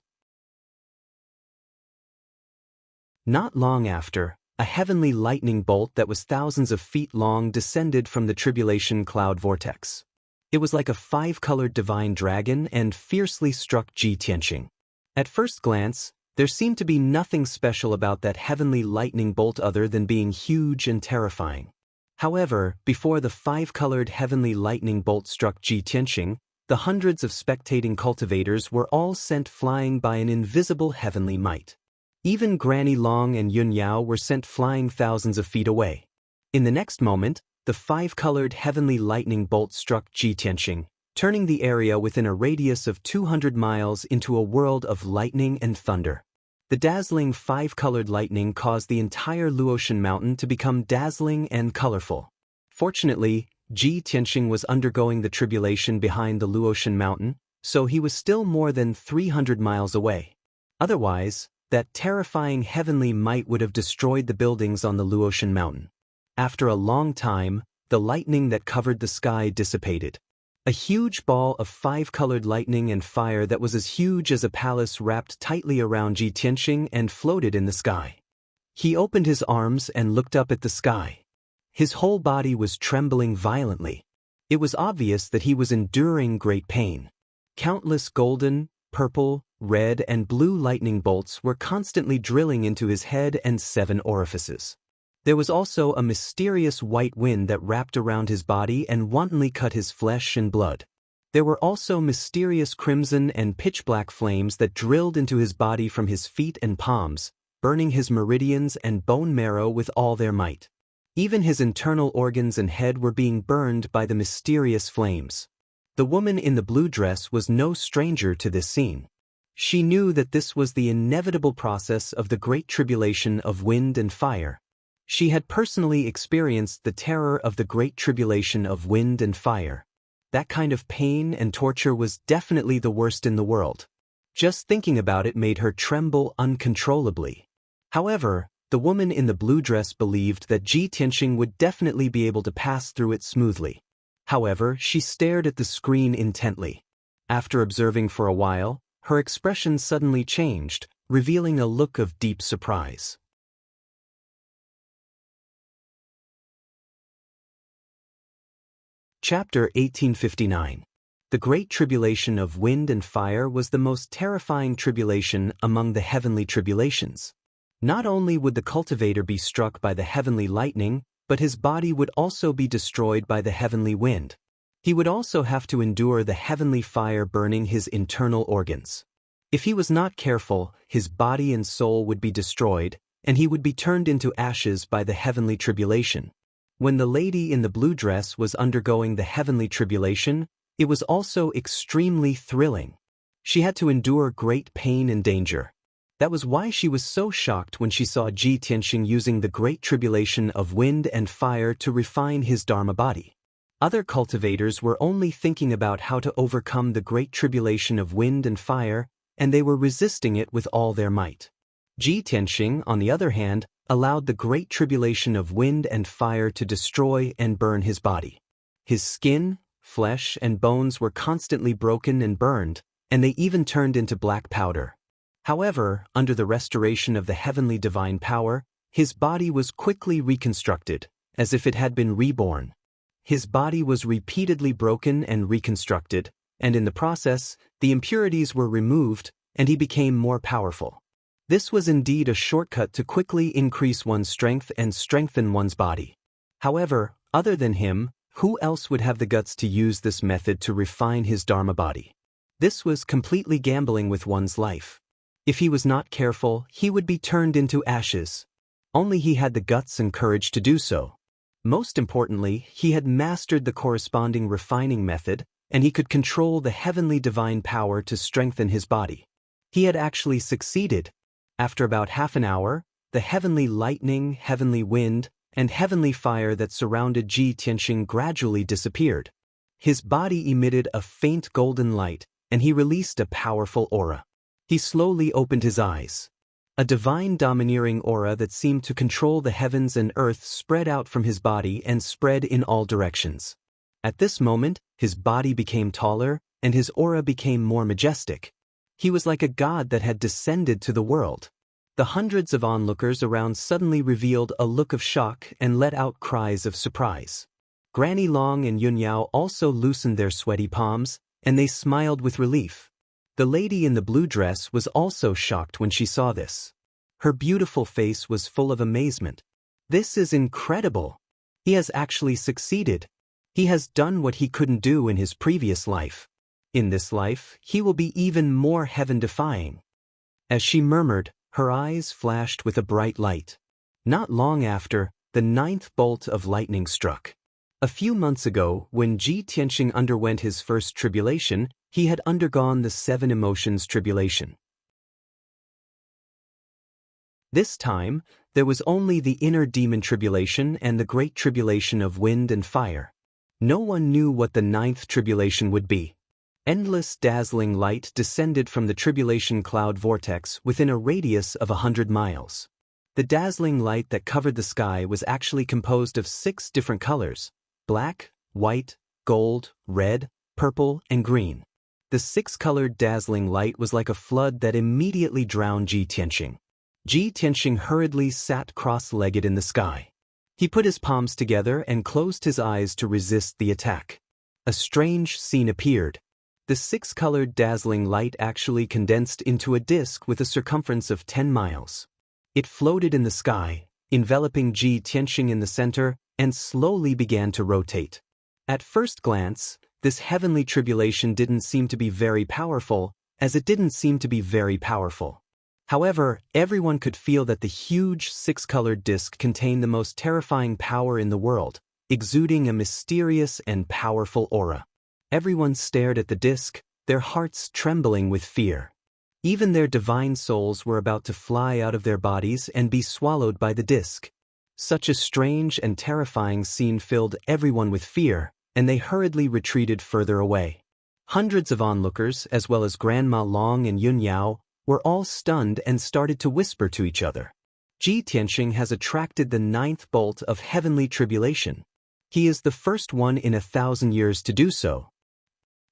Not long after, a heavenly lightning bolt that was thousands of feet long descended from the tribulation cloud vortex. It was like a 5-colored divine dragon and fiercely struck Ji Tianxing. At first glance, there seemed to be nothing special about that heavenly lightning bolt other than being huge and terrifying. However, before the 5-colored heavenly lightning bolt struck Ji Tianxing, the hundreds of spectating cultivators were all sent flying by an invisible heavenly might. Even Granny Long and Yun Yao were sent flying thousands of feet away. In the next moment, the 5-colored heavenly lightning bolt struck Ji Tianxing, turning the area within a radius of 200 miles into a world of lightning and thunder. The dazzling 5-colored lightning caused the entire Luotian mountain to become dazzling and colorful. Fortunately, Ji Tianxing was undergoing the tribulation behind the Luotian mountain, so he was still more than 300 miles away. Otherwise, that terrifying heavenly might would have destroyed the buildings on the Luotian mountain. After a long time, the lightning that covered the sky dissipated. A huge ball of 5-colored lightning and fire that was as huge as a palace wrapped tightly around Ji Tianxing and floated in the sky. He opened his arms and looked up at the sky. His whole body was trembling violently. It was obvious that he was enduring great pain. Countless golden, purple, red, and blue lightning bolts were constantly drilling into his head and 7 orifices. There was also a mysterious white wind that wrapped around his body and wantonly cut his flesh and blood. There were also mysterious crimson and pitch-black flames that drilled into his body from his feet and palms, burning his meridians and bone marrow with all their might. Even his internal organs and head were being burned by the mysterious flames. The woman in the blue dress was no stranger to this scene. She knew that this was the inevitable process of the great tribulation of wind and fire. She had personally experienced the terror of the great tribulation of wind and fire. That kind of pain and torture was definitely the worst in the world. Just thinking about it made her tremble uncontrollably. However, the woman in the blue dress believed that Ji Tianxing would definitely be able to pass through it smoothly. However, she stared at the screen intently. After observing for a while, her expression suddenly changed, revealing a look of deep surprise. Chapter 1859. The Great Tribulation of Wind and Fire was the most terrifying tribulation among the heavenly tribulations. Not only would the cultivator be struck by the heavenly lightning, but his body would also be destroyed by the heavenly wind. He would also have to endure the heavenly fire burning his internal organs. If he was not careful, his body and soul would be destroyed, and he would be turned into ashes by the heavenly tribulation. When the lady in the blue dress was undergoing the heavenly tribulation, it was also extremely thrilling. She had to endure great pain and danger. That was why she was so shocked when she saw Ji Tianxing using the great tribulation of wind and fire to refine his Dharma body. Other cultivators were only thinking about how to overcome the great tribulation of wind and fire, and they were resisting it with all their might. Ji Tianxing, on the other hand, allowed the great tribulation of wind and fire to destroy and burn his body. His skin, flesh, and bones were constantly broken and burned, and they even turned into black powder. However, under the restoration of the heavenly divine power, his body was quickly reconstructed, as if it had been reborn. His body was repeatedly broken and reconstructed, and in the process, the impurities were removed, and he became more powerful. This was indeed a shortcut to quickly increase one's strength and strengthen one's body. However, other than him, who else would have the guts to use this method to refine his Dharma body? This was completely gambling with one's life. If he was not careful, he would be turned into ashes. Only he had the guts and courage to do so. Most importantly, he had mastered the corresponding refining method, and he could control the heavenly divine power to strengthen his body. He had actually succeeded. After about half an hour, the heavenly lightning, heavenly wind, and heavenly fire that surrounded Ji Tianxing gradually disappeared. His body emitted a faint golden light, and he released a powerful aura. He slowly opened his eyes. A divine domineering aura that seemed to control the heavens and earth spread out from his body and spread in all directions. At this moment, his body became taller, and his aura became more majestic. He was like a god that had descended to the world. The hundreds of onlookers around suddenly revealed a look of shock and let out cries of surprise. Granny Long and Yun Yao also loosened their sweaty palms, and they smiled with relief. The lady in the blue dress was also shocked when she saw this. Her beautiful face was full of amazement. This is incredible. He has actually succeeded. He has done what he couldn't do in his previous life. In this life, he will be even more heaven-defying. As she murmured, her eyes flashed with a bright light. Not long after, the 9th bolt of lightning struck. A few months ago, when Ji Tianxing underwent his first tribulation, he had undergone the 7 emotions tribulation. This time, There was only the inner demon tribulation and the great tribulation of wind and fire. No one knew what the ninth tribulation would be. Endless dazzling light descended from the tribulation cloud vortex within a radius of 100 miles. The dazzling light that covered the sky was actually composed of 6 different colors: black, white, gold, red, purple, and green. The 6-colored dazzling light was like a flood that immediately drowned Ji Tianxing. Ji Tianxing hurriedly sat cross-legged in the sky. He put his palms together and closed his eyes to resist the attack. A strange scene appeared. The 6-colored dazzling light actually condensed into a disk with a circumference of 10 miles. It floated in the sky, enveloping Ji Tianxing in the center, and slowly began to rotate. At first glance, this heavenly tribulation didn't seem to be very powerful, as it didn't seem to be very powerful. However, everyone could feel that the huge 6-colored disk contained the most terrifying power in the world, exuding a mysterious and powerful aura. Everyone stared at the disk, their hearts trembling with fear. Even their divine souls were about to fly out of their bodies and be swallowed by the disk. Such a strange and terrifying scene filled everyone with fear, and they hurriedly retreated further away. Hundreds of onlookers, as well as Grandma Long and Yun Yao, were all stunned and started to whisper to each other. Ji Tianxing has attracted the 9th bolt of heavenly tribulation. He is the first one in 1,000 years to do so.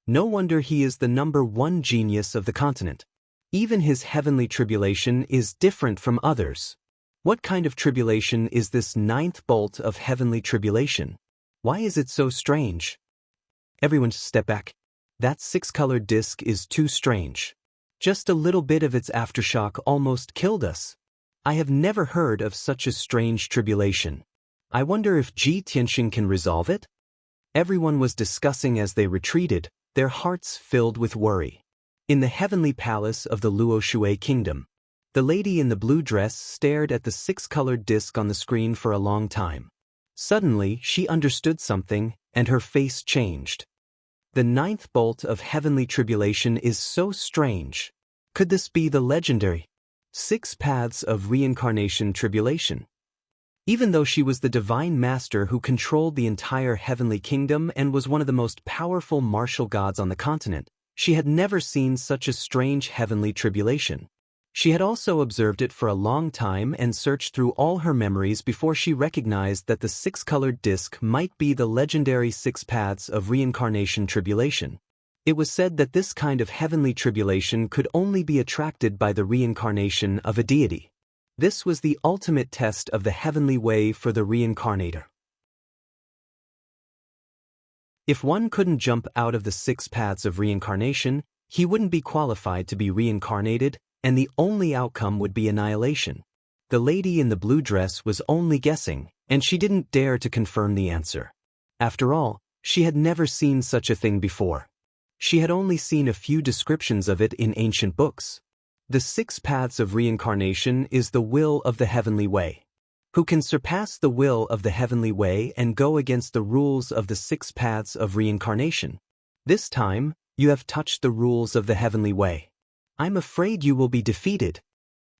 No wonder he is the #1 genius of the continent. Even his heavenly tribulation is different from others. What kind of tribulation is this 9th bolt of heavenly tribulation? Why is it so strange? Everyone step back. That 6-colored disk is too strange. Just a little bit of its aftershock almost killed us. I have never heard of such a strange tribulation. I wonder if Ji Tianxing can resolve it? Everyone was discussing as they retreated, their hearts filled with worry. In the heavenly palace of the Luoshui kingdom, the lady in the blue dress stared at the 6-colored disk on the screen for a long time. Suddenly, she understood something, and her face changed. The 9th bolt of heavenly tribulation is so strange. Could this be the legendary 6 paths of reincarnation tribulation? Even though she was the divine master who controlled the entire heavenly kingdom and was one of the most powerful martial gods on the continent, she had never seen such a strange heavenly tribulation. She had also observed it for a long time and searched through all her memories before she recognized that the 6-colored disk might be the legendary 6 paths of reincarnation tribulation. It was said that this kind of heavenly tribulation could only be attracted by the reincarnation of a deity. This was the ultimate test of the heavenly way for the reincarnator. If one couldn't jump out of the 6 paths of reincarnation, he wouldn't be qualified to be reincarnated, and the only outcome would be annihilation. The lady in the blue dress was only guessing, and she didn't dare to confirm the answer. After all, she had never seen such a thing before. She had only seen a few descriptions of it in ancient books. The 6 paths of reincarnation is the will of the heavenly way. Who can surpass the will of the heavenly way and go against the rules of the 6 paths of reincarnation? This time, you have touched the rules of the heavenly way. I'm afraid you will be defeated.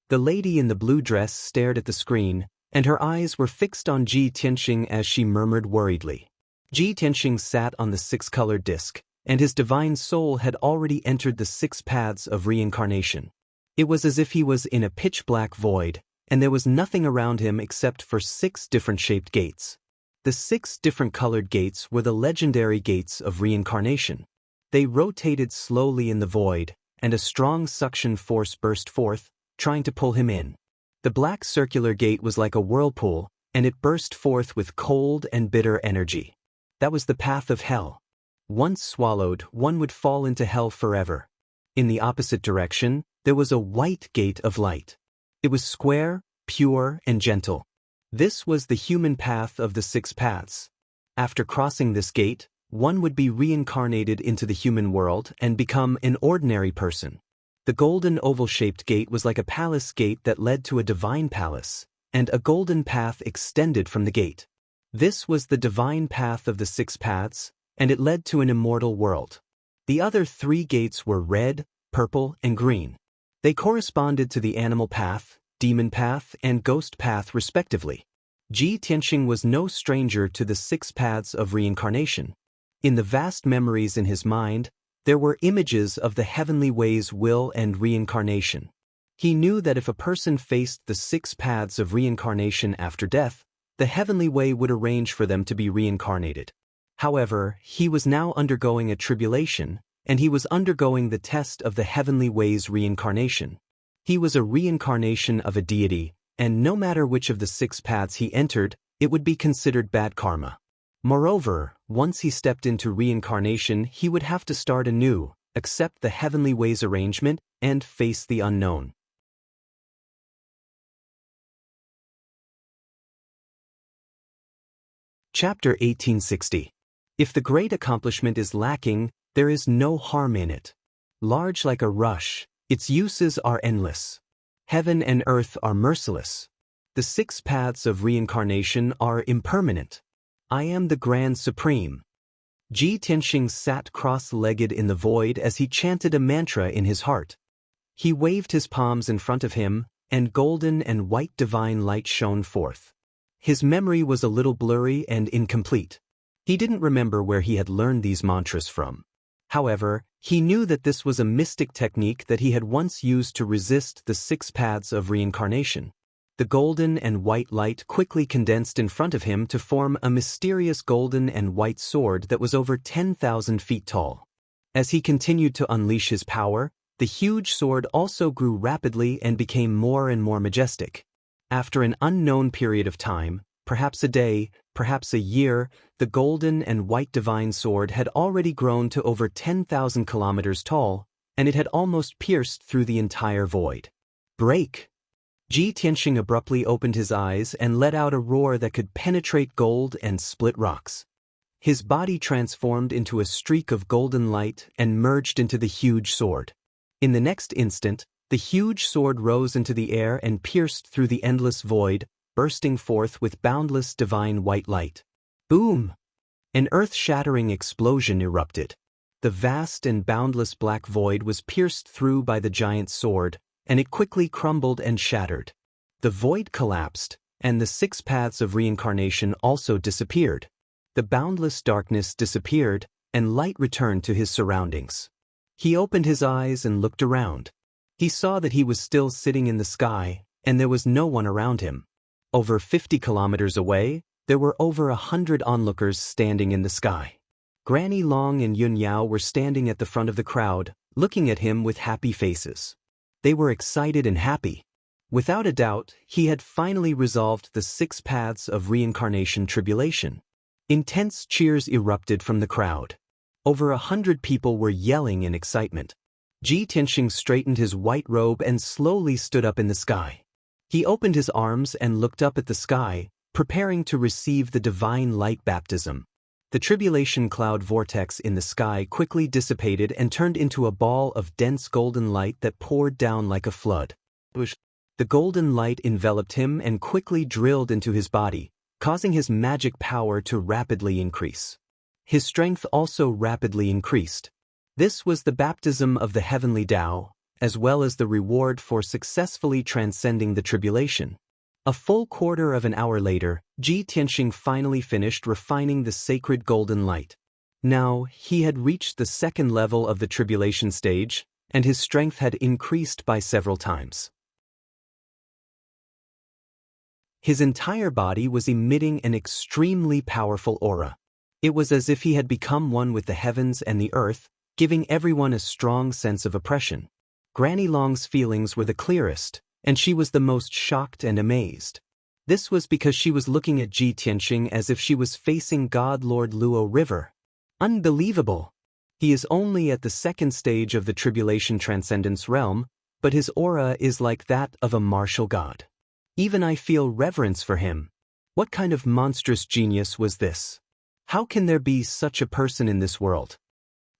The lady in the blue dress stared at the screen, and her eyes were fixed on Ji Tianxing as she murmured worriedly. Ji Tianxing sat on the 6-colored disk, and his divine soul had already entered the 6 paths of reincarnation. It was as if he was in a pitch-black void, and there was nothing around him except for 6 different shaped gates. The 6 different colored gates were the legendary gates of reincarnation. They rotated slowly in the void, and a strong suction force burst forth, trying to pull him in. The black circular gate was like a whirlpool, and it burst forth with cold and bitter energy. That was the path of hell. Once swallowed, one would fall into hell forever. In the opposite direction, there was a white gate of light. It was square, pure, and gentle. This was the human path of the 6 paths. After crossing this gate, one would be reincarnated into the human world and become an ordinary person. The golden oval-shaped gate was like a palace gate that led to a divine palace, and a golden path extended from the gate. This was the divine path of the 6 paths, and it led to an immortal world. The other 3 gates were red, purple, and green. They corresponded to the animal path, demon path, and ghost path respectively. Ji Tianxing was no stranger to the 6 paths of reincarnation. In the vast memories in his mind, there were images of the heavenly ways will and reincarnation. He knew that if a person faced the 6 paths of reincarnation after death, the heavenly way would arrange for them to be reincarnated. However, he was now undergoing a tribulation, and he was undergoing the test of the heavenly ways reincarnation. He was a reincarnation of a deity, and no matter which of the 6 paths he entered, it would be considered bad karma. Moreover, once he stepped into reincarnation, he would have to start anew, accept the heavenly ways arrangement, and face the unknown. Chapter 1860. If the great accomplishment is lacking, there is no harm in it. Large like a rush, its uses are endless. Heaven and earth are merciless. The 6 paths of reincarnation are impermanent. I am the Grand Supreme. Ji Tianxing sat cross-legged in the void as he chanted a mantra in his heart. He waved his palms in front of him, and golden and white divine light shone forth. His memory was a little blurry and incomplete. He didn't remember where he had learned these mantras from. However, he knew that this was a mystic technique that he had once used to resist the 6 paths of reincarnation. The golden and white light quickly condensed in front of him to form a mysterious golden and white sword that was over 10,000 feet tall. As he continued to unleash his power, the huge sword also grew rapidly and became more and more majestic. After an unknown period of time, perhaps a day, perhaps a year, the golden and white divine sword had already grown to over 10,000 kilometers tall, and it had almost pierced through the entire void. Break! Ji Tianxing abruptly opened his eyes and let out a roar that could penetrate gold and split rocks. His body transformed into a streak of golden light and merged into the huge sword. In the next instant, the huge sword rose into the air and pierced through the endless void, bursting forth with boundless divine white light. Boom! An earth-shattering explosion erupted. The vast and boundless black void was pierced through by the giant sword, and it quickly crumbled and shattered. The void collapsed, and the 6 paths of reincarnation also disappeared. The boundless darkness disappeared, and light returned to his surroundings. He opened his eyes and looked around. He saw that he was still sitting in the sky, and there was no one around him. Over 50 kilometers away, there were over 100 onlookers standing in the sky. Granny Long and Yun Yao were standing at the front of the crowd, looking at him with happy faces. They were excited and happy. Without a doubt, he had finally resolved the 6 paths of reincarnation tribulation. Intense cheers erupted from the crowd. Over 100 people were yelling in excitement. Ji Tianxing straightened his white robe and slowly stood up in the sky. He opened his arms and looked up at the sky, preparing to receive the divine light baptism. The tribulation cloud vortex in the sky quickly dissipated and turned into a ball of dense golden light that poured down like a flood. The golden light enveloped him and quickly drilled into his body, causing his magic power to rapidly increase. His strength also rapidly increased. This was the baptism of the heavenly Tao, as well as the reward for successfully transcending the tribulation. A full quarter of an hour later, Ji Tianxing finally finished refining the sacred golden light. Now, he had reached the 2nd level of the tribulation stage, and his strength had increased by several times. His entire body was emitting an extremely powerful aura. It was as if he had become one with the heavens and the earth, giving everyone a strong sense of oppression. Granny Long's feelings were the clearest, and she was the most shocked and amazed. This was because she was looking at Ji Tianxing as if she was facing God Lord Luo River. Unbelievable! He is only at the 2nd stage of the tribulation transcendence realm, but his aura is like that of a martial god. Even I feel reverence for him. What kind of monstrous genius was this? How can there be such a person in this world?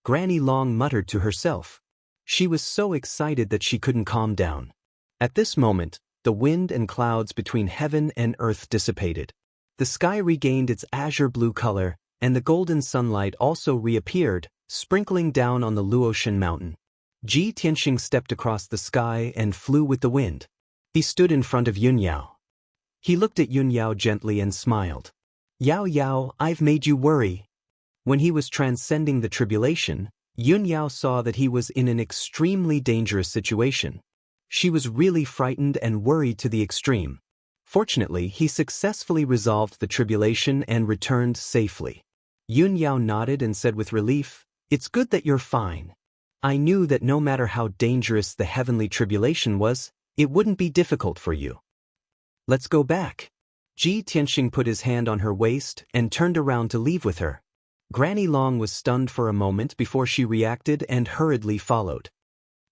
Granny Long muttered to herself. She was so excited that she couldn't calm down. At this moment, the wind and clouds between heaven and earth dissipated. The sky regained its azure blue color, and the golden sunlight also reappeared, sprinkling down on the Luoshan mountain. Ji Tianxing stepped across the sky and flew with the wind. He stood in front of Yun Yao. He looked at Yun Yao gently and smiled. Yao Yao, I've made you worry. When he was transcending the tribulation, Yun Yao saw that he was in an extremely dangerous situation. She was really frightened and worried to the extreme. Fortunately, he successfully resolved the tribulation and returned safely. Yun Yao nodded and said with relief, "It's good that you're fine. I knew that no matter how dangerous the heavenly tribulation was, it wouldn't be difficult for you. Let's go back." Ji Tianxing put his hand on her waist and turned around to leave with her. Granny Long was stunned for a moment before she reacted and hurriedly followed.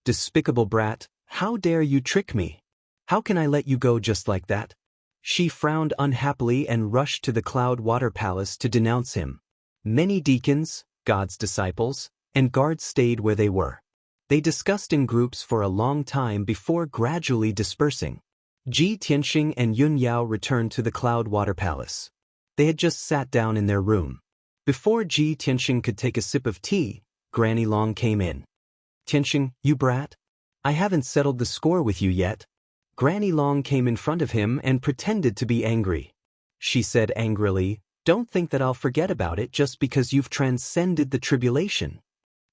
"Despicable brat, how dare you trick me? How can I let you go just like that?" She frowned unhappily and rushed to the Cloud Water Palace to denounce him. Many deacons, God's disciples, and guards stayed where they were. They discussed in groups for a long time before gradually dispersing. Ji Tianxing and Yun Yao returned to the Cloud Water Palace. They had just sat down in their room. Before Ji Tianxing could take a sip of tea, Granny Long came in. "Tianxing, you brat. I haven't settled the score with you yet." Granny Long came in front of him and pretended to be angry. She said angrily, "Don't think that I'll forget about it just because you've transcended the tribulation."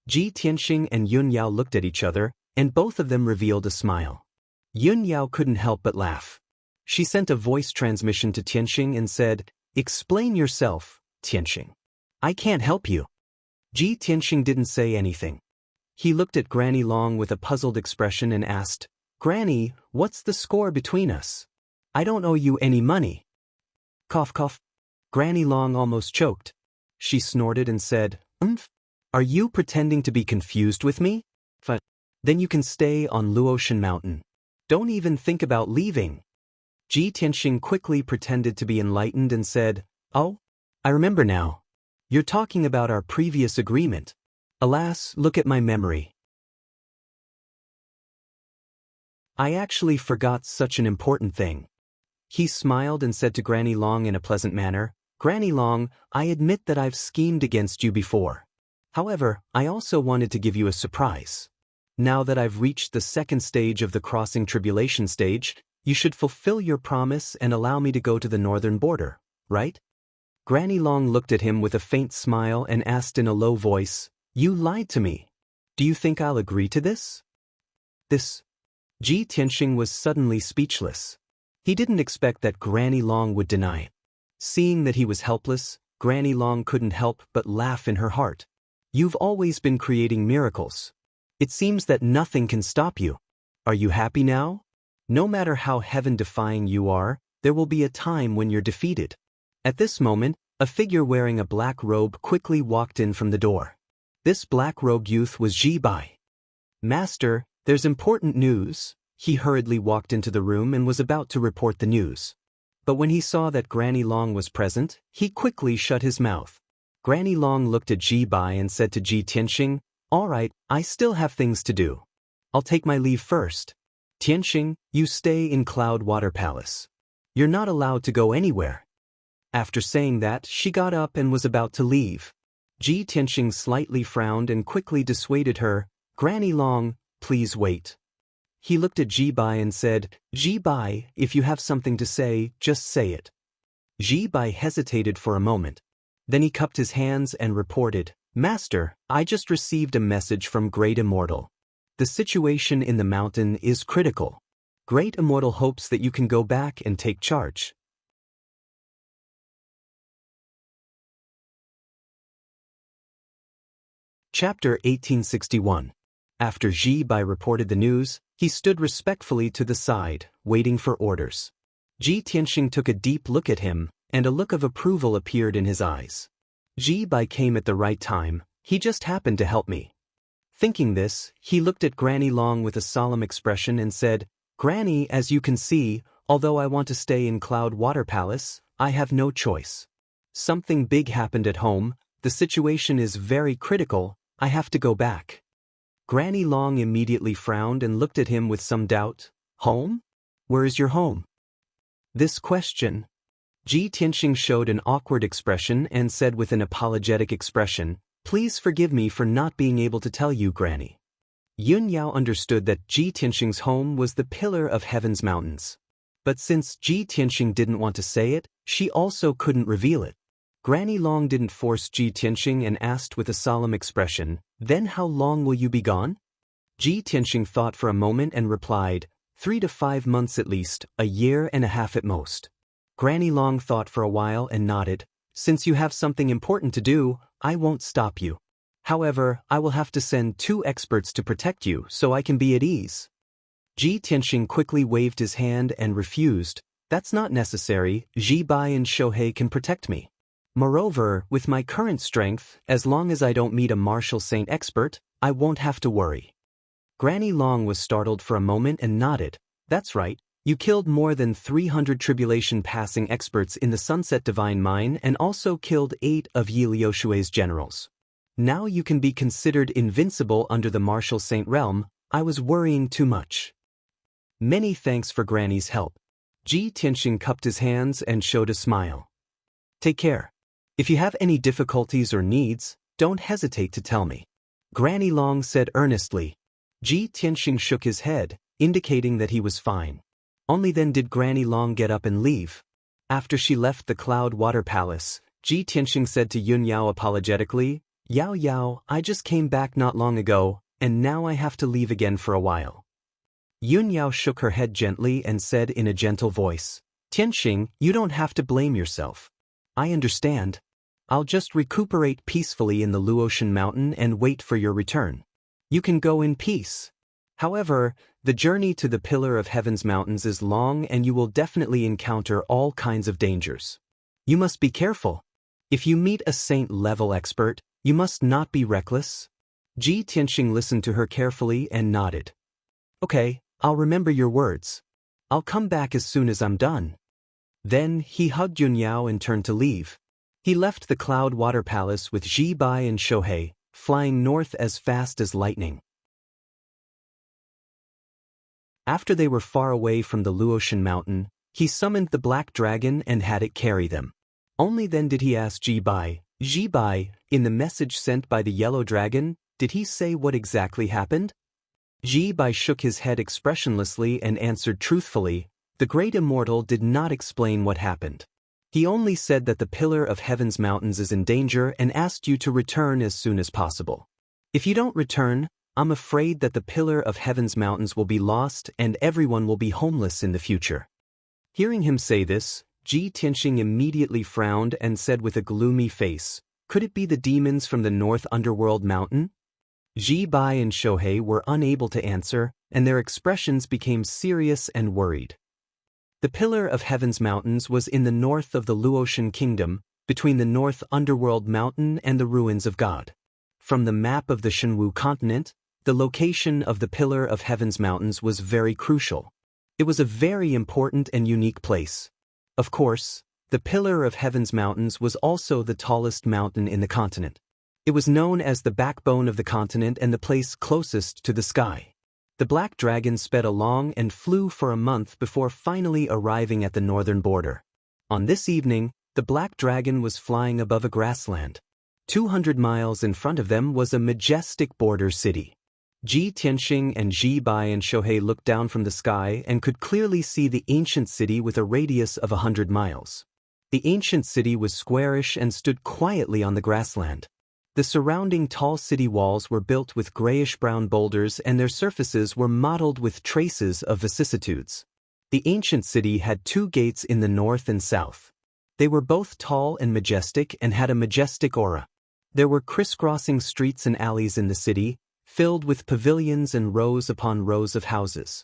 Ji Tianxing and Yun Yao looked at each other, and both of them revealed a smile. Yun Yao couldn't help but laugh. She sent a voice transmission to Tianxing and said, "Explain yourself, Tianxing. I can't help you." Ji Tianxing didn't say anything. He looked at Granny Long with a puzzled expression and asked, "Granny, what's the score between us? I don't owe you any money." Cough cough. Granny Long almost choked. She snorted and said, Are you pretending to be confused with me? Then you can stay on Luotian Mountain. Don't even think about leaving." Ji Tianxing quickly pretended to be enlightened and said, "Oh, I remember now. You're talking about our previous agreement. Alas, look at my memory. I actually forgot such an important thing." He smiled and said to Granny Long in a pleasant manner, "Granny Long, I admit that I've schemed against you before. However, I also wanted to give you a surprise. Now that I've reached the second stage of the crossing tribulation stage, you should fulfill your promise and allow me to go to the northern border, right?" Granny Long looked at him with a faint smile and asked in a low voice, "You lied to me. Do you think I'll agree to this?" Ji Tianxing was suddenly speechless. He didn't expect that Granny Long would deny. Seeing that he was helpless, Granny Long couldn't help but laugh in her heart. "You've always been creating miracles. It seems that nothing can stop you. Are you happy now? No matter how heaven-defying you are, there will be a time when you're defeated." At this moment, a figure wearing a black robe quickly walked in from the door. This black-robed youth was Ji Bai. "Master, there's important news." He hurriedly walked into the room and was about to report the news. But when he saw that Granny Long was present, he quickly shut his mouth. Granny Long looked at Ji Bai and said to Ji Tianxing, "All right, I still have things to do. I'll take my leave first. Tianxing, you stay in Cloud Water Palace. You're not allowed to go anywhere." After saying that, she got up and was about to leave. Ji Tianxing slightly frowned and quickly dissuaded her, "Granny Long, please wait." He looked at Ji Bai and said, "Ji Bai, if you have something to say, just say it." Ji Bai hesitated for a moment. Then he cupped his hands and reported, "Master, I just received a message from Great Immortal. The situation in the mountain is critical. Great Immortal hopes that you can go back and take charge." Chapter 1861. After Ji Bai reported the news, he stood respectfully to the side, waiting for orders. Ji Tianxing took a deep look at him, and a look of approval appeared in his eyes. Ji Bai came at the right time. He just happened to help me. Thinking this, he looked at Granny Long with a solemn expression and said, "Granny, as you can see, although I want to stay in Cloud Water Palace, I have no choice. Something big happened at home, the situation is very critical, I have to go back." Granny Long immediately frowned and looked at him with some doubt. "Home? Where is your home?" This question. Ji Tianxing showed an awkward expression and said with an apologetic expression, "Please forgive me for not being able to tell you, Granny." Yun Yao understood that Ji Tianxing's home was the pillar of heaven's mountains. But since Ji Tianxing didn't want to say it, she also couldn't reveal it. Granny Long didn't force Ji Tianxing and asked with a solemn expression, "Then how long will you be gone?" Ji Tianxing thought for a moment and replied, 3 to 5 months at least, a year and a half at most. Granny Long thought for a while and nodded, "Since you have something important to do, I won't stop you. However, I will have to send 2 experts to protect you so I can be at ease." Ji Tianxing quickly waved his hand and refused, "That's not necessary, Ji Bai and Shohei can protect me. Moreover, with my current strength, as long as I don't meet a martial saint expert, I won't have to worry." Granny Long was startled for a moment and nodded, "That's right, you killed more than 300 tribulation-passing experts in the Sunset Divine Mine and also killed 8 of Yi Liushui's generals. Now you can be considered invincible under the martial saint realm. I was worrying too much." "Many thanks for Granny's help." Ji Tianxing cupped his hands and showed a smile. "Take care. If you have any difficulties or needs, don't hesitate to tell me," Granny Long said earnestly. Ji Tianxing shook his head, indicating that he was fine. Only then did Granny Long get up and leave. After she left the Cloud Water Palace, Ji Tianxing said to Yun Yao apologetically, "Yao Yao, I just came back not long ago, and now I have to leave again for a while." Yun Yao shook her head gently and said in a gentle voice, "Tianxing, you don't have to blame yourself. I understand. I'll just recuperate peacefully in the Luotian mountain and wait for your return. You can go in peace. However, the journey to the Pillar of Heaven's mountains is long and you will definitely encounter all kinds of dangers. You must be careful. If you meet a saint-level expert, you must not be reckless." Ji Tianxing listened to her carefully and nodded. "Okay, I'll remember your words. I'll come back as soon as I'm done." Then he hugged Yun Yao and turned to leave. He left the Cloud Water Palace with Ji Bai and Shohei, flying north as fast as lightning. After they were far away from the Luotian mountain, he summoned the black dragon and had it carry them. Only then did he ask Ji Bai, in the message sent by the yellow dragon, did he say what exactly happened?" Ji Bai shook his head expressionlessly and answered truthfully, "The great immortal did not explain what happened. He only said that the Pillar of Heaven's mountains is in danger and asked you to return as soon as possible. If you don't return, I'm afraid that the Pillar of Heaven's mountains will be lost and everyone will be homeless in the future." Hearing him say this, Ji Tianxing immediately frowned and said with a gloomy face, "Could it be the demons from the North Underworld mountain?" Ji Bai and Shohei were unable to answer, and their expressions became serious and worried. The Pillar of Heaven's mountains was in the north of the Luotian kingdom, between the North Underworld mountain and the ruins of God. From the map of the Shenwu continent, the location of the Pillar of Heaven's mountains was very crucial. It was a very important and unique place. Of course, the Pillar of Heaven's mountains was also the tallest mountain in the continent. It was known as the backbone of the continent and the place closest to the sky. The black dragon sped along and flew for a month before finally arriving at the northern border. On this evening, the black dragon was flying above a grassland. 200 miles in front of them was a majestic border city. Ji Tianxing and Ji Bai and Shohei looked down from the sky and could clearly see the ancient city with a radius of 100 miles. The ancient city was squarish and stood quietly on the grassland. The surrounding tall city walls were built with grayish-brown boulders and their surfaces were mottled with traces of vicissitudes. The ancient city had 2 gates in the north and south. They were both tall and majestic and had a majestic aura. There were crisscrossing streets and alleys in the city, filled with pavilions and rows upon rows of houses.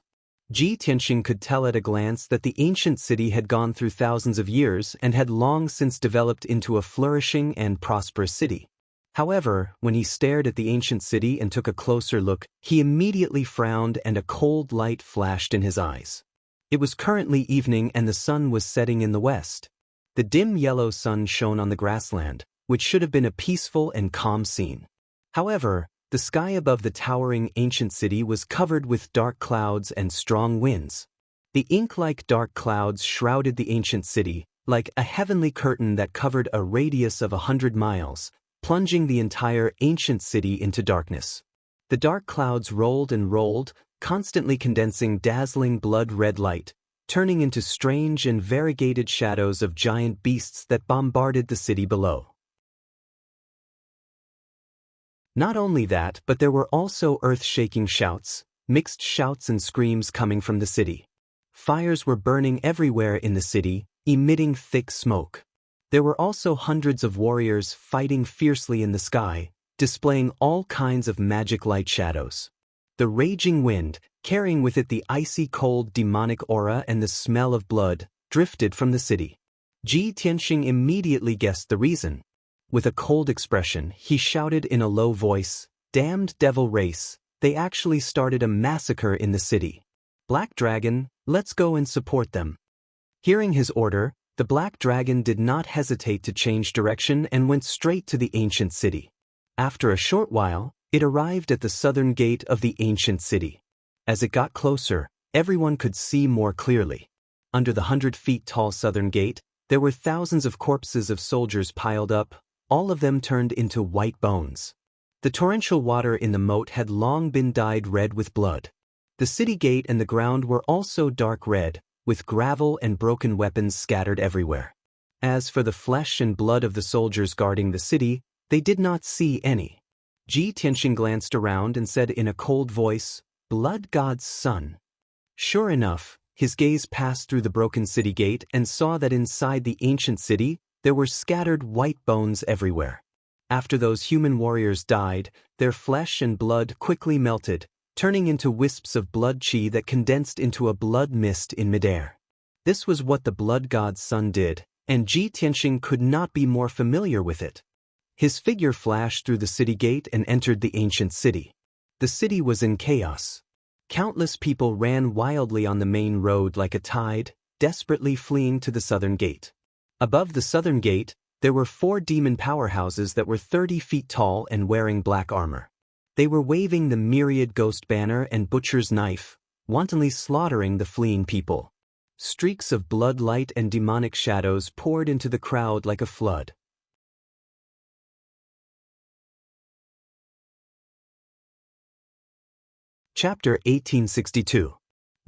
Ji Tianxing could tell at a glance that the ancient city had gone through thousands of years and had long since developed into a flourishing and prosperous city. However, when he stared at the ancient city and took a closer look, he immediately frowned and a cold light flashed in his eyes. It was currently evening and the sun was setting in the west. The dim yellow sun shone on the grassland, which should have been a peaceful and calm scene. However, the sky above the towering ancient city was covered with dark clouds and strong winds. The ink-like dark clouds shrouded the ancient city, like a heavenly curtain that covered a radius of 100 miles, plunging the entire ancient city into darkness. The dark clouds rolled and rolled, constantly condensing dazzling blood-red light, turning into strange and variegated shadows of giant beasts that bombarded the city below. Not only that, but there were also earth-shaking shouts, mixed shouts and screams coming from the city. Fires were burning everywhere in the city, emitting thick smoke. There were also hundreds of warriors fighting fiercely in the sky, displaying all kinds of magic light shadows. The raging wind, carrying with it the icy cold demonic aura and the smell of blood, drifted from the city. Ji Tianxing immediately guessed the reason. With a cold expression, he shouted in a low voice, "Damned devil race, they actually started a massacre in the city. Black Dragon, let's go and support them." Hearing his order, the Black Dragon did not hesitate to change direction and went straight to the ancient city. After a short while, it arrived at the southern gate of the ancient city. As it got closer, everyone could see more clearly. Under the 100-feet-tall southern gate, there were thousands of corpses of soldiers piled up, all of them turned into white bones. The torrential water in the moat had long been dyed red with blood. The city gate and the ground were also dark red, with gravel and broken weapons scattered everywhere. As for the flesh and blood of the soldiers guarding the city, they did not see any. Ji Tianxing glanced around and said in a cold voice, "Blood God's son." Sure enough, his gaze passed through the broken city gate and saw that inside the ancient city, there were scattered white bones everywhere. After those human warriors died, their flesh and blood quickly melted, turning into wisps of blood chi that condensed into a blood mist in midair. This was what the blood god's son did, and Ji Tianxing could not be more familiar with it. His figure flashed through the city gate and entered the ancient city. The city was in chaos. Countless people ran wildly on the main road like a tide, desperately fleeing to the southern gate. Above the southern gate, there were 4 demon powerhouses that were 30 feet tall and wearing black armor. They were waving the myriad ghost banner and butcher's knife, wantonly slaughtering the fleeing people. Streaks of blood light and demonic shadows poured into the crowd like a flood. Chapter 1862.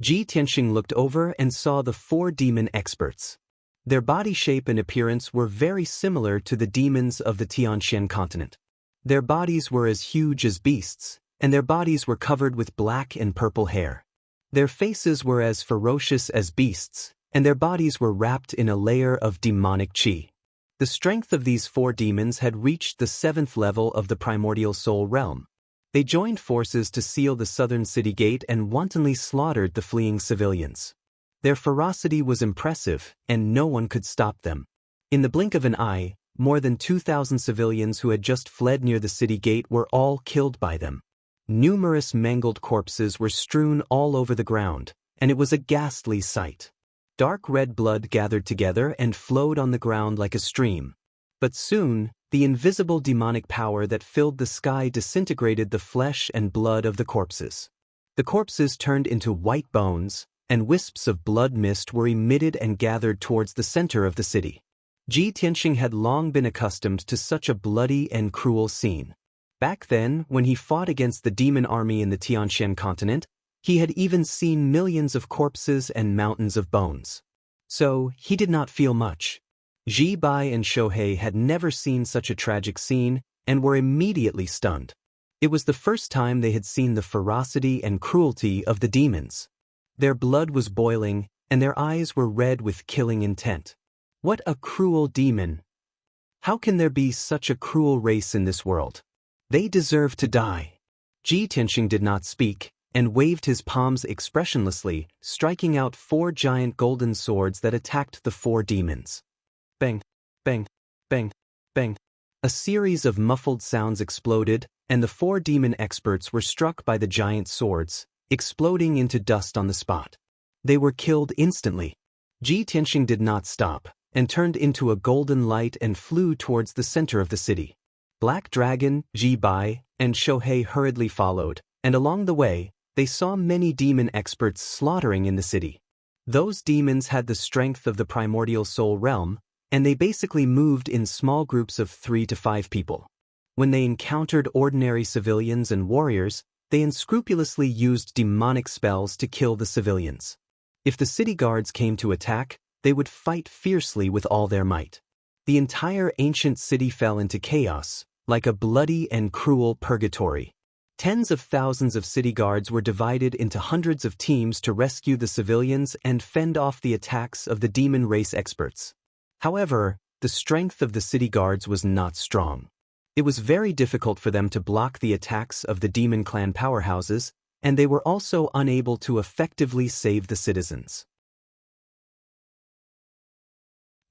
Ji Tianxing looked over and saw the 4 demon experts. Their body shape and appearance were very similar to the demons of the Tianxian continent. Their bodies were as huge as beasts, and their bodies were covered with black and purple hair. Their faces were as ferocious as beasts, and their bodies were wrapped in a layer of demonic chi. The strength of these 4 demons had reached the 7th level of the primordial soul realm. They joined forces to seal the southern city gate and wantonly slaughtered the fleeing civilians. Their ferocity was impressive, and no one could stop them. In the blink of an eye, more than 2,000 civilians who had just fled near the city gate were all killed by them. Numerous mangled corpses were strewn all over the ground, and it was a ghastly sight. Dark red blood gathered together and flowed on the ground like a stream. But soon, the invisible demonic power that filled the sky disintegrated the flesh and blood of the corpses. The corpses turned into white bones, and wisps of blood mist were emitted and gathered towards the center of the city. Ji Tianxing had long been accustomed to such a bloody and cruel scene. Back then, when he fought against the demon army in the Tianxian continent, he had even seen millions of corpses and mountains of bones. So, he did not feel much. Ji Bai and Shohei had never seen such a tragic scene and were immediately stunned. It was the first time they had seen the ferocity and cruelty of the demons. Their blood was boiling, and their eyes were red with killing intent. What a cruel demon! How can there be such a cruel race in this world? They deserve to die. Ji Tianxing did not speak, and waved his palms expressionlessly, striking out 4 giant golden swords that attacked the 4 demons. Bang, bang, bang, bang. A series of muffled sounds exploded, and the 4 demon experts were struck by the giant swords, exploding into dust on the spot. They were killed instantly. Ji Tianxing did not stop, and turned into a golden light and flew towards the center of the city. Black Dragon, Ji Bai, and Shohei hurriedly followed, and along the way, they saw many demon experts slaughtering in the city. Those demons had the strength of the primordial soul realm, and they basically moved in small groups of 3 to 5 people. When they encountered ordinary civilians and warriors, they unscrupulously used demonic spells to kill the civilians. If the city guards came to attack, they would fight fiercely with all their might. The entire ancient city fell into chaos, like a bloody and cruel purgatory. Tens of thousands of city guards were divided into hundreds of teams to rescue the civilians and fend off the attacks of the demon race experts. However, the strength of the city guards was not strong. It was very difficult for them to block the attacks of the demon clan powerhouses, and they were also unable to effectively save the citizens.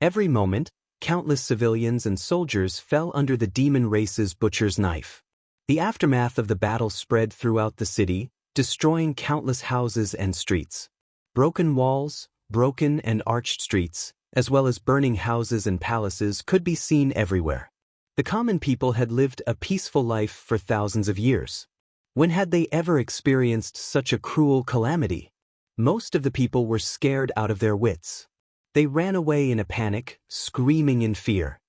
Every moment, countless civilians and soldiers fell under the demon race's butcher's knife. The aftermath of the battle spread throughout the city, destroying countless houses and streets. Broken walls, broken and arched streets, as well as burning houses and palaces could be seen everywhere. The common people had lived a peaceful life for thousands of years. When had they ever experienced such a cruel calamity? Most of the people were scared out of their wits. They ran away in a panic, screaming in fear.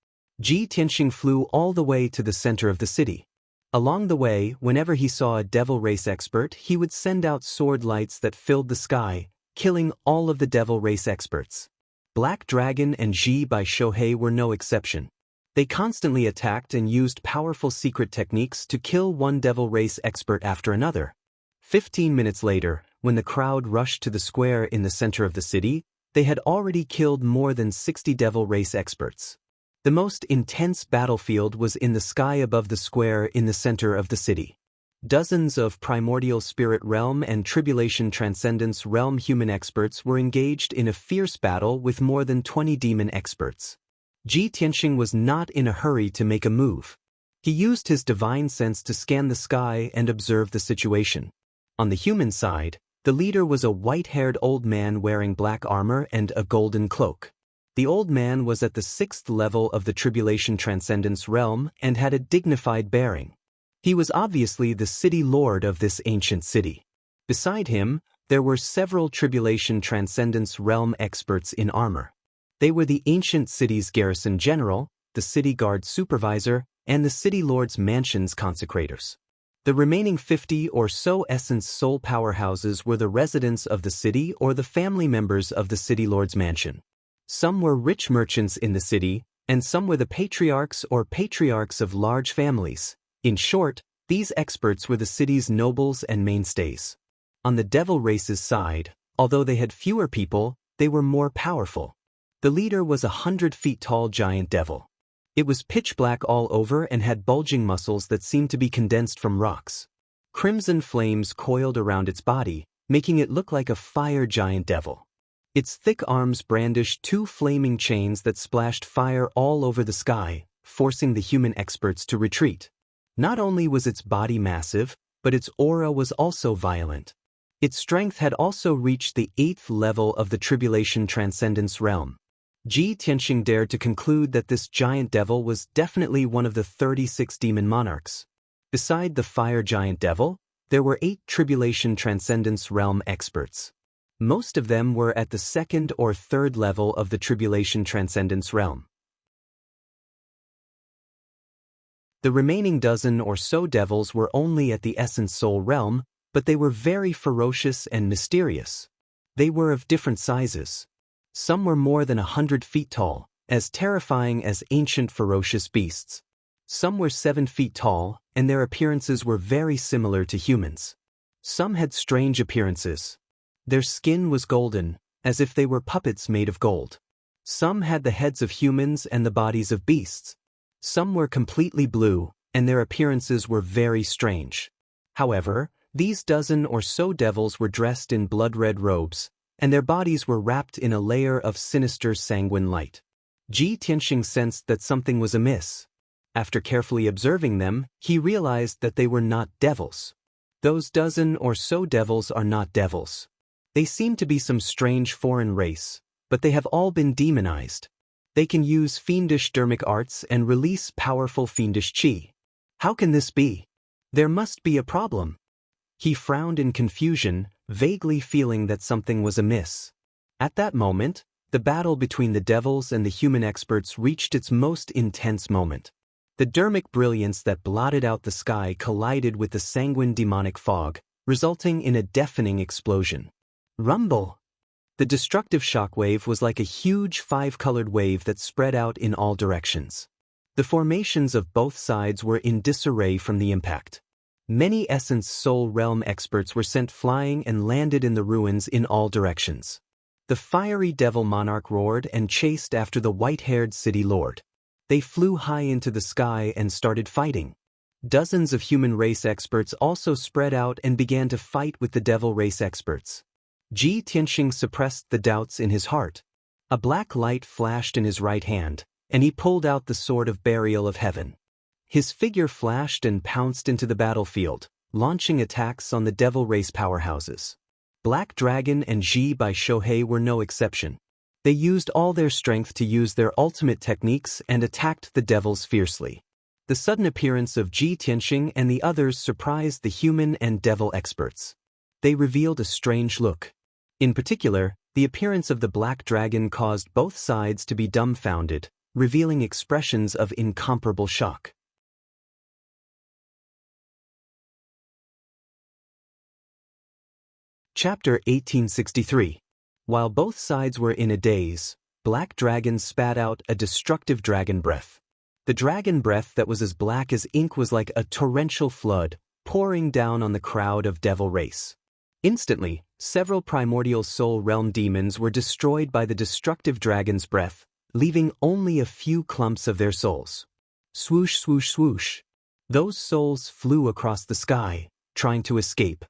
Ji Tianxing flew all the way to the center of the city. Along the way, whenever he saw a devil race expert, he would send out sword lights that filled the sky, killing all of the devil race experts. Black Dragon and Ji by Shohei were no exception. They constantly attacked and used powerful secret techniques to kill one devil race expert after another. 15 minutes later, when the crowd rushed to the square in the center of the city, they had already killed more than 60 devil race experts. The most intense battlefield was in the sky above the square in the center of the city. Dozens of primordial spirit realm and tribulation transcendence realm human experts were engaged in a fierce battle with more than 20 demon experts. Ji Tianxing was not in a hurry to make a move. He used his divine sense to scan the sky and observe the situation. On the human side, the leader was a white-haired old man wearing black armor and a golden cloak. The old man was at the 6th level of the Tribulation Transcendence realm and had a dignified bearing. He was obviously the city lord of this ancient city. Beside him, there were several Tribulation Transcendence realm experts in armor. They were the ancient city's garrison general, the city guard supervisor, and the city lord's mansion's consecrators. The remaining 50 or so essence soul powerhouses were the residents of the city or the family members of the city lord's mansion. Some were rich merchants in the city, and some were the patriarchs or patriarchs of large families. In short, these experts were the city's nobles and mainstays. On the devil race's side, although they had fewer people, they were more powerful. The leader was 100 feet tall giant devil. It was pitch black all over and had bulging muscles that seemed to be condensed from rocks. Crimson flames coiled around its body, making it look like a fire giant devil. Its thick arms brandished 2 flaming chains that splashed fire all over the sky, forcing the human experts to retreat. Not only was its body massive, but its aura was also violent. Its strength had also reached the 8th level of the Tribulation Transcendence realm. Ji Tianxing dared to conclude that this giant devil was definitely one of the 36 demon monarchs. Beside the fire giant devil, there were 8 Tribulation Transcendence realm experts. Most of them were at the 2nd or 3rd level of the Tribulation Transcendence realm. The remaining dozen or so devils were only at the Essence Soul realm, but they were very ferocious and mysterious. They were of different sizes. Some were more than 100 feet tall, as terrifying as ancient ferocious beasts. Some were 7 feet tall, and their appearances were very similar to humans. Some had strange appearances. Their skin was golden, as if they were puppets made of gold. Some had the heads of humans and the bodies of beasts. Some were completely blue, and their appearances were very strange. However, these dozen or so devils were dressed in blood-red robes, and their bodies were wrapped in a layer of sinister sanguine light. Ji Tianxing sensed that something was amiss. After carefully observing them, he realized that they were not devils. Those dozen or so devils are not devils. They seem to be some strange foreign race, but they have all been demonized. They can use fiendish dermic arts and release powerful fiendish qi. How can this be? There must be a problem. He frowned in confusion, vaguely feeling that something was amiss. At that moment, the battle between the devils and the human experts reached its most intense moment. The dermic brilliance that blotted out the sky collided with the sanguine demonic fog, resulting in a deafening explosion. Rumble! The destructive shockwave was like a huge five-colored wave that spread out in all directions. The formations of both sides were in disarray from the impact. Many Essence Soul Realm experts were sent flying and landed in the ruins in all directions. The fiery devil monarch roared and chased after the white-haired city lord. They flew high into the sky and started fighting. Dozens of human race experts also spread out and began to fight with the devil race experts. Ji Tianxing suppressed the doubts in his heart. A black light flashed in his right hand, and he pulled out the sword of burial of heaven. His figure flashed and pounced into the battlefield, launching attacks on the devil race powerhouses. Black Dragon and Ji by Shohei were no exception. They used all their strength to use their ultimate techniques and attacked the devils fiercely. The sudden appearance of Ji Tianxing and the others surprised the human and devil experts. They revealed a strange look. In particular, the appearance of the Black Dragon caused both sides to be dumbfounded, revealing expressions of incomparable shock. Chapter 1863. While both sides were in a daze, Black Dragon spat out a destructive dragon breath. The dragon breath that was as black as ink was like a torrential flood, pouring down on the crowd of devil race. Instantly, several primordial soul realm demons were destroyed by the destructive dragon's breath, leaving only a few clumps of their souls. Swoosh, swoosh, swoosh. Those souls flew across the sky, trying to escape.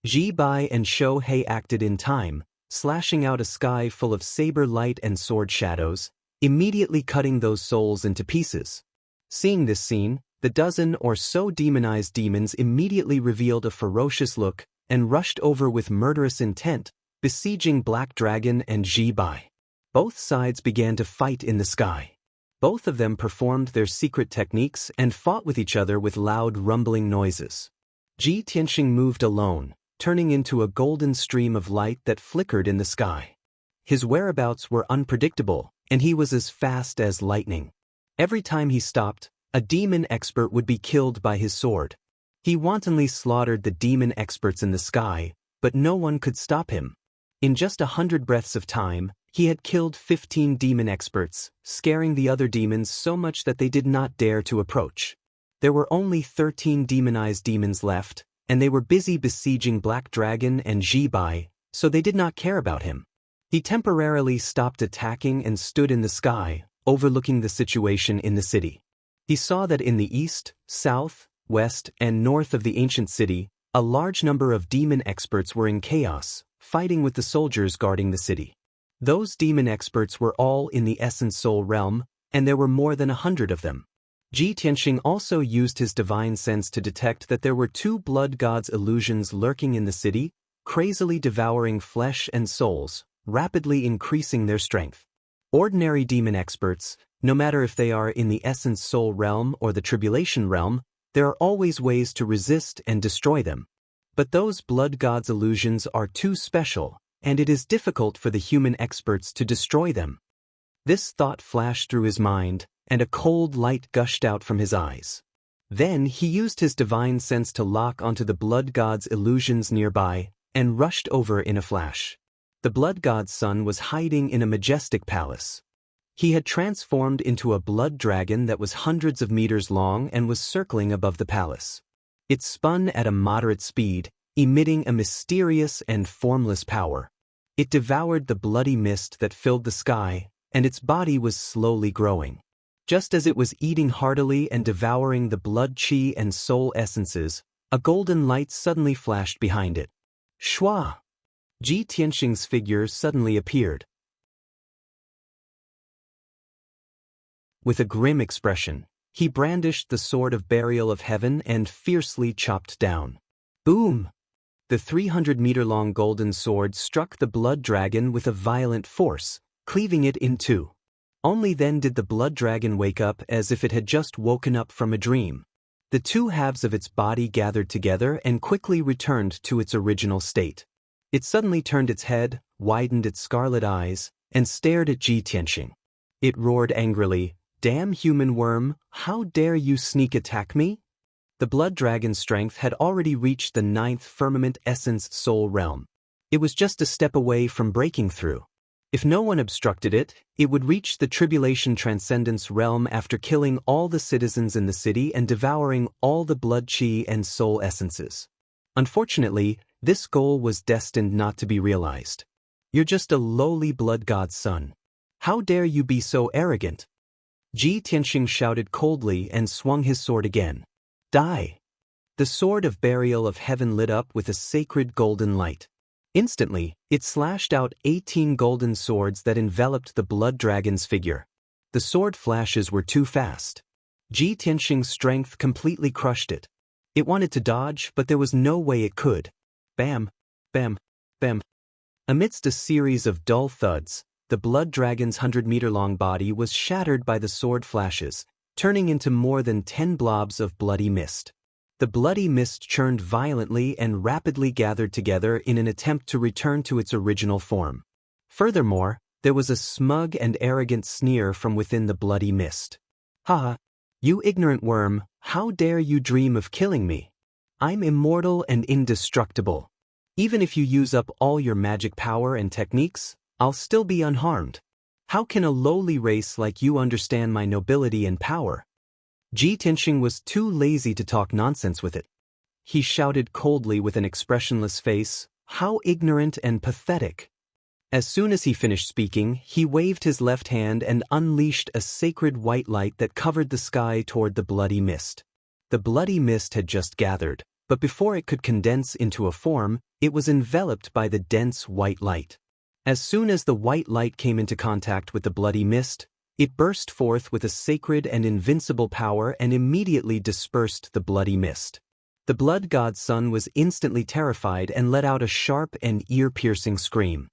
Ji Bai and Shohei acted in time, slashing out a sky full of saber light and sword shadows, immediately cutting those souls into pieces. Seeing this scene, the dozen or so demonized demons immediately revealed a ferocious look and rushed over with murderous intent, besieging Black Dragon and Ji Bai. Both sides began to fight in the sky. Both of them performed their secret techniques and fought with each other with loud rumbling noises. Ji Tianxing moved alone, turning into a golden stream of light that flickered in the sky. His whereabouts were unpredictable, and he was as fast as lightning. Every time he stopped, a demon expert would be killed by his sword. He wantonly slaughtered the demon experts in the sky, but no one could stop him. In just 100 breaths of time, he had killed 15 demon experts, scaring the other demons so much that they did not dare to approach. There were only 13 demonized demons left, and they were busy besieging Black Dragon and Ji Bai, so they did not care about him. He temporarily stopped attacking and stood in the sky, overlooking the situation in the city. He saw that in the east, south, west, and north of the ancient city, a large number of demon experts were in chaos, fighting with the soldiers guarding the city. Those demon experts were all in the Essence Soul realm, and there were more than 100 of them. Ji Tianxing also used his divine sense to detect that there were 2 blood gods illusions lurking in the city, crazily devouring flesh and souls, rapidly increasing their strength. Ordinary demon experts, no matter if they are in the Essence Soul realm or the Tribulation realm, there are always ways to resist and destroy them. But those blood gods illusions are too special, and it is difficult for the human experts to destroy them. This thought flashed through his mind, and a cold light gushed out from his eyes. Then he used his divine sense to lock onto the blood god's illusions nearby, and rushed over in a flash. The blood god's son was hiding in a majestic palace. He had transformed into a blood dragon that was hundreds of meters long and was circling above the palace. It spun at a moderate speed, emitting a mysterious and formless power. It devoured the bloody mist that filled the sky, and its body was slowly growing. Just as it was eating heartily and devouring the blood chi and soul essences, a golden light suddenly flashed behind it. Shua! Ji Tianxing's figure suddenly appeared. With a grim expression, he brandished the sword of burial of heaven and fiercely chopped down. Boom! The 300-meter-long golden sword struck the blood dragon with a violent force, cleaving it in two. Only then did the blood dragon wake up as if it had just woken up from a dream. The two halves of its body gathered together and quickly returned to its original state. It suddenly turned its head, widened its scarlet eyes, and stared at Ji Tianxing. It roared angrily, Damn human worm, how dare you sneak attack me? The blood dragon's strength had already reached the 9th firmament essence soul realm. It was just a step away from breaking through. If no one obstructed it, it would reach the tribulation transcendence realm after killing all the citizens in the city and devouring all the blood chi and soul essences. Unfortunately, this goal was destined not to be realized. You're just a lowly blood god's son. How dare you be so arrogant? Ji Tianxing shouted coldly and swung his sword again. Die! The sword of burial of heaven lit up with a sacred golden light. Instantly, it slashed out 18 golden swords that enveloped the blood dragon's figure. The sword flashes were too fast. Ji Tianxing's strength completely crushed it. It wanted to dodge, but there was no way it could. Bam! Bam! Bam! Amidst a series of dull thuds, the blood dragon's 100-meter-long body was shattered by the sword flashes, turning into more than 10 blobs of bloody mist. The bloody mist churned violently and rapidly gathered together in an attempt to return to its original form. Furthermore, there was a smug and arrogant sneer from within the bloody mist. "Ha! You ignorant worm, how dare you dream of killing me? I'm immortal and indestructible. Even if you use up all your magic power and techniques, I'll still be unharmed. How can a lowly race like you understand my nobility and power?" Ji Tianxing was too lazy to talk nonsense with it. He shouted coldly with an expressionless face, "How ignorant and pathetic." As soon as he finished speaking, he waved his left hand and unleashed a sacred white light that covered the sky toward the bloody mist. The bloody mist had just gathered, but before it could condense into a form, it was enveloped by the dense white light. As soon as the white light came into contact with the bloody mist, it burst forth with a sacred and invincible power and immediately dispersed the bloody mist. The blood god's son was instantly terrified and let out a sharp and ear-piercing scream.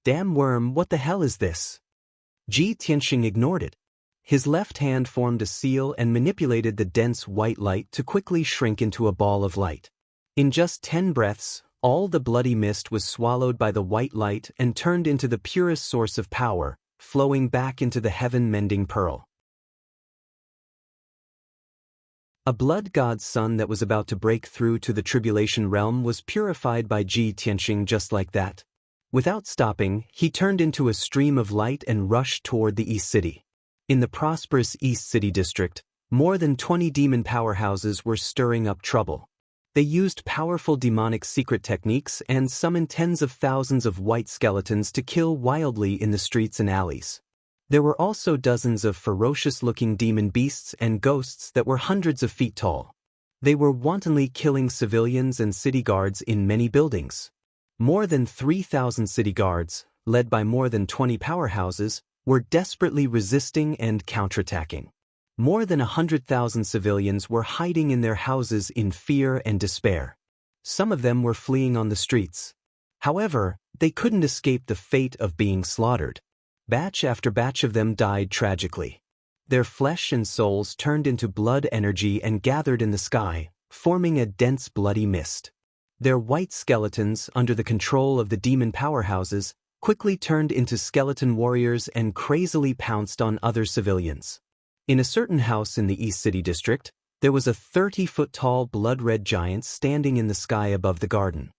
"Damn worm, what the hell is this?" Ji Tianxing ignored it. His left hand formed a seal and manipulated the dense white light to quickly shrink into a ball of light. In just 10 breaths, all the bloody mist was swallowed by the white light and turned into the purest source of power, flowing back into the heaven-mending pearl. A blood god's son that was about to break through to the tribulation realm was purified by Ji Tianxing just like that. Without stopping, he turned into a stream of light and rushed toward the East City. In the prosperous East City district, more than 20 demon powerhouses were stirring up trouble. They used powerful demonic secret techniques and summoned tens of thousands of white skeletons to kill wildly in the streets and alleys. There were also dozens of ferocious-looking demon beasts and ghosts that were hundreds of feet tall. They were wantonly killing civilians and city guards in many buildings. More than 3,000 city guards, led by more than 20 powerhouses, were desperately resisting and counterattacking. More than 100,000 civilians were hiding in their houses in fear and despair. Some of them were fleeing on the streets. However, they couldn't escape the fate of being slaughtered. Batch after batch of them died tragically. Their flesh and souls turned into blood energy and gathered in the sky, forming a dense bloody mist. Their white skeletons, under the control of the demon powerhouses, quickly turned into skeleton warriors and crazily pounced on other civilians. In a certain house in the East City district, there was a 30-foot-tall blood-red giant standing in the sky above the garden.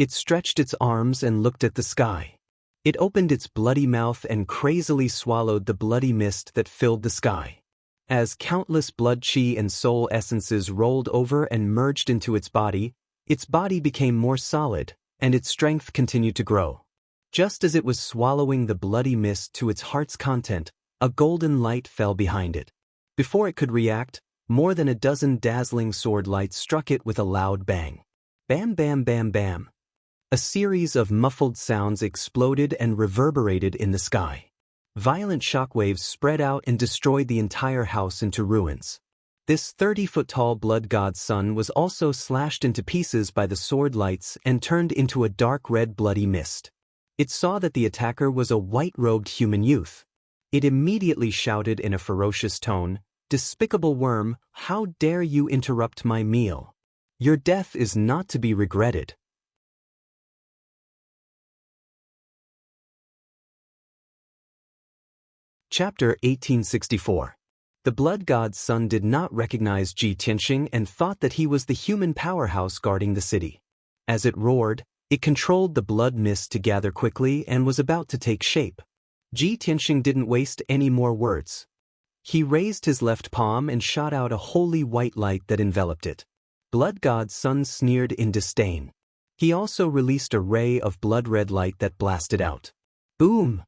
It stretched its arms and looked at the sky. It opened its bloody mouth and crazily swallowed the bloody mist that filled the sky. As countless blood chi and soul essences rolled over and merged into its body became more solid, and its strength continued to grow. Just as it was swallowing the bloody mist to its heart's content, a golden light fell behind it. Before it could react, more than a dozen dazzling sword lights struck it with a loud bang. Bam, bam, bam, bam. A series of muffled sounds exploded and reverberated in the sky. Violent shockwaves spread out and destroyed the entire house into ruins. This 30-foot-tall blood god's son was also slashed into pieces by the sword lights and turned into a dark red bloody mist. It saw that the attacker was a white-robed human youth. It immediately shouted in a ferocious tone, "Despicable worm, how dare you interrupt my meal? Your death is not to be regretted." Chapter 1864. The blood god's son did not recognize Ji Tianxing and thought that he was the human powerhouse guarding the city. As it roared, it controlled the blood mist to gather quickly and was about to take shape. Ji Tianxing didn't waste any more words. He raised his left palm and shot out a holy white light that enveloped it. Blood god's son sneered in disdain. He also released a ray of blood-red light that blasted out. Boom!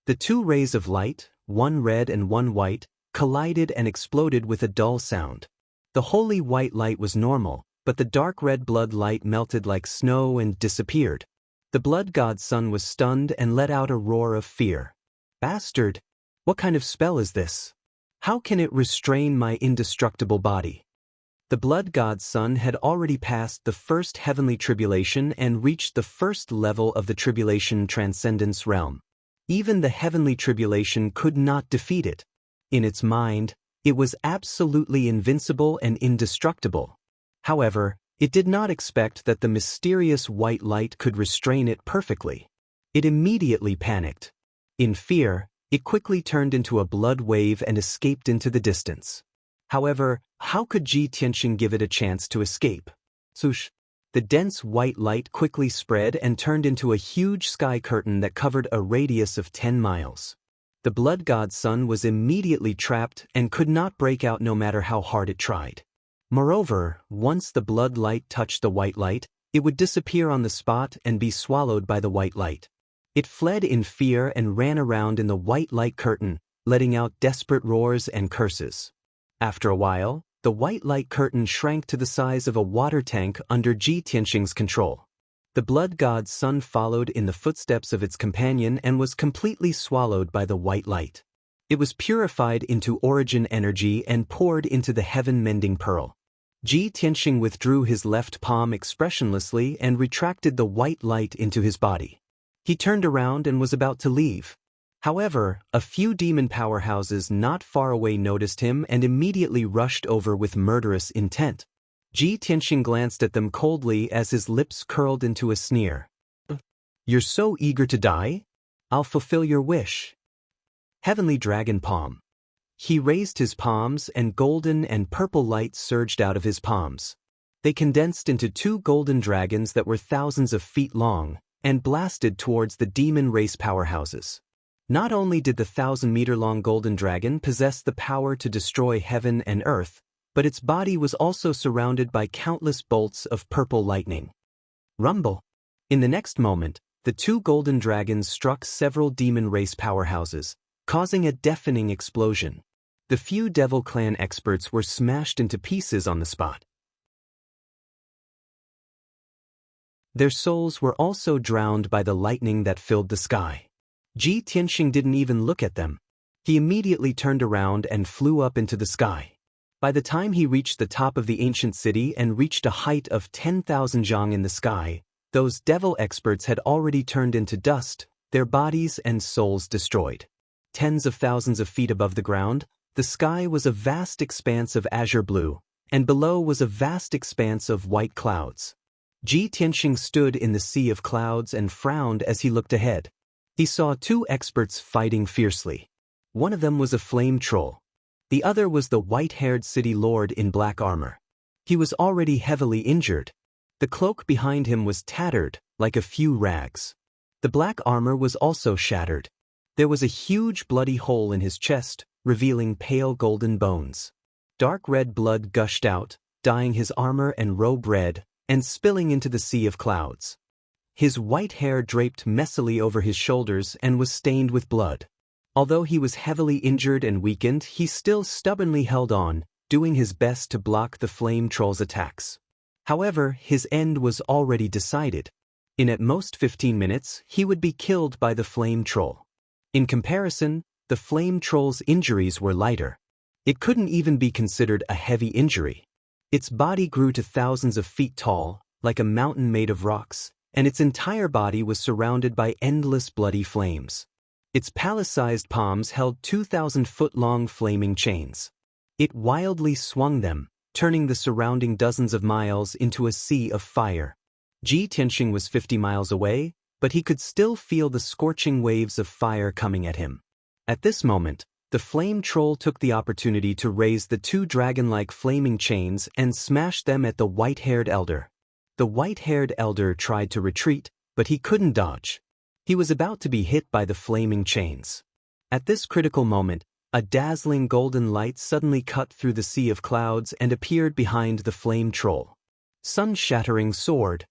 The two rays of light, one red and one white, collided and exploded with a dull sound. The holy white light was normal, but the dark red blood light melted like snow and disappeared. The blood god's son was stunned and let out a roar of fear. Bastard! What kind of spell is this? How can it restrain my indestructible body? The blood god's son had already passed the first heavenly tribulation and reached the first level of the tribulation transcendence realm. Even the heavenly tribulation could not defeat it. In its mind, it was absolutely invincible and indestructible. However, it did not expect that the mysterious white light could restrain it perfectly. It immediately panicked. In fear, it quickly turned into a blood wave and escaped into the distance. However, how could Ji Tianxing give it a chance to escape? Swoosh! The dense white light quickly spread and turned into a huge sky curtain that covered a radius of 10 miles. The blood god's son was immediately trapped and could not break out no matter how hard it tried. Moreover, once the blood light touched the white light, it would disappear on the spot and be swallowed by the white light. It fled in fear and ran around in the white light curtain, letting out desperate roars and curses. After a while, the white light curtain shrank to the size of a water tank under Ji Tianxing's control. The blood god's son followed in the footsteps of its companion and was completely swallowed by the white light. It was purified into origin energy and poured into the heaven-mending pearl. Ji Tianxing withdrew his left palm expressionlessly and retracted the white light into his body. He turned around and was about to leave. However, a few demon powerhouses not far away noticed him and immediately rushed over with murderous intent. Ji Tianxing glanced at them coldly as his lips curled into a sneer. "You're so eager to die? I'll fulfill your wish." Heavenly Dragon Palm. He raised his palms and golden and purple light surged out of his palms. They condensed into two golden dragons that were thousands of feet long and blasted towards the demon race powerhouses. Not only did the 1,000-meter-long golden dragon possess the power to destroy heaven and earth, but its body was also surrounded by countless bolts of purple lightning. Rumble! In the next moment, the two golden dragons struck several demon race powerhouses, causing a deafening explosion. The few Devil Clan experts were smashed into pieces on the spot. Their souls were also drowned by the lightning that filled the sky. Ji Tianxing didn't even look at them. He immediately turned around and flew up into the sky. By the time he reached the top of the ancient city and reached a height of 10,000 zhang in the sky, those devil experts had already turned into dust, their bodies and souls destroyed. Tens of thousands of feet above the ground, the sky was a vast expanse of azure blue, and below was a vast expanse of white clouds. Ji Tianxing stood in the sea of clouds and frowned as he looked ahead. He saw two experts fighting fiercely. One of them was a flame troll. The other was the white-haired city lord in black armor. He was already heavily injured. The cloak behind him was tattered, like a few rags. The black armor was also shattered. There was a huge bloody hole in his chest, revealing pale golden bones. Dark red blood gushed out, dyeing his armor and robe red, and spilling into the sea of clouds. His white hair draped messily over his shoulders and was stained with blood. Although he was heavily injured and weakened, he still stubbornly held on, doing his best to block the flame troll's attacks. However, his end was already decided. In at most 15 minutes, he would be killed by the flame troll. In comparison, the flame troll's injuries were lighter. It couldn't even be considered a heavy injury. Its body grew to thousands of feet tall, like a mountain made of rocks, and its entire body was surrounded by endless bloody flames. Its palace-sized palms held 2,000-foot-long flaming chains. It wildly swung them, turning the surrounding dozens of miles into a sea of fire. Ji Tianxing was 50 miles away, but he could still feel the scorching waves of fire coming at him. At this moment, the flame troll took the opportunity to raise the two dragon-like flaming chains and smash them at the white-haired elder. The white-haired elder tried to retreat, but he couldn't dodge. He was about to be hit by the flaming chains. At this critical moment, a dazzling golden light suddenly cut through the sea of clouds and appeared behind the flame troll. Sun-shattering sword.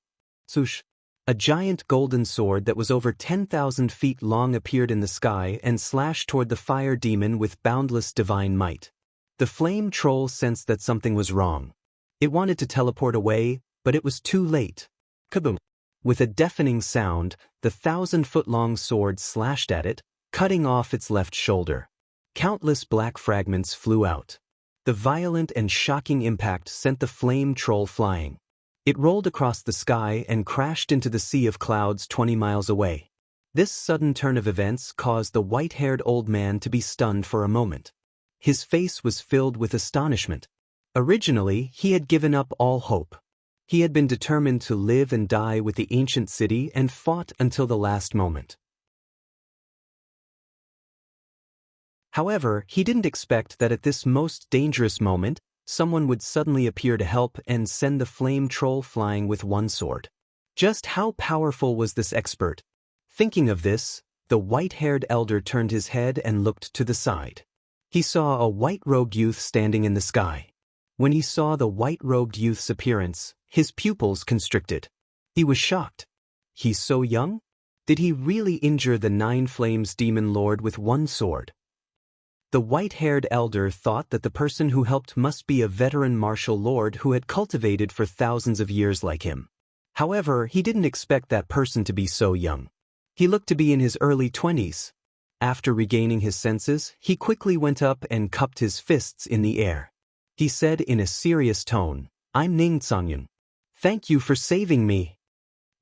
Swoosh. A giant golden sword that was over 10,000 feet long appeared in the sky and slashed toward the fire demon with boundless divine might. The flame troll sensed that something was wrong. It wanted to teleport away, but it was too late. Kaboom! With a deafening sound, the 1,000-foot-long sword slashed at it, cutting off its left shoulder. Countless black fragments flew out. The violent and shocking impact sent the flame troll flying. It rolled across the sky and crashed into the sea of clouds 20 miles away. This sudden turn of events caused the white-haired old man to be stunned for a moment. His face was filled with astonishment. Originally, he had given up all hope. He had been determined to live and die with the ancient city and fought until the last moment. However, he didn't expect that at this most dangerous moment, someone would suddenly appear to help and send the flame troll flying with one sword. Just how powerful was this expert? Thinking of this, the white-haired elder turned his head and looked to the side. He saw a white-robed youth standing in the sky. When he saw the white-robed youth's appearance, his pupils constricted. He was shocked. He's so young? Did he really injure the Nine Flames Demon Lord with one sword? The white-haired elder thought that the person who helped must be a veteran martial lord who had cultivated for thousands of years like him. However, he didn't expect that person to be so young. He looked to be in his early 20s. After regaining his senses, he quickly went up and cupped his fists in the air. He said in a serious tone, "I'm Ning Songyun. Thank you for saving me."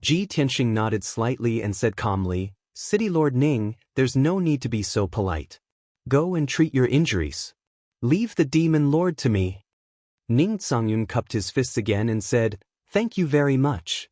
Ji Tianxing nodded slightly and said calmly, "City Lord Ning, there's no need to be so polite. Go and treat your injuries. Leave the demon lord to me." Ning Songyun cupped his fists again and said, "Thank you very much."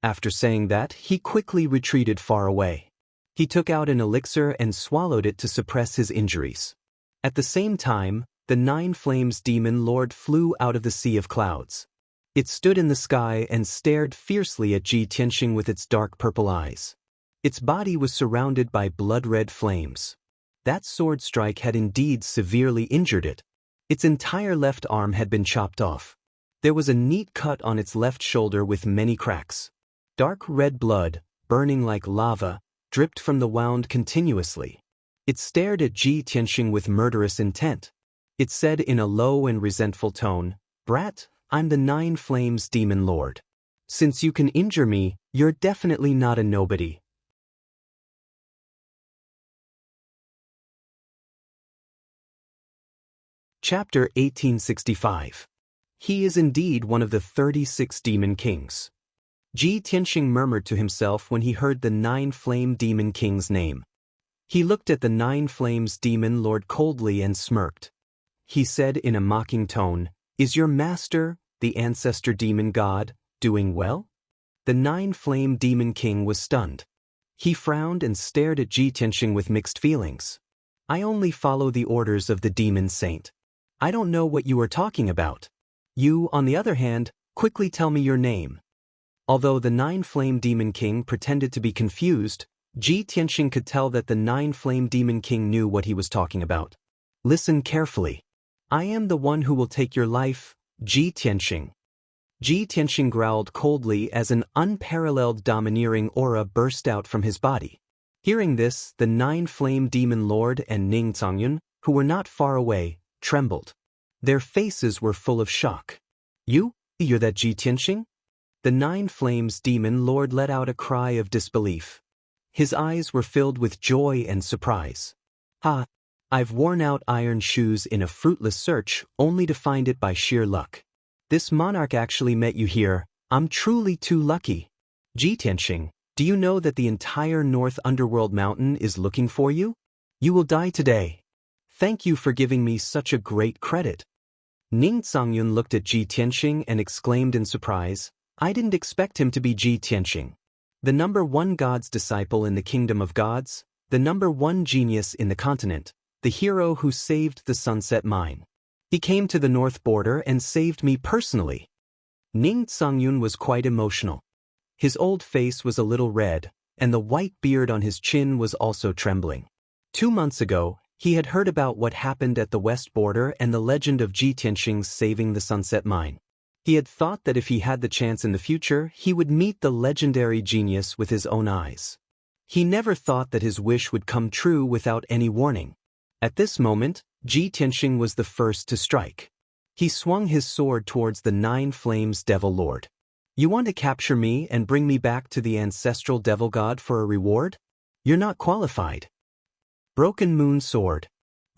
After saying that, he quickly retreated far away. He took out an elixir and swallowed it to suppress his injuries. At the same time, the Nine Flames Demon Lord flew out of the sea of clouds. It stood in the sky and stared fiercely at Ji Tianxing with its dark purple eyes. Its body was surrounded by blood-red flames. That sword strike had indeed severely injured it. Its entire left arm had been chopped off. There was a neat cut on its left shoulder with many cracks. Dark red blood, burning like lava, dripped from the wound continuously. It stared at Ji Tianxing with murderous intent. It said in a low and resentful tone, "Brat, I'm the Nine Flames Demon Lord. Since you can injure me, you're definitely not a nobody." Chapter 1865. He is indeed one of the 36 demon kings. Ji Tianxing murmured to himself when he heard the Nine Flame Demon King's name. He looked at the Nine Flames Demon Lord coldly and smirked. He said in a mocking tone, "Is your master, the ancestor demon god, doing well?" The Nine Flame Demon King was stunned. He frowned and stared at Ji Tianxing with mixed feelings. "I only follow the orders of the demon saint. I don't know what you are talking about. You, on the other hand, quickly tell me your name." Although the Nine Flame Demon King pretended to be confused, Ji Tianxing could tell that the Nine Flame Demon King knew what he was talking about. "Listen carefully. I am the one who will take your life, Ji Tianxing." Ji Tianxing growled coldly as an unparalleled domineering aura burst out from his body. Hearing this, the Nine Flame Demon Lord and Ning Songyun, who were not far away, trembled. Their faces were full of shock. You're that Ji Tianxing?" The Nine Flames Demon Lord let out a cry of disbelief. His eyes were filled with joy and surprise. "Ha! I've worn out iron shoes in a fruitless search only to find it by sheer luck. This monarch actually met you here. I'm truly too lucky. Ji Tianxing, do you know that the entire North Underworld Mountain is looking for you? You will die today. Thank you for giving me such a great credit." Ning Songyun looked at Ji Tianxing and exclaimed in surprise, "I didn't expect him to be Ji Tianxing. The #1 God's disciple in the Kingdom of Gods, the #1 genius in the continent, the hero who saved the Sunset Mine. He came to the north border and saved me personally. Ning Tsangyun was quite emotional. His old face was a little red, and the white beard on his chin was also trembling. 2 months ago, he had heard about what happened at the west border and the legend of Ji Tianxing's saving the Sunset Mine. He had thought that if he had the chance in the future, he would meet the legendary genius with his own eyes. He never thought that his wish would come true without any warning. At this moment, Ji Tianxing was the first to strike. He swung his sword towards the 9 Flames Devil Lord. You want to capture me and bring me back to the ancestral devil god for a reward? You're not qualified. Broken Moon Sword.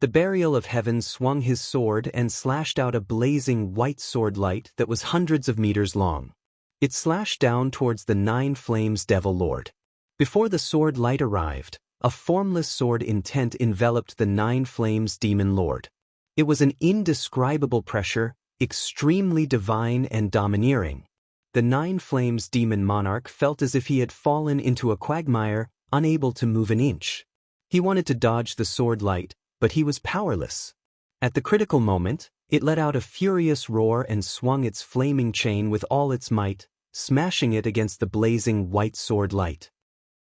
The Burial of Heaven swung his sword and slashed out a blazing white sword light that was hundreds of meters long. It slashed down towards the 9 Flames Devil Lord. Before the sword light arrived, a formless sword intent enveloped the 9 Flames Demon Lord. It was an indescribable pressure, extremely divine and domineering. The 9 Flames Demon Monarch felt as if he had fallen into a quagmire, unable to move an inch. He wanted to dodge the sword light, but he was powerless. At the critical moment, it let out a furious roar and swung its flaming chain with all its might, smashing it against the blazing white sword light.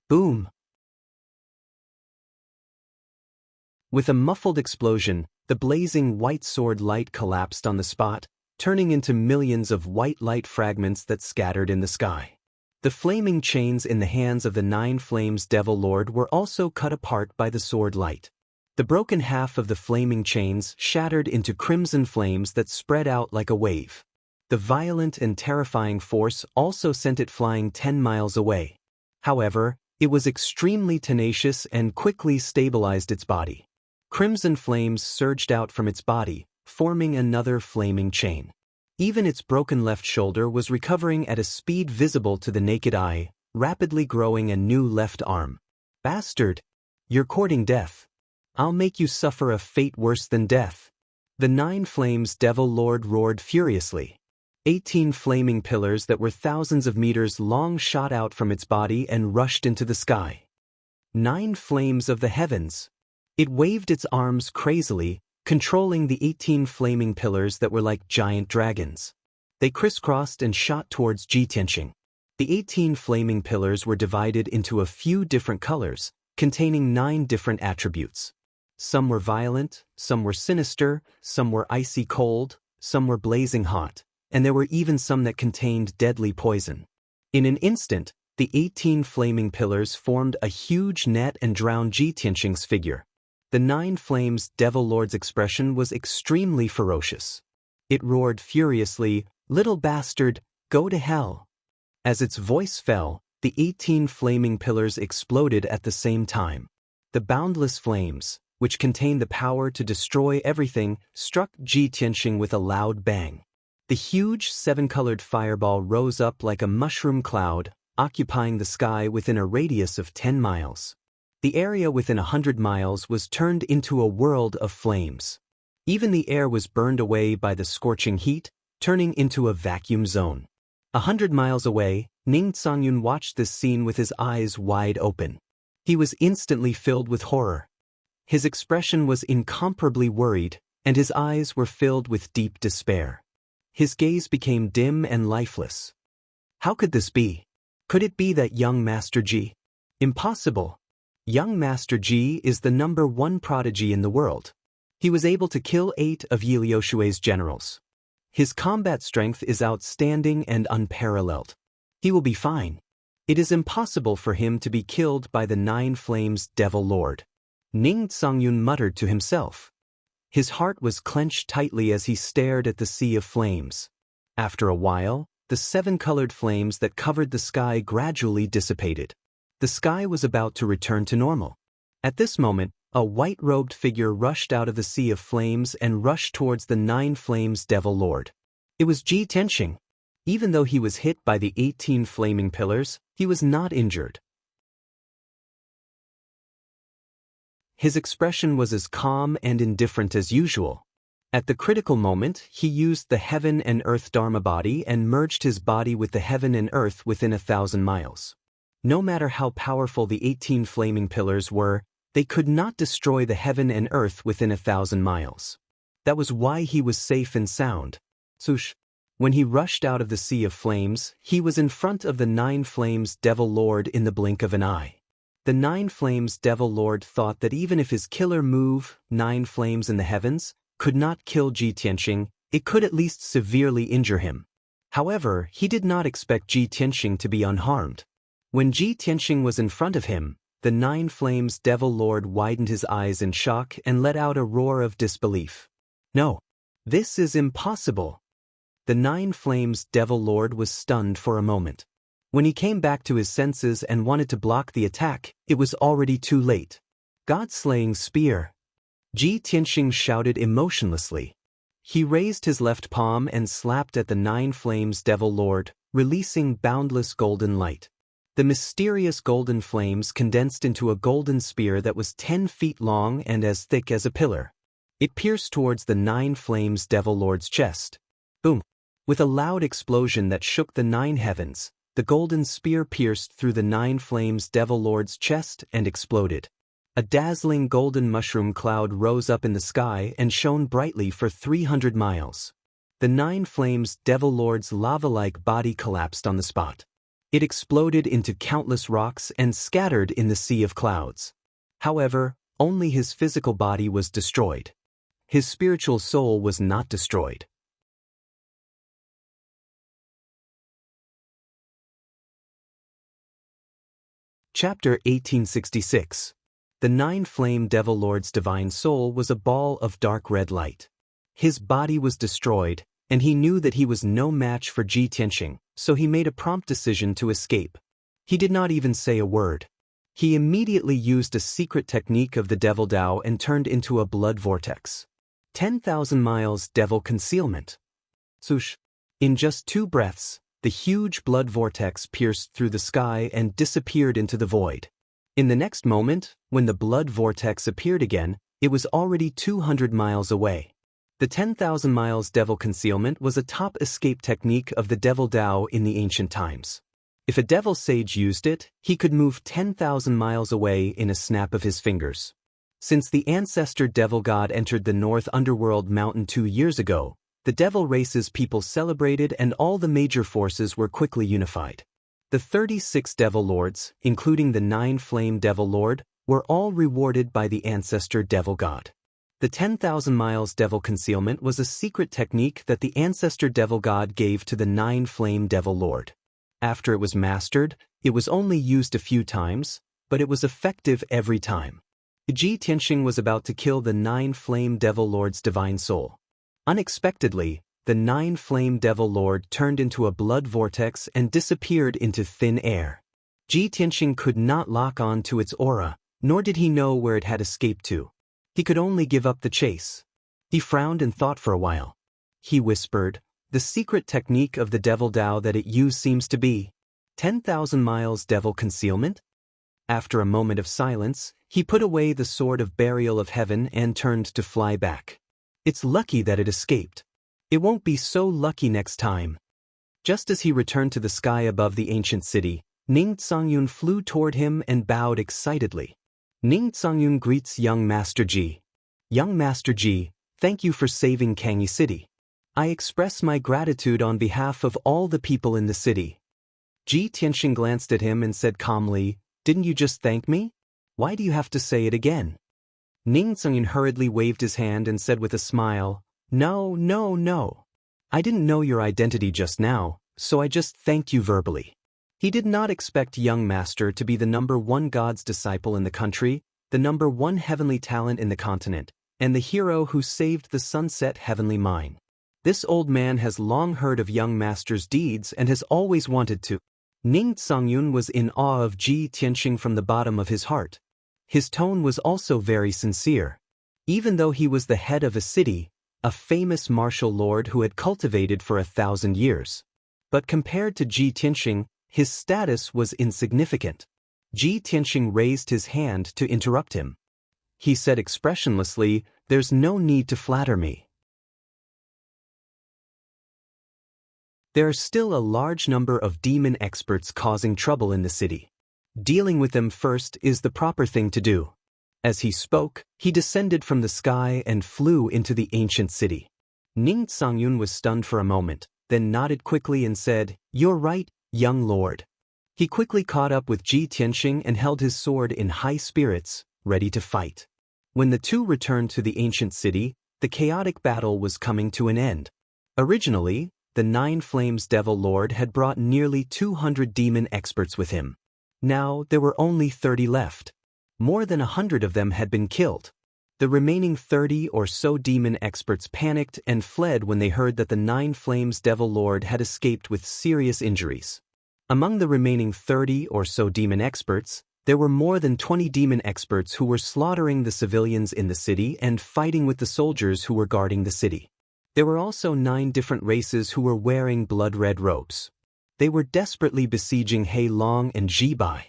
Boom! With a muffled explosion, the blazing white sword light collapsed on the spot, turning into millions of white light fragments that scattered in the sky. The flaming chains in the hands of the 9 Flames Devil Lord were also cut apart by the sword light. The broken half of the flaming chains shattered into crimson flames that spread out like a wave. The violent and terrifying force also sent it flying 10 miles away. However, it was extremely tenacious and quickly stabilized its body. Crimson flames surged out from its body, forming another flaming chain. Even its broken left shoulder was recovering at a speed visible to the naked eye, rapidly growing a new left arm. Bastard! You're courting death. I'll make you suffer a fate worse than death. The 9 Flames Devil Lord roared furiously. 18 flaming pillars that were thousands of meters long shot out from its body and rushed into the sky. 9 flames of the heavens. It waved its arms crazily, controlling the 18 flaming pillars that were like giant dragons. They crisscrossed and shot towards Ji Tianxing. The 18 flaming pillars were divided into a few different colors, containing 9 different attributes. Some were violent, some were sinister, some were icy cold, some were blazing hot, and there were even some that contained deadly poison. In an instant, the 18 flaming pillars formed a huge net and drowned Ji Tianxing's figure. The 9 Flames Devil Lord's expression was extremely ferocious. It roared furiously, "Little bastard, go to hell." As its voice fell, the 18 flaming pillars exploded at the same time. The boundless flames, which contained the power to destroy everything, struck Ji Tianxing with a loud bang. The huge 7-colored fireball rose up like a mushroom cloud, occupying the sky within a radius of 10 miles. The area within 100 miles was turned into a world of flames. Even the air was burned away by the scorching heat, turning into a vacuum zone. 100 miles away, Ning Tsangyun watched this scene with his eyes wide open. He was instantly filled with horror. His expression was incomparably worried, and his eyes were filled with deep despair. His gaze became dim and lifeless. How could this be? Could it be that young Master Ji? Impossible. Young Master Ji is the #1 prodigy in the world. He was able to kill 8 of Yi Liushui's generals. His combat strength is outstanding and unparalleled. He will be fine. It is impossible for him to be killed by the 9 Flames Devil Lord. Ning Tsangyun muttered to himself. His heart was clenched tightly as he stared at the sea of flames. After a while, the 7-colored flames that covered the sky gradually dissipated. The sky was about to return to normal. At this moment, a white-robed figure rushed out of the sea of flames and rushed towards the 9 Flames Devil Lord. It was Ji Tianxing. Even though he was hit by the 18 flaming pillars, he was not injured. His expression was as calm and indifferent as usual. At the critical moment, he used the Heaven and Earth Dharma body and merged his body with the Heaven and Earth within 1,000 miles. No matter how powerful the 18 flaming pillars were, They could not destroy the heaven and earth within 1,000 miles. That was why he was safe and sound. Swoosh. When he rushed out of the sea of flames, he was in front of the Nine Flames Devil Lord in the blink of an eye. The Nine Flames Devil Lord thought that even if his killer move, Nine Flames in the Heavens, could not kill Ji Tianxing, it could at least severely injure him. However, he did not expect Ji Tianxing to be unharmed. When Ji Tianxing was in front of him, the Nine Flames Devil Lord widened his eyes in shock and let out a roar of disbelief. No. This is impossible. The Nine Flames Devil Lord was stunned for a moment. When he came back to his senses and wanted to block the attack, it was already too late. God-slaying spear. Ji Tianxing shouted emotionlessly. He raised his left palm and slapped at the Nine Flames Devil Lord, releasing boundless golden light. The mysterious golden flames condensed into a golden spear that was 10 feet long and as thick as a pillar. It pierced towards the Nine Flames Devil Lord's chest. Boom! With a loud explosion that shook the 9 heavens, the golden spear pierced through the Nine Flames Devil Lord's chest and exploded. A dazzling golden mushroom cloud rose up in the sky and shone brightly for 300 miles. The Nine Flames Devil Lord's lava-like body collapsed on the spot. It exploded into countless rocks and scattered in the sea of clouds. However, only his physical body was destroyed. His spiritual soul was not destroyed. Chapter 1866. The Nine Flame Devil Lord's divine soul was a ball of dark red light. His body was destroyed, and he knew that he was no match for Ji Tianxing, so he made a prompt decision to escape. He did not even say a word. He immediately used a secret technique of the Devil Dao and turned into a blood vortex. 10,000 miles devil concealment. Swoosh. In just 2 breaths, the huge blood vortex pierced through the sky and disappeared into the void. In the next moment, when the blood vortex appeared again, it was already 200 miles away. The 10,000 miles devil concealment was a top escape technique of the Devil Dao in the ancient times. If a devil sage used it, he could move 10,000 miles away in a snap of his fingers. Since the ancestor devil god entered the North Underworld mountain 2 years ago, the devil race's people celebrated and all the major forces were quickly unified. The 36 devil lords, including the 9 flame devil lord, were all rewarded by the ancestor devil god. The 10,000 miles devil concealment was a secret technique that the ancestor devil god gave to the 9 flame devil lord. After it was mastered, it was only used a few times, but it was effective every time. Ji Tianxing was about to kill the 9 flame devil lord's divine soul. Unexpectedly, the 9 flame devil lord turned into a blood vortex and disappeared into thin air. Ji Tianxing could not lock on to its aura, nor did he know where it had escaped to. He could only give up the chase. He frowned and thought for a while. He whispered, "The secret technique of the Devil Dao that it used seems to be 10,000 miles devil concealment?" After a moment of silence, he put away the sword of burial of heaven and turned to fly back. It's lucky that it escaped. It won't be so lucky next time. Just as he returned to the sky above the ancient city, Ning Tsangyun flew toward him and bowed excitedly. Ning Tsangyun greets young Master Ji. "Young Master Ji, thank you for saving Kangyi City. I express my gratitude on behalf of all the people in the city." Ji Tianxing glanced at him and said calmly, "Didn't you just thank me? Why do you have to say it again?" Ning Tsangyun hurriedly waved his hand and said with a smile, "No, no, no. I didn't know your identity just now, so I just thanked you verbally." He did not expect young master to be the #1 God's disciple in the country, the #1 heavenly talent in the continent, and the hero who saved the sunset heavenly mine. This old man has long heard of young master's deeds and has always wanted to. Ning Tsangyun was in awe of Ji Tianxing from the bottom of his heart. His tone was also very sincere. Even though he was the head of a city, a famous martial lord who had cultivated for 1,000 years. But compared to Ji Tianxing, his status was insignificant. Ji Tianxing raised his hand to interrupt him. He said expressionlessly, "There's no need to flatter me. There are still a large number of demon experts causing trouble in the city. Dealing with them first is the proper thing to do. As he spoke, he descended from the sky and flew into the ancient city. Ning Songyun was stunned for a moment, then nodded quickly and said, "You're right, young lord." He quickly caught up with Ji Tianxing and held his sword in high spirits, ready to fight. When the two returned to the ancient city, the chaotic battle was coming to an end. Originally, the Nine Flames Devil Lord had brought nearly 200 demon experts with him. Now there were only 30 left. More than 100 of them had been killed. The remaining 30 or so demon experts panicked and fled when they heard that the Nine Flames Devil Lord had escaped with serious injuries. Among the remaining 30 or so demon experts, there were more than 20 demon experts who were slaughtering the civilians in the city and fighting with the soldiers who were guarding the city. There were also 9 different races who were wearing blood-red robes. They were desperately besieging He Long and Ji Bai.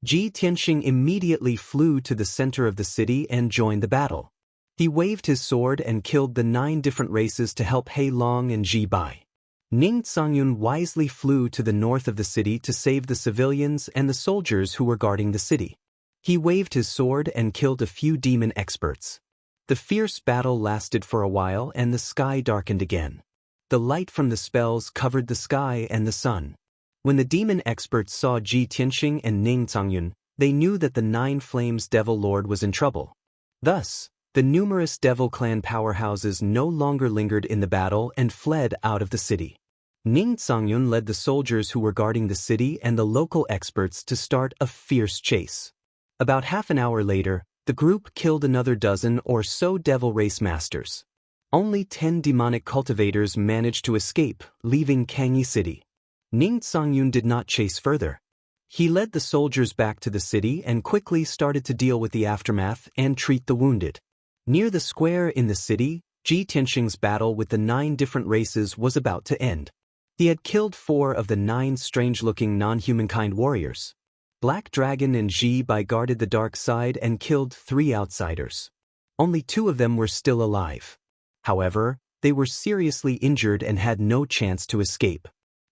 Ji Tianxing immediately flew to the center of the city and joined the battle. He waved his sword and killed the 9 different races to help He Long and Ji Bai. Ning Songyun wisely flew to the north of the city to save the civilians and the soldiers who were guarding the city. He waved his sword and killed a few demon experts. The fierce battle lasted for a while and the sky darkened again. The light from the spells covered the sky and the sun. When the demon experts saw Ji Tianxing and Ning Songyun, they knew that the Nine Flames Devil Lord was in trouble. Thus, the numerous devil clan powerhouses no longer lingered in the battle and fled out of the city. Ning Songyun led the soldiers who were guarding the city and the local experts to start a fierce chase. About half an hour later, the group killed another dozen or so devil race masters. Only 10 demonic cultivators managed to escape, leaving Kangyi City. Ning Songyun did not chase further. He led the soldiers back to the city and quickly started to deal with the aftermath and treat the wounded. Near the square in the city, Ji Tianxing's battle with the 9 different races was about to end. He had killed 4 of the 9 strange-looking non-humankind warriors. Black Dragon and Ji Bai guarded the dark side and killed 3 outsiders. Only 2 of them were still alive. However, they were seriously injured and had no chance to escape.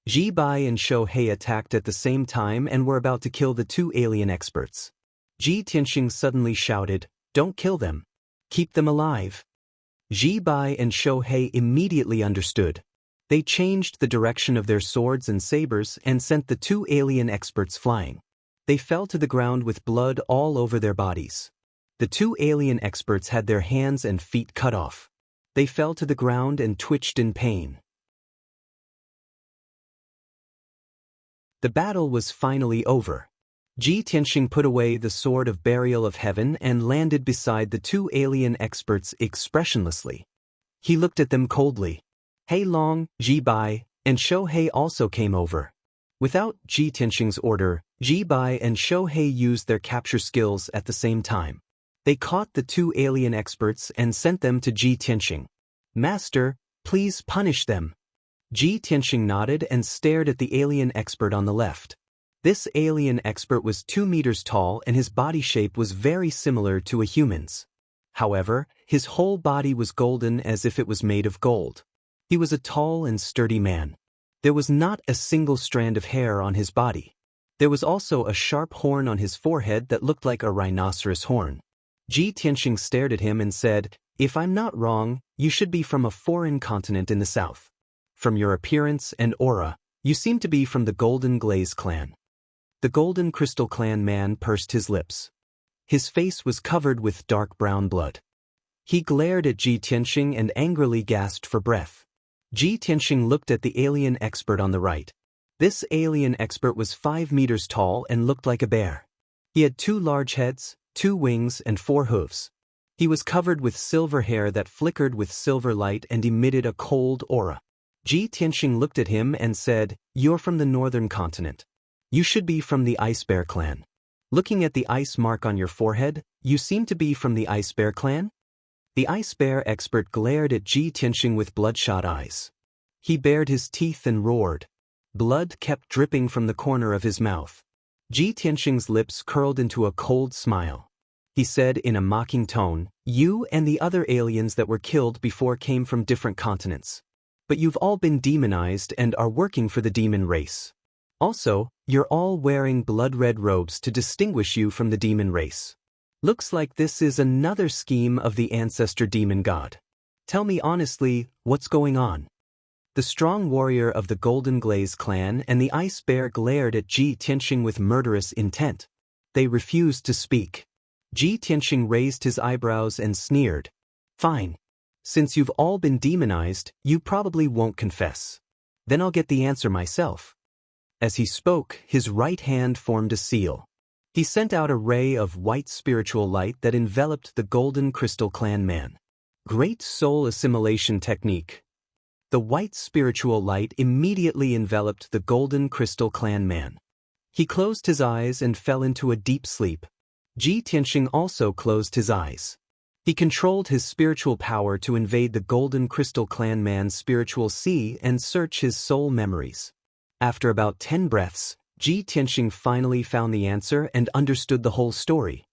Ji Bai and Shou He attacked at the same time and were about to kill the 2 alien experts. Ji Tianxing suddenly shouted, "Don't kill them. Keep them alive." Ji Bai and Shou He immediately understood. They changed the direction of their swords and sabers and sent the 2 alien experts flying. They fell to the ground with blood all over their bodies. The 2 alien experts had their hands and feet cut off. They fell to the ground and twitched in pain. The battle was finally over. Ji Tianxing put away the sword of burial of heaven and landed beside the 2 alien experts expressionlessly. He looked at them coldly. He Long, Ji Bai, and Shou He also came over. Without Ji Tianxing's order, Ji Bai and Shou He used their capture skills at the same time. They caught the 2 alien experts and sent them to Ji Tianxing. "Master, please punish them." Ji Tianxing nodded and stared at the alien expert on the left. This alien expert was 2 meters tall and his body shape was very similar to a human's. However, his whole body was golden as if it was made of gold. He was a tall and sturdy man. There was not a single strand of hair on his body. There was also a sharp horn on his forehead that looked like a rhinoceros horn. Ji Tianxing stared at him and said, "If I'm not wrong, you should be from a foreign continent in the south. From your appearance and aura, you seem to be from the Golden Glaze clan." The Golden Crystal clan man pursed his lips. His face was covered with dark brown blood. He glared at Ji Tianxing and angrily gasped for breath. Ji Tianxing looked at the alien expert on the right. This alien expert was 5 meters tall and looked like a bear. He had 2 large heads, 2 wings, and 4 hooves. He was covered with silver hair that flickered with silver light and emitted a cold aura. Ji Tianxing looked at him and said, "You're from the northern continent. You should be from the Ice Bear clan. Looking at the ice mark on your forehead, you seem to be from the Ice Bear clan?" The Ice Bear expert glared at Ji Tianxing with bloodshot eyes. He bared his teeth and roared. Blood kept dripping from the corner of his mouth. Ji Tianxing's lips curled into a cold smile. He said in a mocking tone, "You and the other aliens that were killed before came from different continents. But you've all been demonized and are working for the demon race. Also, you're all wearing blood-red robes to distinguish you from the demon race. Looks like this is another scheme of the ancestor demon god. Tell me honestly, what's going on? The strong warrior of the Golden Glaze clan and the ice bear glared at Ji Tianxing with murderous intent. They refused to speak. Ji Tianxing raised his eyebrows and sneered. Fine. Since you've all been demonized, you probably won't confess. Then I'll get the answer myself. As he spoke, his right hand formed a seal. He sent out a ray of white spiritual light that enveloped the Golden Crystal Clan man. Great Soul Assimilation Technique. The white spiritual light immediately enveloped the Golden Crystal Clan man. He closed his eyes and fell into a deep sleep. Ji Tianxing also closed his eyes. He controlled his spiritual power to invade the Golden Crystal Clan man's spiritual sea and search his soul memories. After about 10 breaths, Ji Tianxing finally found the answer and understood the whole story.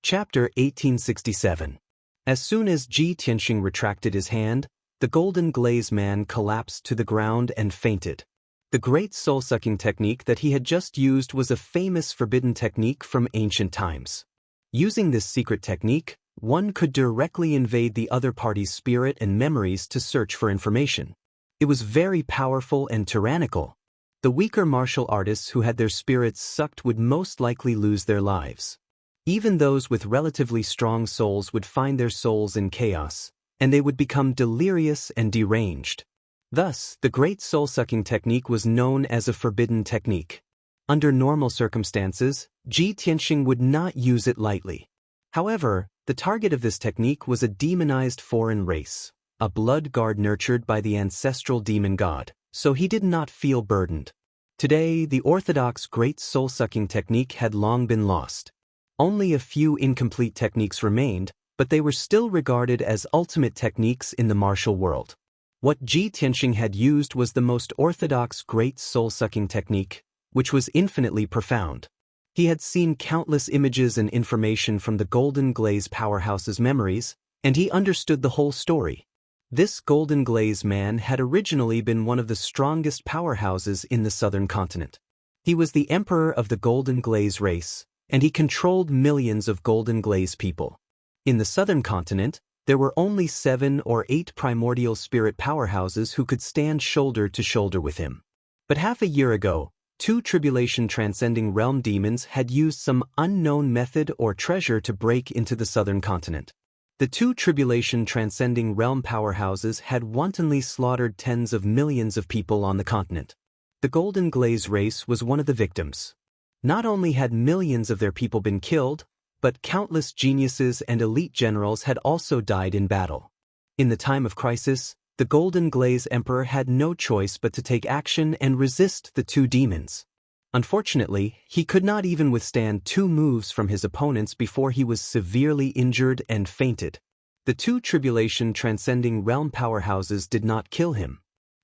Chapter 1867. As soon as Ji Tianxing retracted his hand, the Golden Glaze man collapsed to the ground and fainted. The great soul-sucking technique that he had just used was a famous forbidden technique from ancient times. Using this secret technique, one could directly invade the other party's spirit and memories to search for information. It was very powerful and tyrannical. The weaker martial artists who had their spirits sucked would most likely lose their lives. Even those with relatively strong souls would find their souls in chaos, and they would become delirious and deranged. Thus, the great soul-sucking technique was known as a forbidden technique. Under normal circumstances, Ji Tianxing would not use it lightly. However, the target of this technique was a demonized foreign race, a blood guard nurtured by the ancestral demon god, so he did not feel burdened. Today, the orthodox great soul-sucking technique had long been lost. Only a few incomplete techniques remained, but they were still regarded as ultimate techniques in the martial world. What Ji Tianxing had used was the most orthodox great soul-sucking technique, which was infinitely profound. He had seen countless images and information from the Golden Glaze powerhouse's memories, and he understood the whole story. This Golden Glaze man had originally been one of the strongest powerhouses in the southern continent. He was the emperor of the Golden Glaze race, and he controlled millions of Golden Glaze people. In the southern continent, there were only 7 or 8 primordial spirit powerhouses who could stand shoulder to shoulder with him. But half a year ago, 2 tribulation-transcending realm demons had used some unknown method or treasure to break into the southern continent. The 2 tribulation-transcending realm powerhouses had wantonly slaughtered tens of millions of people on the continent. The Golden Glaze race was one of the victims. Not only had millions of their people been killed, but countless geniuses and elite generals had also died in battle. In the time of crisis, the Golden Glaze Emperor had no choice but to take action and resist the 2 demons. Unfortunately, he could not even withstand 2 moves from his opponents before he was severely injured and fainted. The 2 tribulation-transcending realm powerhouses did not kill him.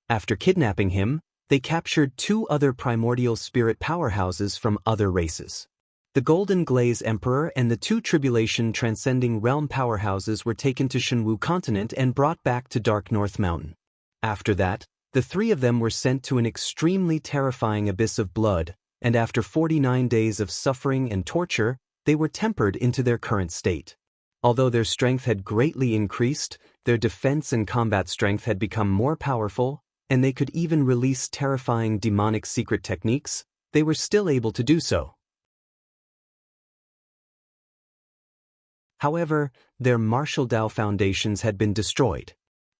After kidnapping him, they captured 2 other primordial spirit powerhouses from other races. The Golden Glaze Emperor and the 2 tribulation-transcending realm powerhouses were taken to Shenwu continent and brought back to Dark North Mountain. After that, the 3 of them were sent to an extremely terrifying abyss of blood, and after 49 days of suffering and torture, they were tempered into their current state. Although their strength had greatly increased, their defense and combat strength had become more powerful, and they could even release terrifying demonic secret techniques, they were still able to do so. However, their martial Dao foundations had been destroyed.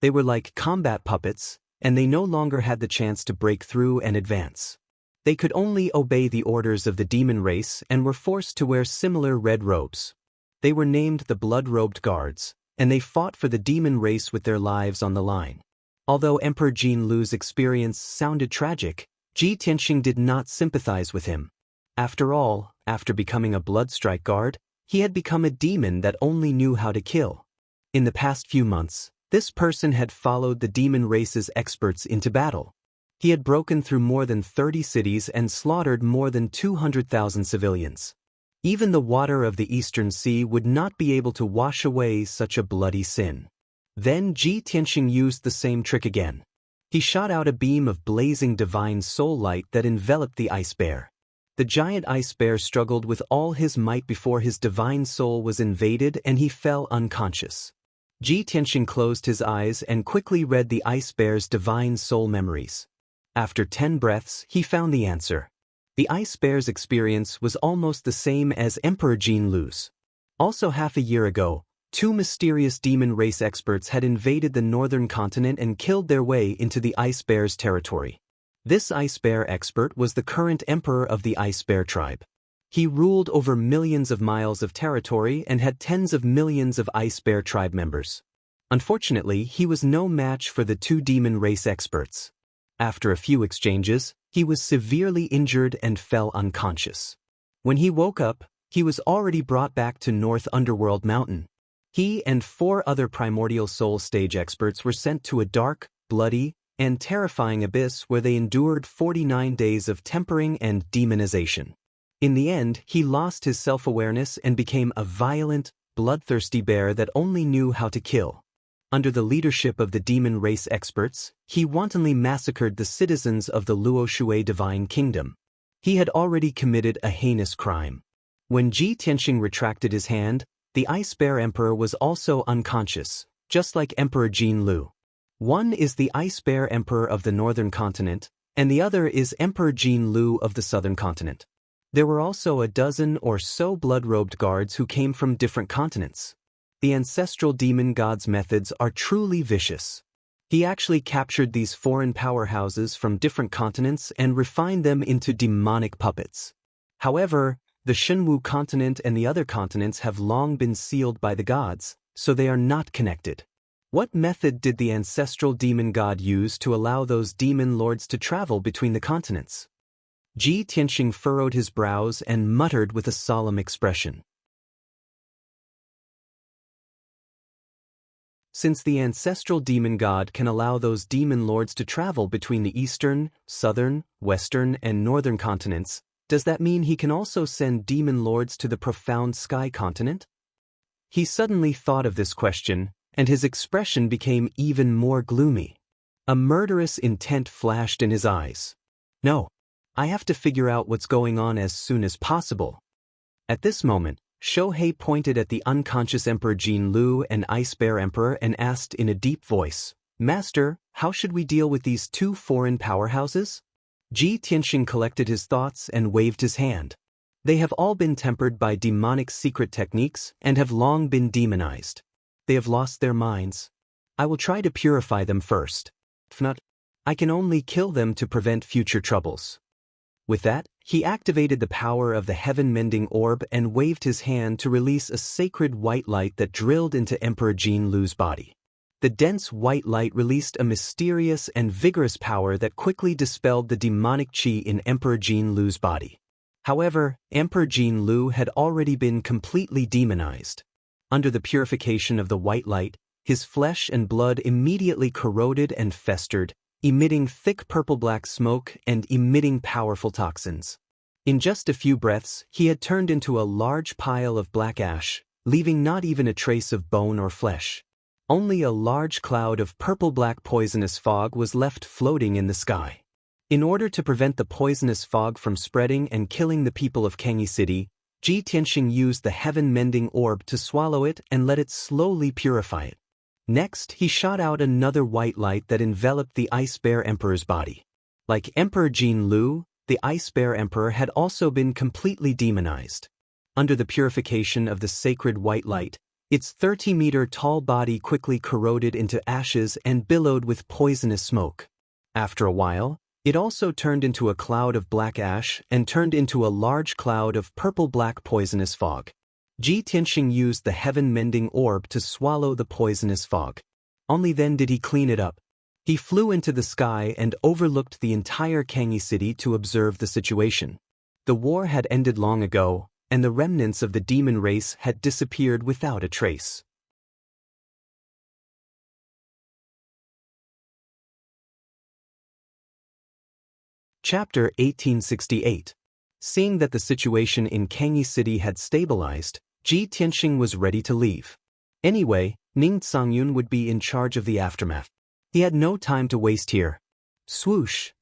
They were like combat puppets, and they no longer had the chance to break through and advance. They could only obey the orders of the demon race and were forced to wear similar red robes. They were named the Blood-Robed Guards, and they fought for the demon race with their lives on the line. Although Emperor Jin Lu's experience sounded tragic, Ji Tianxing did not sympathize with him. After all, after becoming a Bloodstrike Guard, he had become a demon that only knew how to kill. In the past few months, this person had followed the demon race's experts into battle. He had broken through more than 30 cities and slaughtered more than 200,000 civilians. Even the water of the Eastern Sea would not be able to wash away such a bloody sin. Then Ji Tianxing used the same trick again. He shot out a beam of blazing divine soul light that enveloped the ice bear. The giant ice bear struggled with all his might before his divine soul was invaded and he fell unconscious. Ji Tianxing closed his eyes and quickly read the ice bear's divine soul memories. After 10 breaths, he found the answer. The ice bear's experience was almost the same as Emperor Jin Lu's. Also half a year ago, 2 mysterious demon race experts had invaded the northern continent and killed their way into the ice bear's territory. This ice bear expert was the current emperor of the ice bear tribe. He ruled over millions of miles of territory and had tens of millions of ice bear tribe members. Unfortunately, he was no match for the 2 demon race experts. After a few exchanges, he was severely injured and fell unconscious. When he woke up, he was already brought back to North Underworld Mountain. He and 4 other primordial soul stage experts were sent to a dark, bloody, and terrifying abyss where they endured 49 days of tempering and demonization. In the end, he lost his self-awareness and became a violent, bloodthirsty bear that only knew how to kill. Under the leadership of the demon race experts, he wantonly massacred the citizens of the Luo Shui Divine Kingdom. He had already committed a heinous crime. When Ji Tianxing retracted his hand, the Ice Bear Emperor was also unconscious, just like Emperor Jin Lu. One is the Ice Bear Emperor of the Northern Continent, and the other is Emperor Jin Lu of the Southern Continent. There were also a dozen or so blood-robed guards who came from different continents. The ancestral demon god's methods are truly vicious. He actually captured these foreign powerhouses from different continents and refined them into demonic puppets. However, the Shenwu continent and the other continents have long been sealed by the gods, so they are not connected. What method did the ancestral demon god use to allow those demon lords to travel between the continents? Ji Tianxing furrowed his brows and muttered with a solemn expression. Since the ancestral demon god can allow those demon lords to travel between the eastern, southern, western, and northern continents, does that mean he can also send demon lords to the profound sky continent? He suddenly thought of this question, and his expression became even more gloomy. A murderous intent flashed in his eyes. No, I have to figure out what's going on as soon as possible. At this moment, Shohei pointed at the unconscious Emperor Jin Lu and Ice Bear Emperor and asked in a deep voice, "Master, how should we deal with these 2 foreign powerhouses?" Ji Tianxing collected his thoughts and waved his hand. They have all been tempered by demonic secret techniques and have long been demonized. They have lost their minds. I will try to purify them first. If not, I can only kill them to prevent future troubles. With that, he activated the power of the heaven-mending orb and waved his hand to release a sacred white light that drilled into Emperor Jin Lu's body. The dense white light released a mysterious and vigorous power that quickly dispelled the demonic qi in Emperor Jin Lu's body. However, Emperor Jin Lu had already been completely demonized. Under the purification of the white light, his flesh and blood immediately corroded and festered, emitting thick purple-black smoke and emitting powerful toxins. In just a few breaths, he had turned into a large pile of black ash, leaving not even a trace of bone or flesh. Only a large cloud of purple-black poisonous fog was left floating in the sky. In order to prevent the poisonous fog from spreading and killing the people of Kangyi City, Ji Tianxing used the heaven-mending orb to swallow it and let it slowly purify it. Next, he shot out another white light that enveloped the Ice Bear Emperor's body. Like Emperor Jin Lu, the Ice Bear Emperor had also been completely demonized. Under the purification of the sacred white light, its 30-meter-tall body quickly corroded into ashes and billowed with poisonous smoke. After a while, it also turned into a cloud of black ash and turned into a large cloud of purple-black poisonous fog. Ji Tianxing used the heaven-mending orb to swallow the poisonous fog. Only then did he clean it up. He flew into the sky and overlooked the entire Kangyi City to observe the situation. The war had ended long ago, and the remnants of the demon race had disappeared without a trace. Chapter 1868. Seeing that the situation in Kangyi City had stabilized, Ji Tianxing was ready to leave. Anyway, Ning Songyun would be in charge of the aftermath. He had no time to waste here. Swoosh!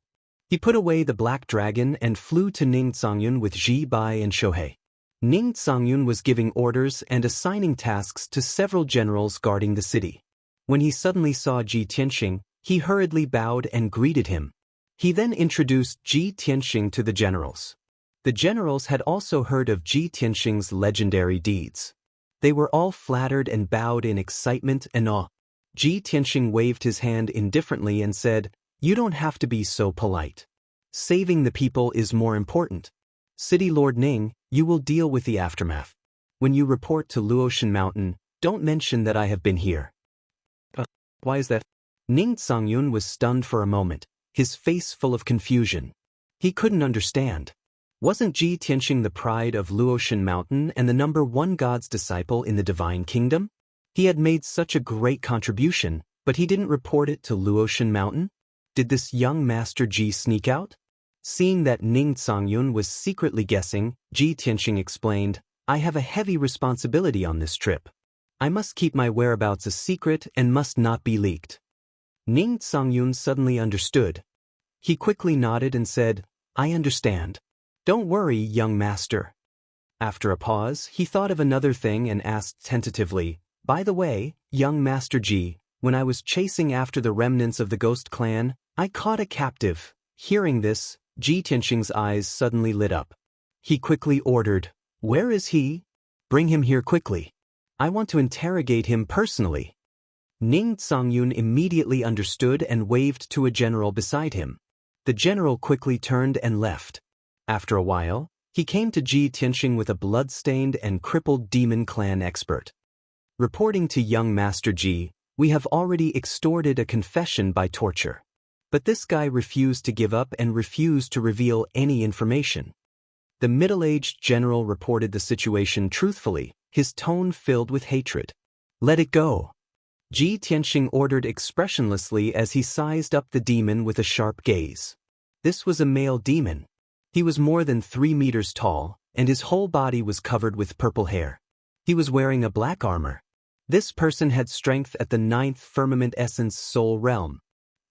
He put away the black dragon and flew to Ning Zongyun with Ji Bai and Shohei. Ning Zongyun was giving orders and assigning tasks to several generals guarding the city. When he suddenly saw Ji Tianxing, he hurriedly bowed and greeted him. He then introduced Ji Tianxing to the generals. The generals had also heard of Ji Tianxing's legendary deeds. They were all flattered and bowed in excitement and awe. Ji Tianxing waved his hand indifferently and said, "You don't have to be so polite. Saving the people is more important. City Lord Ning, you will deal with the aftermath. When you report to Luotian Mountain, don't mention that I have been here." Why is that? Ning Zongyun was stunned for a moment, his face full of confusion. He couldn't understand. Wasn't Ji Tianxing the pride of Luotian Mountain and the #1 God's disciple in the Divine Kingdom? He had made such a great contribution, but he didn't report it to Luotian Mountain? Did this young Master Ji sneak out? Seeing that Ning Zongyun was secretly guessing, Ji Tianxing explained, "I have a heavy responsibility on this trip. I must keep my whereabouts a secret and must not be leaked." Ning Zongyun suddenly understood. He quickly nodded and said, "I understand. Don't worry, young master." After a pause, he thought of another thing and asked tentatively, "By the way, young Master Ji, when I was chasing after the remnants of the Ghost Clan, I caught a captive." Hearing this, Ji Tianxing's eyes suddenly lit up. He quickly ordered, "Where is he? Bring him here quickly. I want to interrogate him personally." Ning Zongyun immediately understood and waved to a general beside him. The general quickly turned and left. After a while, he came to Ji Tianxing with a blood-stained and crippled demon clan expert. Reporting to young Master Ji, "We have already extorted a confession by torture." But this guy refused to give up and refused to reveal any information. The middle-aged general reported the situation truthfully, his tone filled with hatred. "Let it go." Ji Tianxing ordered expressionlessly as he sized up the demon with a sharp gaze. This was a male demon. He was more than 3 meters tall, and his whole body was covered with purple hair. He was wearing a black armor. This person had strength at the 9th firmament essence soul realm.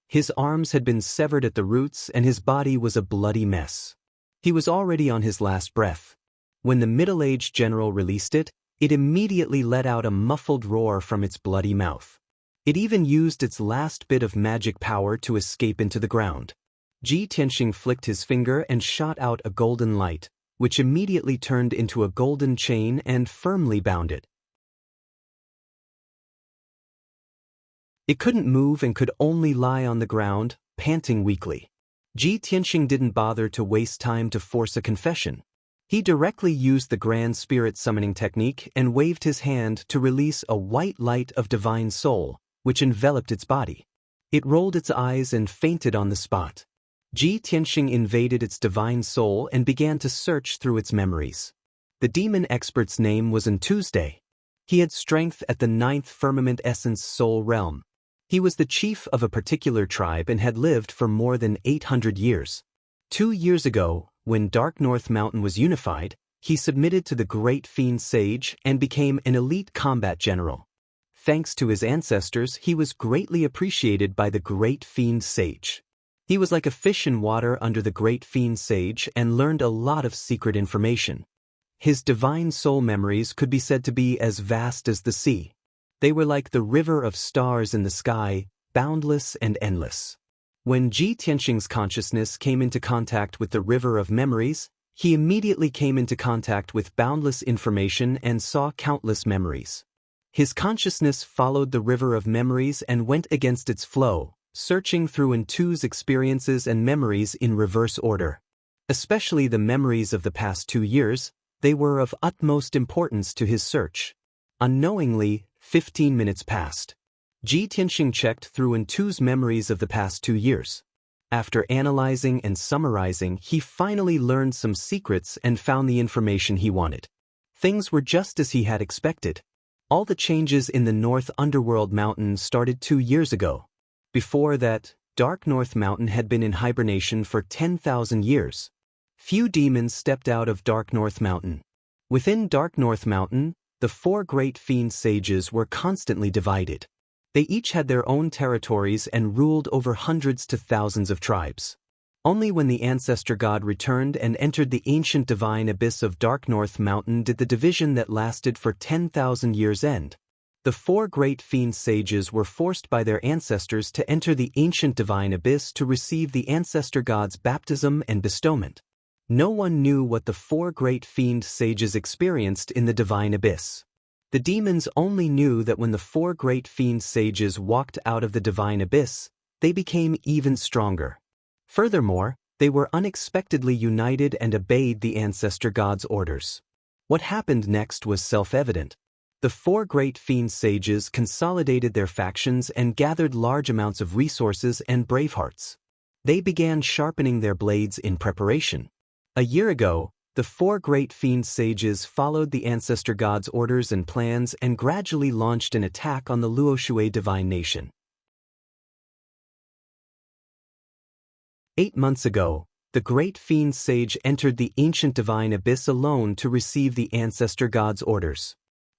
His arms had been severed at the roots and his body was a bloody mess. He was already on his last breath. When the middle-aged general released it, it immediately let out a muffled roar from its bloody mouth. It even used its last bit of magic power to escape into the ground. Ji Tianxing flicked his finger and shot out a golden light, which immediately turned into a golden chain and firmly bound it. It couldn't move and could only lie on the ground, panting weakly. Ji Tianxing didn't bother to waste time to force a confession. He directly used the Grand Spirit Summoning technique and waved his hand to release a white light of divine soul, which enveloped its body. It rolled its eyes and fainted on the spot. Ji Tianxing invaded its divine soul and began to search through its memories. The demon expert's name was on Tuesday. He had strength at the 9th firmament essence soul realm. He was the chief of a particular tribe and had lived for more than 800 years. 2 years ago, when Dark North Mountain was unified, he submitted to the Great Fiend Sage and became an elite combat general. Thanks to his ancestors, he was greatly appreciated by the Great Fiend Sage. He was like a fish in water under the Great Fiend Sage and learned a lot of secret information. His divine soul memories could be said to be as vast as the sea. They were like the river of stars in the sky, boundless and endless. When Ji Tianxing's consciousness came into contact with the river of memories, he immediately came into contact with boundless information and saw countless memories. His consciousness followed the river of memories and went against its flow, searching through Ntu's experiences and memories in reverse order. Especially the memories of the past 2 years, they were of utmost importance to his search. Unknowingly, 15 minutes passed. Ji Tianxing checked through Ntu's memories of the past 2 years. After analyzing and summarizing, he finally learned some secrets and found the information he wanted. Things were just as he had expected. All the changes in the North Underworld Mountain started 2 years ago. Before that, Dark North Mountain had been in hibernation for 10,000 years. Few demons stepped out of Dark North Mountain. Within Dark North Mountain, the 4 great fiend sages were constantly divided. They each had their own territories and ruled over hundreds to thousands of tribes. Only when the ancestor god returned and entered the ancient divine abyss of Dark North Mountain did the division that lasted for 10,000 years end. The four great fiend sages were forced by their ancestors to enter the ancient divine abyss to receive the ancestor god's baptism and bestowment. No one knew what the four great fiend sages experienced in the divine abyss. The demons only knew that when the four great fiend sages walked out of the divine abyss, they became even stronger. Furthermore, they were unexpectedly united and obeyed the ancestor god's orders. What happened next was self-evident. The four great fiend sages consolidated their factions and gathered large amounts of resources and bravehearts. They began sharpening their blades in preparation. A year ago, the four great fiend sages followed the ancestor god's orders and plans and gradually launched an attack on the Luoshui divine nation. 8 months ago, the great fiend sage entered the ancient divine abyss alone to receive the ancestor god's orders.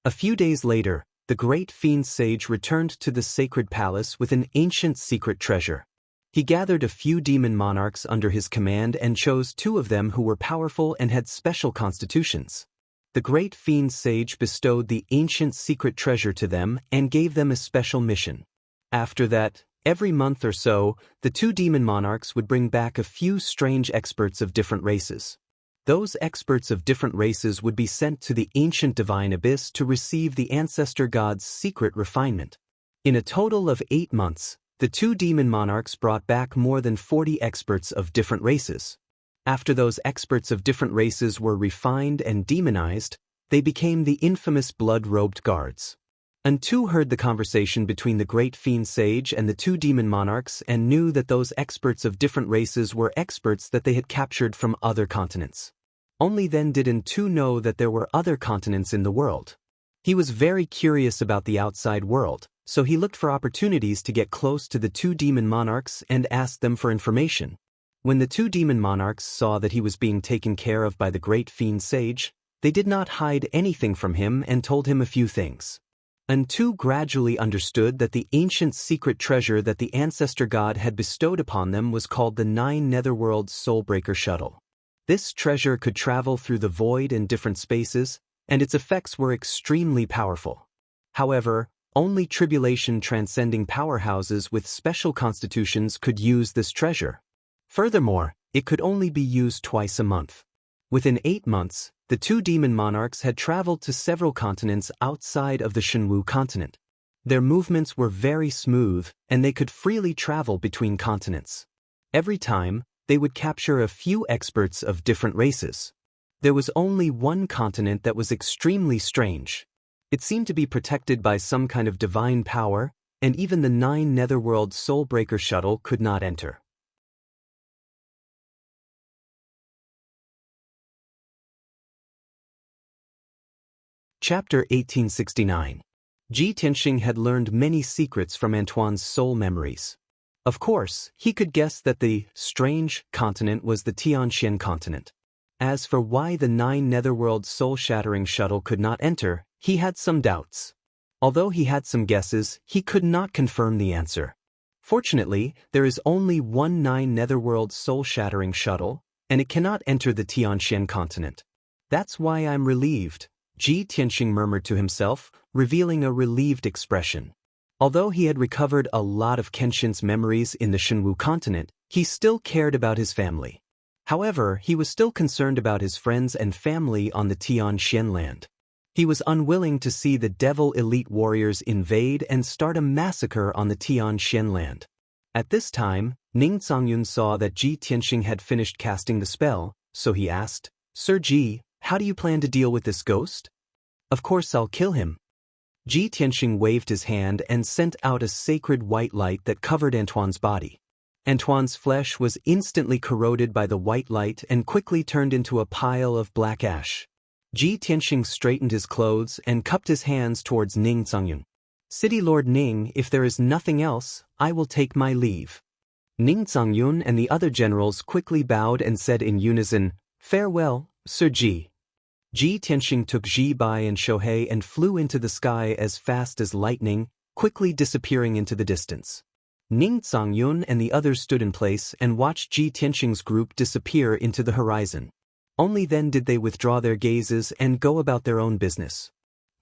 A few days later, the great fiend sage returned to the sacred palace with an ancient secret treasure. He gathered a few demon monarchs under his command and chose 2 of them who were powerful and had special constitutions. The great fiend sage bestowed the ancient secret treasure to them and gave them a special mission. After that, every month or so, the 2 demon monarchs would bring back a few strange experts of different races. Those experts of different races would be sent to the ancient divine abyss to receive the ancestor god's secret refinement. In a total of 8 months, the 2 demon monarchs brought back more than 40 experts of different races. After those experts of different races were refined and demonized, they became the infamous blood-robed guards. Untu heard the conversation between the great fiend sage and the 2 demon monarchs and knew that those experts of different races were experts that they had captured from other continents. Only then did Untu know that there were other continents in the world. He was very curious about the outside world, so he looked for opportunities to get close to the 2 demon monarchs and asked them for information. When the 2 demon monarchs saw that he was being taken care of by the great fiend sage, they did not hide anything from him and told him a few things. Untu gradually understood that the ancient secret treasure that the ancestor god had bestowed upon them was called the 9 Netherworld Soulbreaker Shuttle. This treasure could travel through the void in different spaces, and its effects were extremely powerful. However, only tribulation transcending powerhouses with special constitutions could use this treasure. Furthermore, it could only be used twice a month. Within 8 months, the 2 demon monarchs had traveled to several continents outside of the Shenwu continent. Their movements were very smooth, and they could freely travel between continents. Every time, they would capture a few experts of different races. There was only one continent that was extremely strange. It seemed to be protected by some kind of divine power, and even the 9 Netherworld Soulbreaker Shuttle could not enter. Chapter 1869. Ji Tianxing had learned many secrets from Antoine's soul memories. Of course, he could guess that the strange continent was the Tianxian continent. As for why the 9 Netherworld soul-shattering shuttle could not enter, he had some doubts. Although he had some guesses, he could not confirm the answer. Fortunately, there is only one 9 Netherworld soul-shattering shuttle, and it cannot enter the Tianxian continent. That's why I'm relieved, Ji Tianxing murmured to himself, revealing a relieved expression. Although he had recovered a lot of Kenshin's memories in the Shenwu continent, he still cared about his family. However, he was still concerned about his friends and family on the Tianxian land. He was unwilling to see the devil elite warriors invade and start a massacre on the Tianxian land. At this time, Ning Zongyun saw that Ji Tianxing had finished casting the spell, so he asked, "Sir Ji, how do you plan to deal with this ghost?" "Of course I'll kill him." Ji Tianxing waved his hand and sent out a sacred white light that covered Antoine's body. Antoine's flesh was instantly corroded by the white light and quickly turned into a pile of black ash. Ji Tianxing straightened his clothes and cupped his hands towards Ning Zongyun. "City Lord Ning, if there is nothing else, I will take my leave." Ning Zongyun and the other generals quickly bowed and said in unison, "Farewell, Sir Ji." Ji Tianxing took Ji Bai and Shohei and flew into the sky as fast as lightning, quickly disappearing into the distance. Ning Zongyun and the others stood in place and watched Ji Tianxing's group disappear into the horizon. Only then did they withdraw their gazes and go about their own business.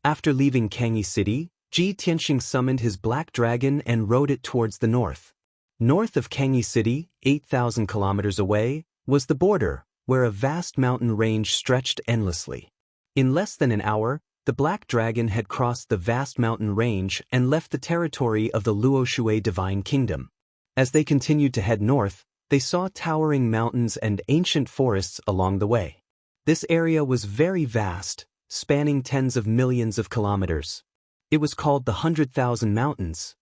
After leaving Kangyi City, Ji Tianxing summoned his black dragon and rode it towards the north. North of Kangyi City, 8,000 kilometers away, was the border, where a vast mountain range stretched endlessly. In less than an hour, the black dragon had crossed the vast mountain range and left the territory of the Luoshui Divine Kingdom. As they continued to head north, they saw towering mountains and ancient forests along the way. This area was very vast, spanning tens of millions of kilometers. It was called the 100,000 Mountains.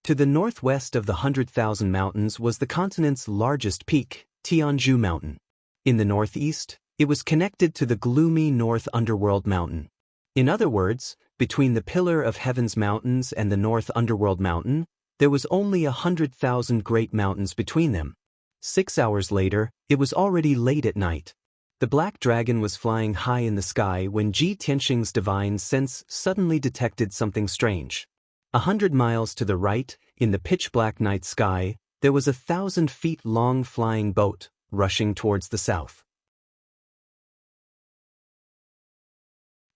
To the northwest of the 100,000 Mountains was the continent's largest peak, Tianzhu Mountain. In the northeast, it was connected to the gloomy North Underworld Mountain. In other words, between the Pillar of Heaven's mountains and the North Underworld Mountain, there was only 100,000 great mountains between them. 6 hours later, it was already late at night. The black dragon was flying high in the sky when Ji Tianxing's divine sense suddenly detected something strange. 100 miles to the right, in the pitch-black night sky, there was a 1,000 feet long flying boat, rushing towards the south.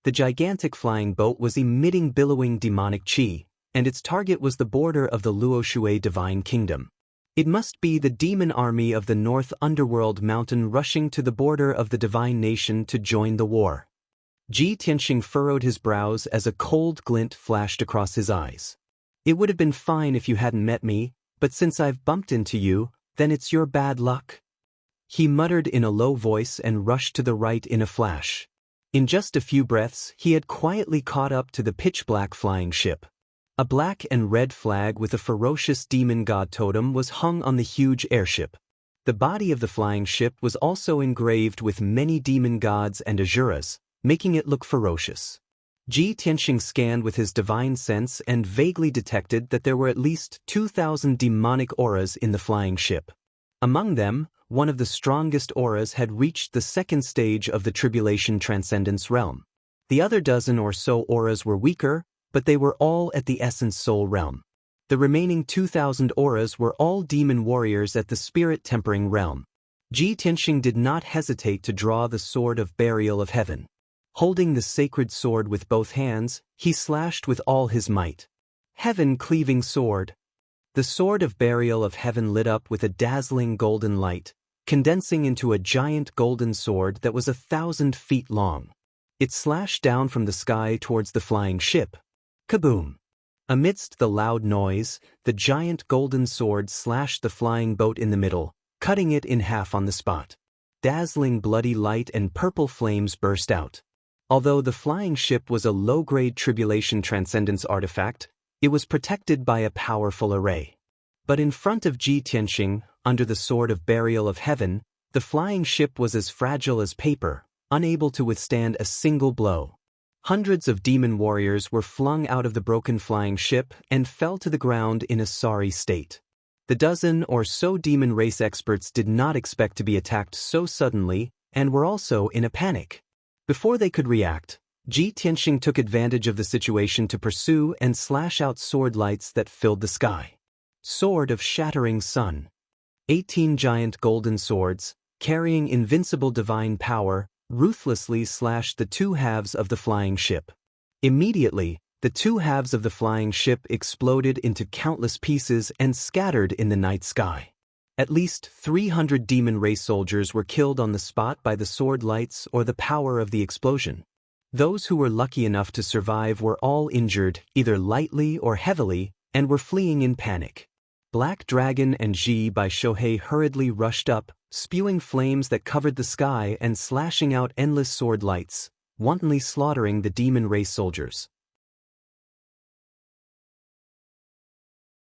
The gigantic flying boat was emitting billowing demonic qi, and its target was the border of the Luoshui Divine Kingdom. It must be the demon army of the North Underworld Mountain rushing to the border of the divine nation to join the war. Ji Tianxing furrowed his brows as a cold glint flashed across his eyes. It would have been fine if you hadn't met me, but since I've bumped into you, then it's your bad luck. He muttered in a low voice and rushed to the right in a flash. In just a few breaths, he had quietly caught up to the pitch-black flying ship. A black and red flag with a ferocious demon god totem was hung on the huge airship. The body of the flying ship was also engraved with many demon gods and asuras, making it look ferocious. Ji Tianxing scanned with his divine sense and vaguely detected that there were at least 2,000 demonic auras in the flying ship. Among them, one of the strongest auras had reached the second stage of the Tribulation Transcendence realm. The other dozen or so auras were weaker, but they were all at the Essence Soul realm. The remaining 2,000 auras were all demon warriors at the Spirit Tempering realm. Ji Tianxing did not hesitate to draw the Sword of Burial of Heaven. Holding the sacred sword with both hands, he slashed with all his might. Heaven-cleaving sword. The Sword of Burial of Heaven lit up with a dazzling golden light, condensing into a giant golden sword that was 1,000 feet long. It slashed down from the sky towards the flying ship. Kaboom! Amidst the loud noise, the giant golden sword slashed the flying boat in the middle, cutting it in half on the spot. Dazzling bloody light and purple flames burst out. Although the flying ship was a low-grade Tribulation Transcendence artifact, it was protected by a powerful array. But in front of Ji Tianxing, under the Sword of Burial of Heaven, the flying ship was as fragile as paper, unable to withstand a single blow. Hundreds of demon warriors were flung out of the broken flying ship and fell to the ground in a sorry state. The dozen or so demon race experts did not expect to be attacked so suddenly and were also in a panic. Before they could react, Ji Tianxing took advantage of the situation to pursue and slash out sword lights that filled the sky. Sword of Shattering Sun. 18 giant golden swords, carrying invincible divine power, ruthlessly slashed the two halves of the flying ship. Immediately, the two halves of the flying ship exploded into countless pieces and scattered in the night sky. At least 300 demon race soldiers were killed on the spot by the sword lights or the power of the explosion. Those who were lucky enough to survive were all injured, either lightly or heavily, and were fleeing in panic. Black Dragon and Ji by Shohei hurriedly rushed up, spewing flames that covered the sky and slashing out endless sword lights, wantonly slaughtering the demon race soldiers.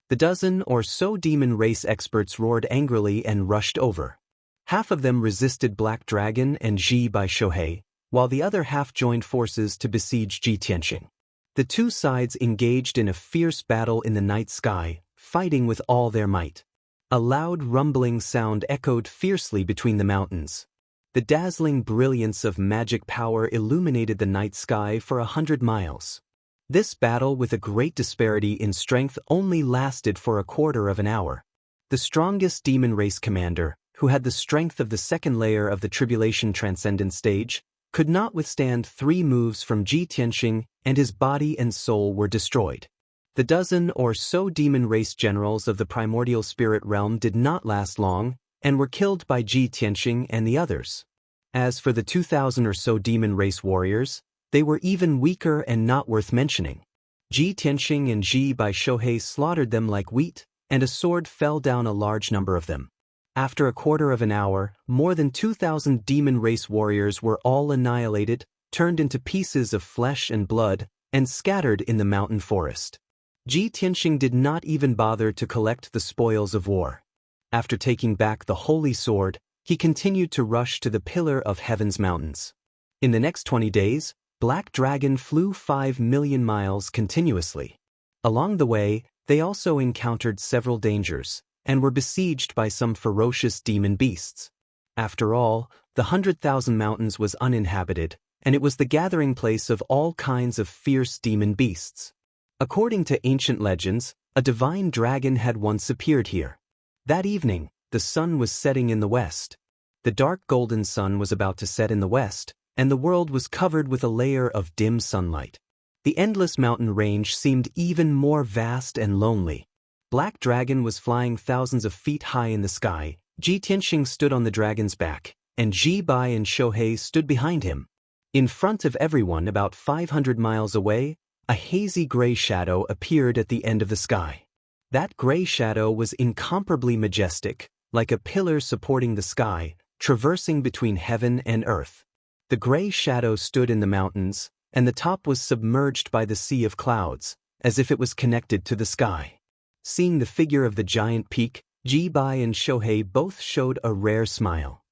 The dozen or so demon race experts roared angrily and rushed over. Half of them resisted Black Dragon and Ji by Shohei, while the other half joined forces to besiege Ji Tianxing. The two sides engaged in a fierce battle in the night sky, fighting with all their might. A loud rumbling sound echoed fiercely between the mountains. The dazzling brilliance of magic power illuminated the night sky for 100 miles. This battle with a great disparity in strength only lasted for a quarter of an hour. The strongest demon race commander, who had the strength of the second layer of the Tribulation Transcendent stage, could not withstand 3 moves from Ji Tianxing, and his body and soul were destroyed. The dozen or so demon race generals of the primordial spirit realm did not last long, and were killed by Ji Tianxing and the others. As for the 2,000 or so demon race warriors, they were even weaker and not worth mentioning. Ji Tianxing and Ji Bai Shohei slaughtered them like wheat, and a sword fell down a large number of them. After a quarter of an hour, more than 2,000 demon race warriors were all annihilated, turned into pieces of flesh and blood, and scattered in the mountain forest. Ji Tianxing did not even bother to collect the spoils of war. After taking back the holy sword, he continued to rush to the Pillar of Heaven's mountains. In the next 20 days, Black Dragon flew 5 million miles continuously. Along the way, they also encountered several dangers, and were besieged by some ferocious demon beasts. After all, the 100,000 mountains was uninhabited, and it was the gathering place of all kinds of fierce demon beasts. According to ancient legends, a divine dragon had once appeared here. That evening, the sun was setting in the west. The dark golden sun was about to set in the west, and the world was covered with a layer of dim sunlight. The endless mountain range seemed even more vast and lonely. Black Dragon was flying thousands of feet high in the sky. Ji Tianxing stood on the dragon's back, and Ji Bai and Shohei stood behind him. In front of everyone, about 500 miles away, a hazy gray shadow appeared at the end of the sky. That gray shadow was incomparably majestic, like a pillar supporting the sky, traversing between heaven and earth. The gray shadow stood in the mountains, and the top was submerged by the sea of clouds, as if it was connected to the sky. Seeing the figure of the giant peak, Ji Bai and Shohei both showed a rare smile.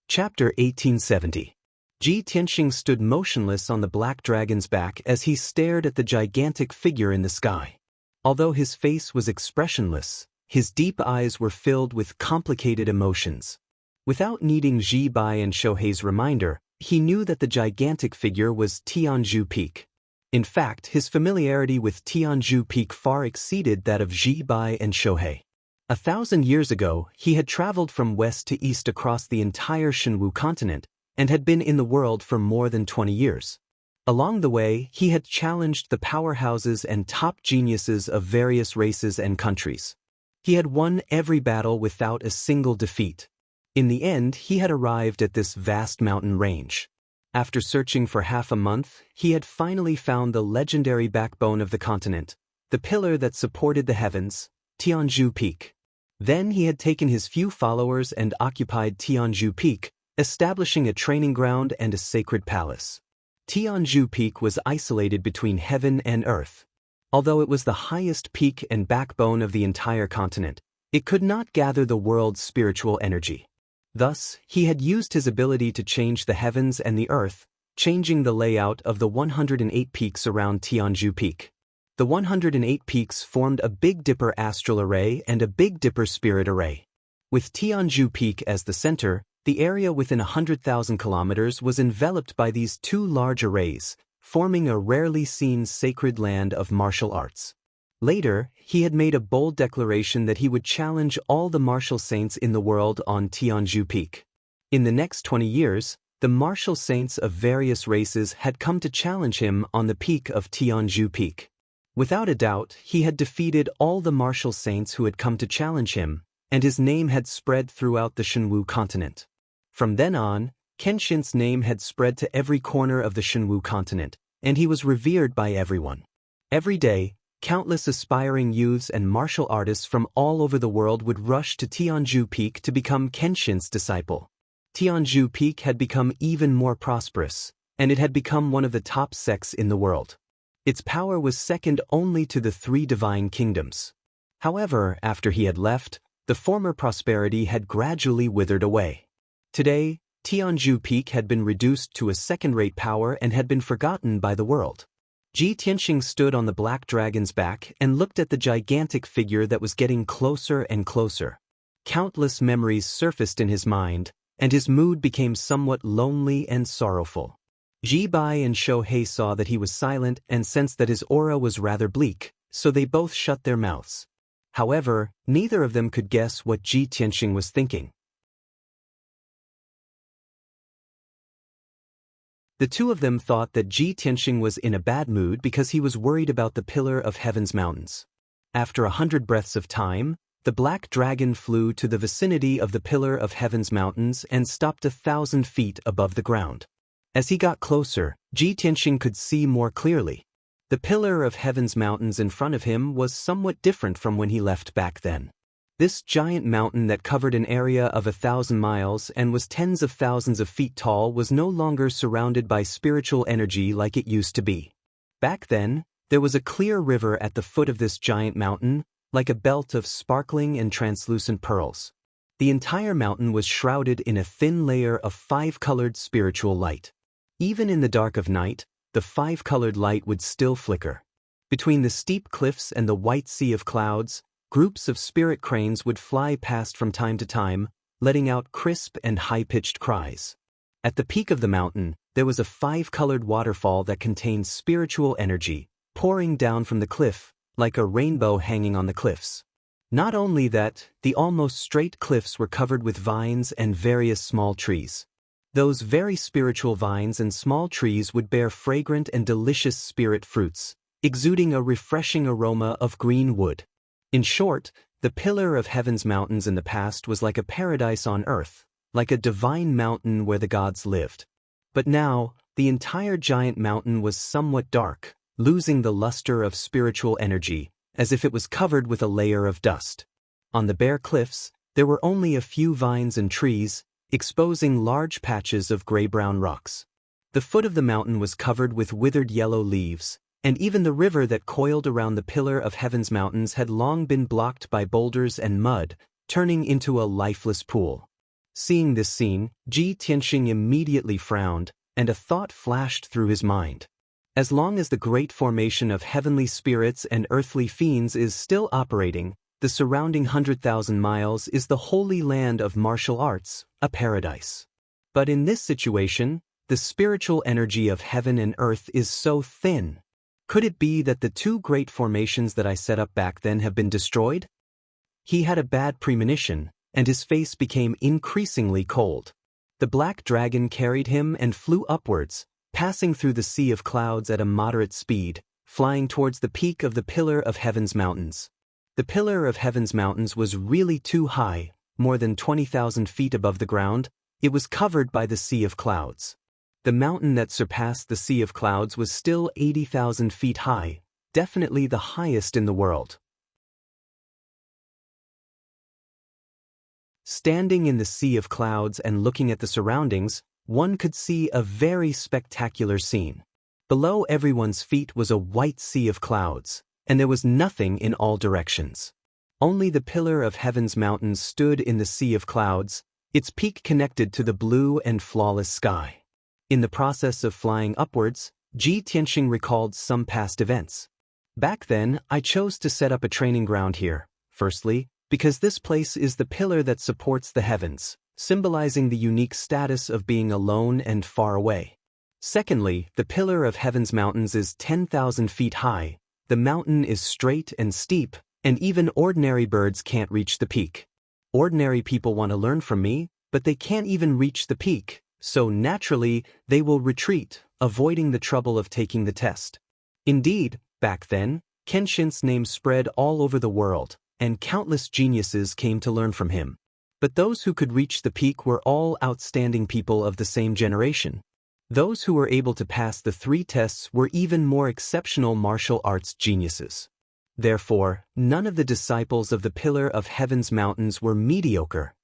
Chapter 1870. Ji Tianxing stood motionless on the black dragon's back as he stared at the gigantic figure in the sky. Although his face was expressionless, his deep eyes were filled with complicated emotions. Without needing Ji Bai and Shohei's reminder, he knew that the gigantic figure was Tianzhu Peak. In fact, his familiarity with Tianzhu Peak far exceeded that of Ji Bai and Shohei. 1,000 years ago, he had traveled from west to east across the entire Shenwu continent, and had been in the world for more than 20 years. Along the way, he had challenged the powerhouses and top geniuses of various races and countries. He had won every battle without a single defeat. In the end, he had arrived at this vast mountain range. After searching for half a month, he had finally found the legendary backbone of the continent, the pillar that supported the heavens, Tianzhu Peak. Then he had taken his few followers and occupied Tianzhu Peak, establishing a training ground and a sacred palace. Tianzhu Peak was isolated between heaven and earth. Although it was the highest peak and backbone of the entire continent, it could not gather the world's spiritual energy. Thus, he had used his ability to change the heavens and the earth, changing the layout of the 108 peaks around Tianzhu Peak. The 108 peaks formed a Big Dipper astral array and a Big Dipper spirit array. With Tianzhu Peak as the center, the area within 100,000 kilometers was enveloped by these two large arrays, forming a rarely seen sacred land of martial arts. Later, he had made a bold declaration that he would challenge all the martial saints in the world on Tianzhu Peak. In the next 20 years, the martial saints of various races had come to challenge him on the peak of Tianzhu Peak. Without a doubt, he had defeated all the martial saints who had come to challenge him, and his name had spread throughout the Shenwu continent. From then on, Kenshin's name had spread to every corner of the Shenwu continent, and he was revered by everyone. Every day, countless aspiring youths and martial artists from all over the world would rush to Tianzhu Peak to become Kenshin's disciple. Tianzhu Peak had become even more prosperous, and it had become one of the top sects in the world. Its power was second only to the 3 divine kingdoms. However, after he had left, the former prosperity had gradually withered away. Today, Tianzhu Peak had been reduced to a second-rate power and had been forgotten by the world. Ji Tianxing stood on the black dragon's back and looked at the gigantic figure that was getting closer and closer. countless memories surfaced in his mind, and his mood became somewhat lonely and sorrowful. Ji Bai and Shou Hei saw that he was silent and sensed that his aura was rather bleak, so they both shut their mouths. However, neither of them could guess what Ji Tianxing was thinking. The two of them thought that Ji Tianxing was in a bad mood because he was worried about the Pillar of Heaven's mountains. After 100 breaths of time, the black dragon flew to the vicinity of the Pillar of Heaven's mountains and stopped 1,000 feet above the ground. As he got closer, Ji Tianxing could see more clearly. The Pillar of Heaven's mountains in front of him was somewhat different from when he left back then. This giant mountain that covered an area of 1,000 miles and was tens of thousands of feet tall was no longer surrounded by spiritual energy like it used to be. Back then, there was a clear river at the foot of this giant mountain, like a belt of sparkling and translucent pearls. The entire mountain was shrouded in a thin layer of 5-colored spiritual light. Even in the dark of night, the 5-colored light would still flicker. Between the steep cliffs and the white sea of clouds, groups of spirit cranes would fly past from time to time, letting out crisp and high-pitched cries. At the peak of the mountain, there was a 5-colored waterfall that contained spiritual energy, pouring down from the cliff, like a rainbow hanging on the cliffs. Not only that, the almost straight cliffs were covered with vines and various small trees. Those very spiritual vines and small trees would bear fragrant and delicious spirit fruits, exuding a refreshing aroma of green wood. In short, the Pillar of Heaven's mountains in the past was like a paradise on earth, like a divine mountain where the gods lived. But now, the entire giant mountain was somewhat dark, losing the luster of spiritual energy, as if it was covered with a layer of dust. On the bare cliffs, there were only a few vines and trees, exposing large patches of gray-brown rocks. The foot of the mountain was covered with withered yellow leaves, and even the river that coiled around the Pillar of Heaven's mountains had long been blocked by boulders and mud, turning into a lifeless pool. Seeing this scene, Ji Tianxing immediately frowned, and a thought flashed through his mind. As long as the great formation of heavenly spirits and earthly fiends is still operating, the surrounding 100,000 miles is the holy land of martial arts, a paradise. But in this situation, the spiritual energy of heaven and earth is so thin. Could it be that the two great formations that I set up back then have been destroyed? He had a bad premonition, and his face became increasingly cold. The black dragon carried him and flew upwards, passing through the sea of clouds at a moderate speed, flying towards the peak of the Pillar of Heaven's mountains. The Pillar of Heaven's mountains was really too high, more than 20,000 feet above the ground. It was covered by the sea of clouds. The mountain that surpassed the sea of clouds was still 80,000 feet high, definitely the highest in the world. Standing in the sea of clouds and looking at the surroundings, one could see a very spectacular scene. Below everyone's feet was a white sea of clouds, and there was nothing in all directions. Only the Pillar of Heaven's mountains stood in the sea of clouds, its peak connected to the blue and flawless sky. In the process of flying upwards, Ji Tianxing recalled some past events. Back then, I chose to set up a training ground here, firstly, because this place is the pillar that supports the heavens, symbolizing the unique status of being alone and far away. Secondly, the Pillar of Heaven's mountains is 10,000 feet high, the mountain is straight and steep, and even ordinary birds can't reach the peak. Ordinary people want to learn from me, but they can't even reach the peak, so naturally, they will retreat, avoiding the trouble of taking the test. Indeed, back then, Kenshin's name spread all over the world, and countless geniuses came to learn from him. But those who could reach the peak were all outstanding people of the same generation. Those who were able to pass the 3 tests were even more exceptional martial arts geniuses. Therefore, none of the disciples of the Pillar of Heaven's mountains were mediocre.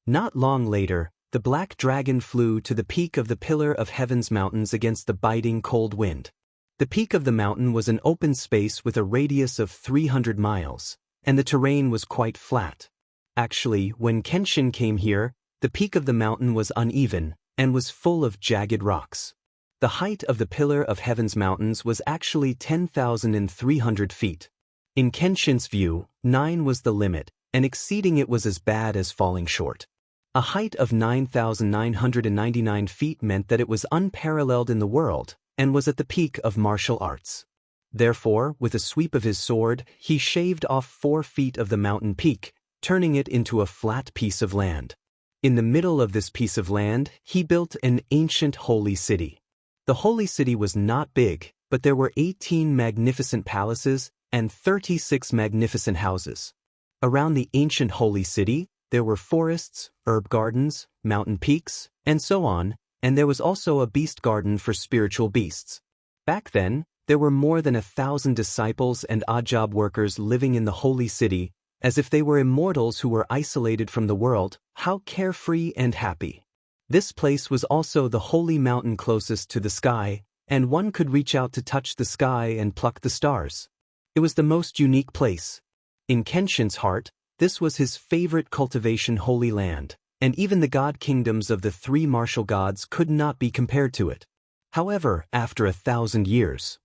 Not long later, the black dragon flew to the peak of the Pillar of Heaven's mountains against the biting cold wind. The peak of the mountain was an open space with a radius of 300 miles, and the terrain was quite flat. Actually, when Kenshin came here, the peak of the mountain was uneven, and was full of jagged rocks. The height of the Pillar of Heaven's mountains was actually 10,300 feet. In Kenshin's view, 9 was the limit, and exceeding it was as bad as falling short. A height of 9,999 feet meant that it was unparalleled in the world, and was at the peak of martial arts. Therefore, with a sweep of his sword, he shaved off 4 feet of the mountain peak, turning it into a flat piece of land. In the middle of this piece of land, he built an ancient holy city. The holy city was not big, but there were 18 magnificent palaces and 36 magnificent houses. Around the ancient holy city, there were forests, herb gardens, mountain peaks, and so on, and there was also a beast garden for spiritual beasts. Back then, there were more than 1,000 disciples and odd job workers living in the holy city, as if they were immortals who were isolated from the world. How carefree and happy. This place was also the holy mountain closest to the sky, and one could reach out to touch the sky and pluck the stars. It was the most unique place. In Kenshin's heart, this was his favorite cultivation holy land, and even the god kingdoms of the 3 martial gods could not be compared to it. However, after 1,000 years,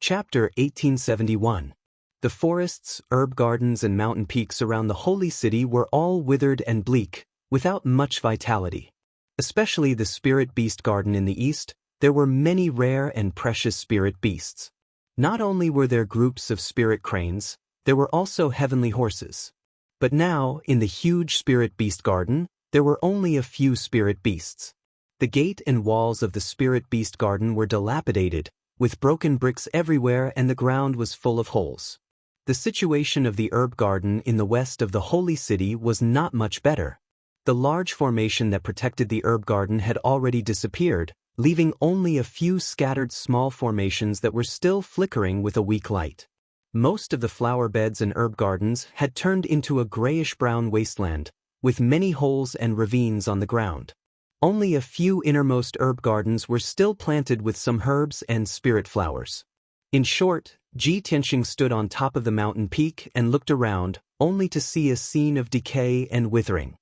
Chapter 1871. The forests, herb gardens and mountain peaks around the holy city were all withered and bleak, without much vitality. Especially the spirit beast garden in the east, there were many rare and precious spirit beasts. Not only were there groups of spirit cranes, there were also heavenly horses. But now, in the huge spirit beast garden, there were only a few spirit beasts. The gate and walls of the spirit beast garden were dilapidated, with broken bricks everywhere, and the ground was full of holes. The situation of the herb garden in the west of the holy city was not much better. The large formation that protected the herb garden had already disappeared, leaving only a few scattered small formations that were still flickering with a weak light. Most of the flower beds and herb gardens had turned into a grayish-brown wasteland, with many holes and ravines on the ground. Only a few innermost herb gardens were still planted with some herbs and spirit flowers. In short, Ji Tianxing stood on top of the mountain peak and looked around, only to see a scene of decay and withering.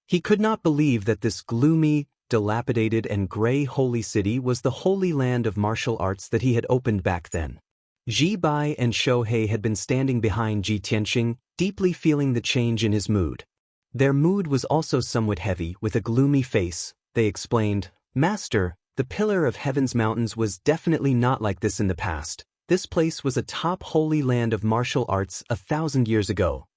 He could not believe that this gloomy, dilapidated and gray holy city was the holy land of martial arts that he had opened back then. Ji Bai and Shohei had been standing behind Ji Tianxing, deeply feeling the change in his mood. Their mood was also somewhat heavy, with a gloomy face. They explained, "Master, the pillar of heaven's mountains was definitely not like this in the past. This place was a top holy land of martial arts 1,000 years ago.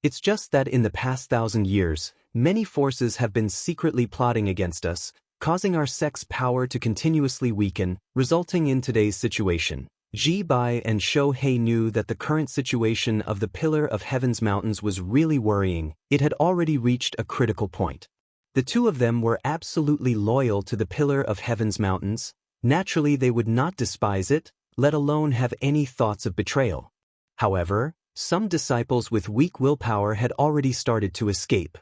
It's just that in the past 1,000 years, many forces have been secretly plotting against us, causing our sect's power to continuously weaken, resulting in today's situation." Ji Bai and Shohei knew that the current situation of the Pillar of Heaven's Mountains was really worrying. It had already reached a critical point. The two of them were absolutely loyal to the Pillar of Heaven's Mountains. Naturally, they would not despise it, let alone have any thoughts of betrayal. However, some disciples with weak willpower had already started to escape.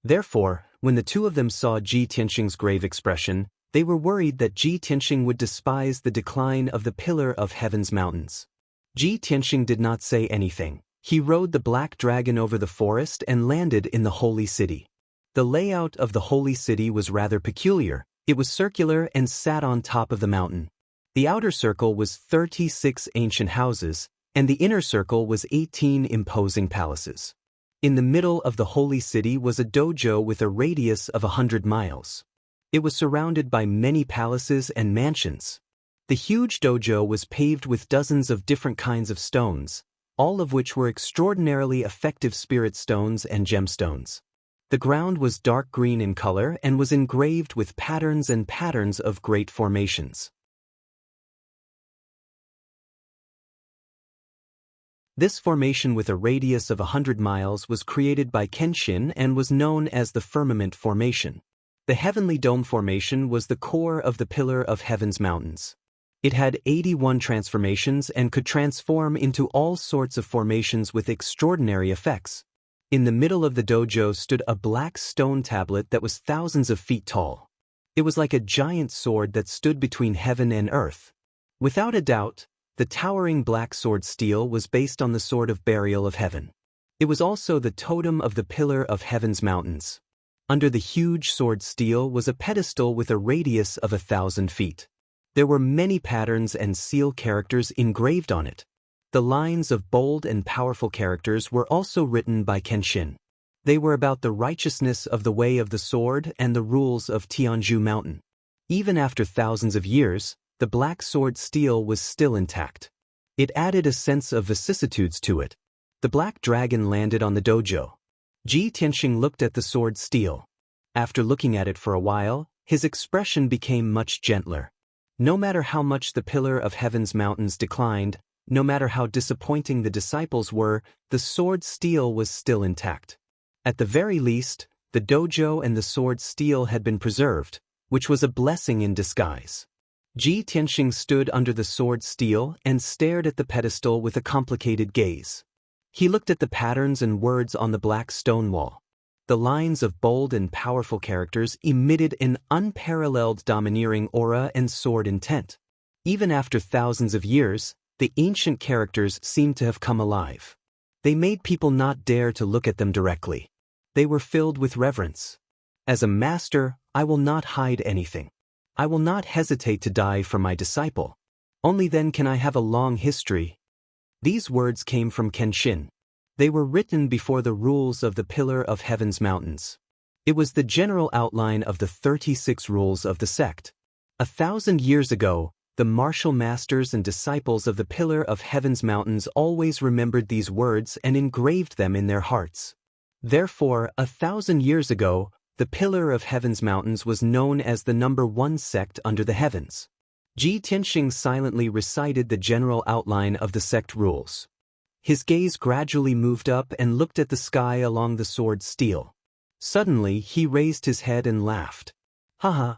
Therefore, when the two of them saw Ji Tianxing's grave expression, they were worried that Ji Tianxing would despise the decline of the Pillar of Heaven's Mountains. Ji Tianxing did not say anything. He rode the black dragon over the forest and landed in the holy city. The layout of the holy city was rather peculiar. It was circular and sat on top of the mountain. The outer circle was 36 ancient houses, and the inner circle was 18 imposing palaces. In the middle of the holy city was a dojo with a radius of 100 miles. It was surrounded by many palaces and mansions. The huge dojo was paved with dozens of different kinds of stones, all of which were extraordinarily effective spirit stones and gemstones. The ground was dark green in color and was engraved with patterns and patterns of great formations. This formation with a radius of 100 miles was created by Kenshin and was known as the Firmament Formation. The Heavenly Dome Formation was the core of the Pillar of Heaven's Mountains. It had 81 transformations and could transform into all sorts of formations with extraordinary effects. In the middle of the dojo stood a black stone tablet that was thousands of feet tall. It was like a giant sword that stood between heaven and earth. Without a doubt, the towering black sword steel was based on the Sword of Burial of Heaven. It was also the totem of the Pillar of Heaven's Mountains. Under the huge sword steel was a pedestal with a radius of 1,000 feet. There were many patterns and seal characters engraved on it. The lines of bold and powerful characters were also written by Kenshin. They were about the righteousness of the way of the sword and the rules of Tianzhu Mountain. Even after thousands of years, the black sword steel was still intact. It added a sense of vicissitudes to it. The black dragon landed on the dojo. Ji Tianxing looked at the sword steel. After looking at it for a while, his expression became much gentler. No matter how much the pillar of heaven's mountains declined, no matter how disappointing the disciples were, the sword steel was still intact. At the very least, the dojo and the sword steel had been preserved, which was a blessing in disguise. Ji Tianxing stood under the sword steel and stared at the pedestal with a complicated gaze. He looked at the patterns and words on the black stone wall. The lines of bold and powerful characters emitted an unparalleled domineering aura and sword intent. Even after thousands of years, the ancient characters seemed to have come alive. They made people not dare to look at them directly. They were filled with reverence. As a master, I will not hide anything. I will not hesitate to die for my disciple. Only then can I have a long history. These words came from Kenshin. They were written before the rules of the Pillar of Heaven's Mountains. It was the general outline of the 36 rules of the sect. 1,000 years ago, the martial masters and disciples of the Pillar of Heaven's Mountains always remembered these words and engraved them in their hearts. Therefore, 1,000 years ago, the Pillar of Heaven's Mountains was known as the number 1 sect under the heavens. Ji Tianxing silently recited the general outline of the sect rules. His gaze gradually moved up and looked at the sky along the sword steel. Suddenly, he raised his head and laughed. Haha.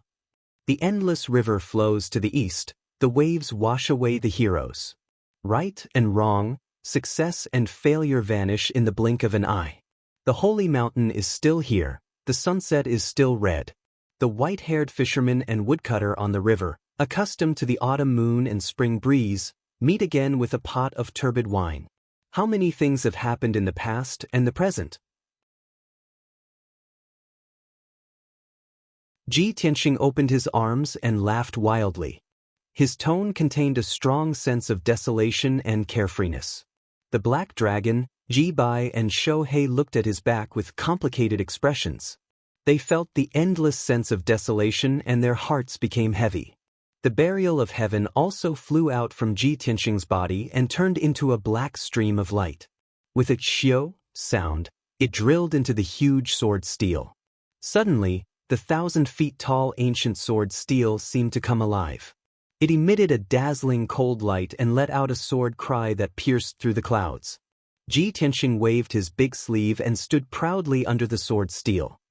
The endless river flows to the east, the waves wash away the heroes. Right and wrong, success and failure vanish in the blink of an eye. The holy mountain is still here, the sunset is still red. The white-haired fisherman and woodcutter on the river, accustomed to the autumn moon and spring breeze, meet again with a pot of turbid wine. How many things have happened in the past and the present? Ji Tianxing opened his arms and laughed wildly. His tone contained a strong sense of desolation and carefreeness. The black dragon, Ji Bai and Shohei looked at his back with complicated expressions. They felt the endless sense of desolation and their hearts became heavy. The burial of heaven also flew out from Ji Tianxing's body and turned into a black stream of light. With a xiao sound, it drilled into the huge sword steel. Suddenly, the 1,000 feet tall ancient sword steel seemed to come alive. It emitted a dazzling cold light and let out a sword cry that pierced through the clouds. Ji Tianxing waved his big sleeve and stood proudly under the sword steel.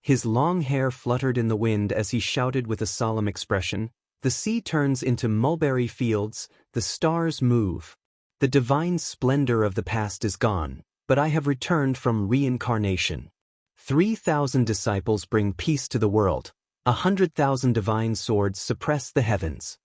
His long hair fluttered in the wind as he shouted with a solemn expression, "The sea turns into mulberry fields, the stars move. The divine splendor of the past is gone, but I have returned from reincarnation. 3,000 disciples bring peace to the world. 100,000 divine swords suppress the heavens."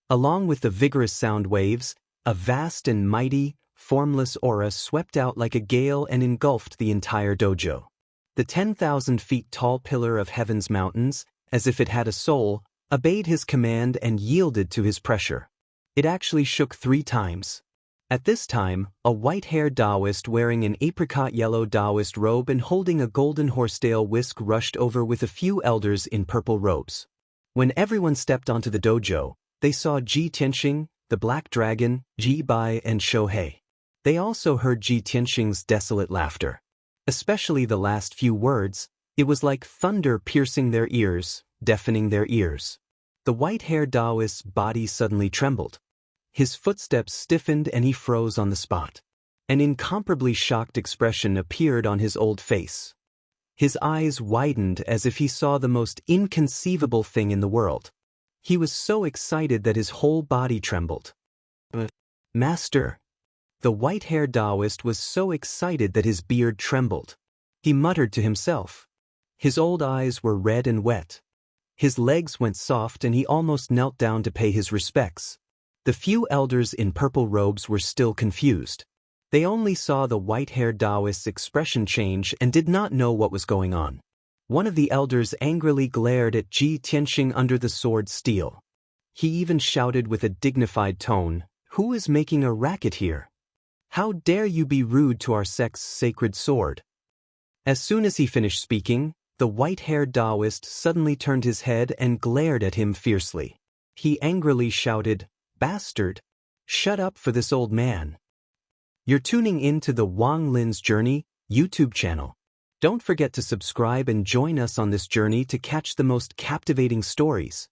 Along with the vigorous sound waves, a vast and mighty, formless aura swept out like a gale and engulfed the entire dojo. The 10,000 feet tall pillar of heaven's mountains, as if it had a soul, obeyed his command and yielded to his pressure. It actually shook 3 times. At this time, a white-haired Daoist wearing an apricot-yellow Daoist robe and holding a golden horsetail whisk rushed over with a few elders in purple robes. When everyone stepped onto the dojo, they saw Ji Tianxing, the black dragon, Ji Bai and Shohei. They also heard Ji Tianxing's desolate laughter. Especially the last few words, it was like thunder piercing their ears, deafening their ears. The white-haired Daoist's body suddenly trembled. His footsteps stiffened and he froze on the spot. An incomparably shocked expression appeared on his old face. His eyes widened as if he saw the most inconceivable thing in the world. He was so excited that his whole body trembled. "Master!" The white-haired Daoist was so excited that his beard trembled. He muttered to himself. His old eyes were red and wet. His legs went soft and he almost knelt down to pay his respects. The few elders in purple robes were still confused. They only saw the white-haired Daoist's expression change and did not know what was going on. One of the elders angrily glared at Ji Tianxing under the sword steel. He even shouted with a dignified tone, "Who is making a racket here? How dare you be rude to our sect's sacred sword?" As soon as he finished speaking, the white-haired Daoist suddenly turned his head and glared at him fiercely. He angrily shouted, "Bastard! Shut up for this old man." You're tuning in to the Wang Lin's Journey YouTube channel. Don't forget to subscribe and join us on this journey to catch the most captivating stories.